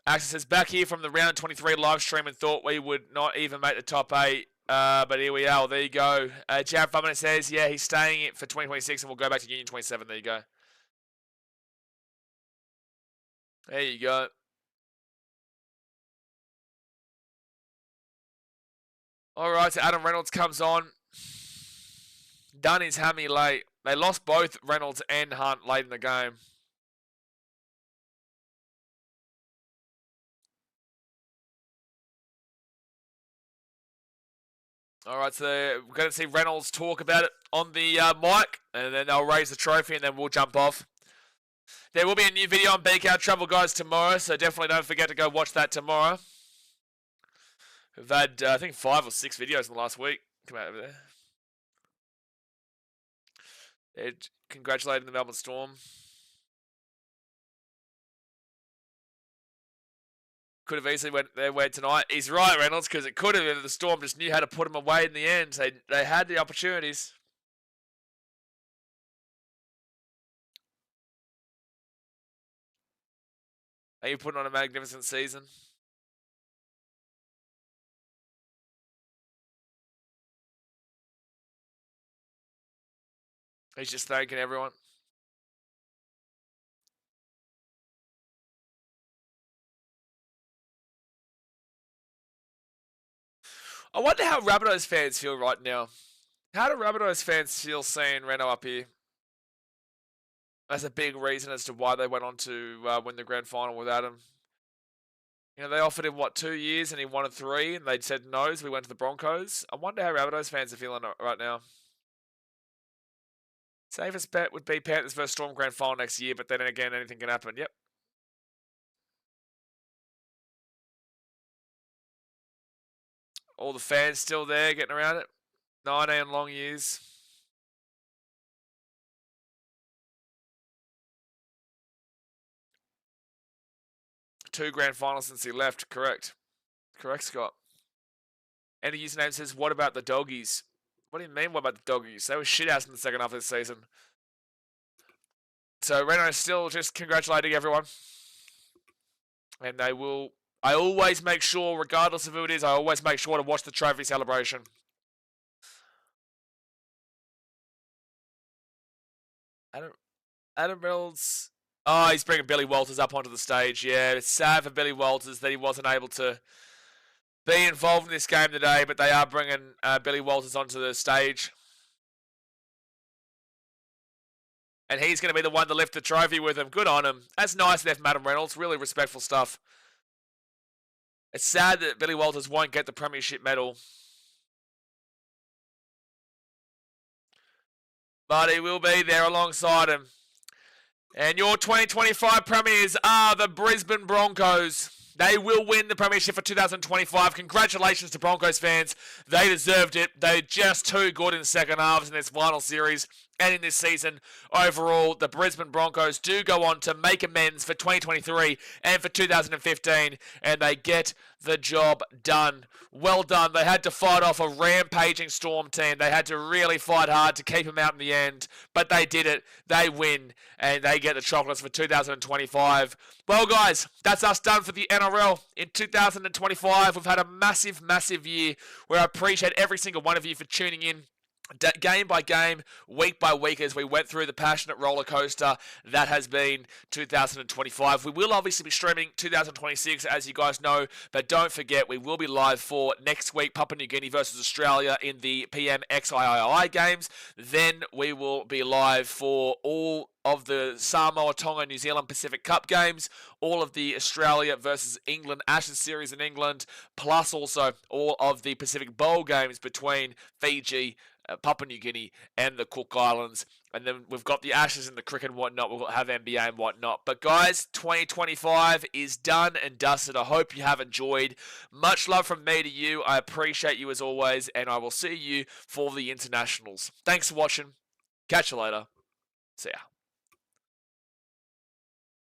Axel says, back here from the round 23 live stream and thought we would not even make the top 8. But here we are. Well, there you go. Jared Fubman says, yeah, he's staying it for 2026 and we'll go back to Union 27. There you go. There you go. All right, so Adam Reynolds comes on. Done his hammy late. They lost both Reynolds and Hunt late in the game. All right, so we're going to see Reynolds talk about it on the mic, and then they'll raise the trophy, and then we'll jump off. There will be a new video on BKRtravel, guys, tomorrow, so definitely don't forget to go watch that tomorrow. We've had, I think, 5 or 6 videos in the last week come out over there. They're congratulating the Melbourne Storm. Could have easily went their way tonight. He's right, Reynolds, because it could have if the Storm just knew how to put them away in the end. They had the opportunities. Are you putting on a magnificent season? He's just thanking everyone. I wonder how Rabbitohs fans feel right now. How do Rabbitohs fans feel seeing Reno up here? That's a big reason as to why they went on to win the grand final without him. You know, they offered him, 2 years, and he wanted 3, and they said no, so we went to the Broncos. I wonder how Rabbitohs fans are feeling right now. Safest bet would be Panthers versus Storm grand final next year, but then again, anything can happen. Yep. All the fans still there getting around it. 19 long years. Two grand finals since he left. Correct. Correct, Scott. And the username says, what about the doggies? What do you mean, what about the doggies? They were shit-ass in the second half of the season. So Reno is still just congratulating everyone. And they will I always make sure, regardless of who it is, I always make sure to watch the trophy celebration. Adam Reynolds. Oh, he's bringing Billy Walters up onto the stage. Yeah, it's sad for Billy Walters that he wasn't able to be involved in this game today, but they are bringing Billy Walters onto the stage. And he's going to be the one to lift the trophy with him. Good on him. That's nice there from Adam Reynolds. Really respectful stuff. It's sad that Billy Walters won't get the premiership medal. But he will be there alongside him. And your 2025 premiers are the Brisbane Broncos. They will win the premiership for 2025. Congratulations to Broncos fans. They deserved it. They're just too good in the second halves in this final series and in this season. Overall, the Brisbane Broncos do go on to make amends for 2023 and for 2015, and they get the job done. Well done. They had to fight off a rampaging Storm team. They had to really fight hard to keep them out in the end, but they did it. They win, and they get the chocolates for 2025. Well, guys, that's us done for the NRL in 2025. We've had a massive, massive year where I appreciate every single one of you for tuning in game by game, week by week, as we went through the passionate roller coaster that has been 2025. We will obviously be streaming 2026, as you guys know, but don't forget, we will be live for next week, Papua New Guinea versus Australia in the PM XIII games. Then we will be live for all of the Samoa, Tonga, New Zealand Pacific Cup games, all of the Australia versus England Ashes series in England, plus also all of the Pacific Bowl games between Fiji, Papua New Guinea and the Cook Islands. And then we've got the Ashes and the cricket and whatnot. We'll have NBA and whatnot. But guys, 2025 is done and dusted. I hope you have enjoyed. Much love from me to you. I appreciate you as always. And I will see you for the internationals. Thanks for watching. Catch you later. See ya.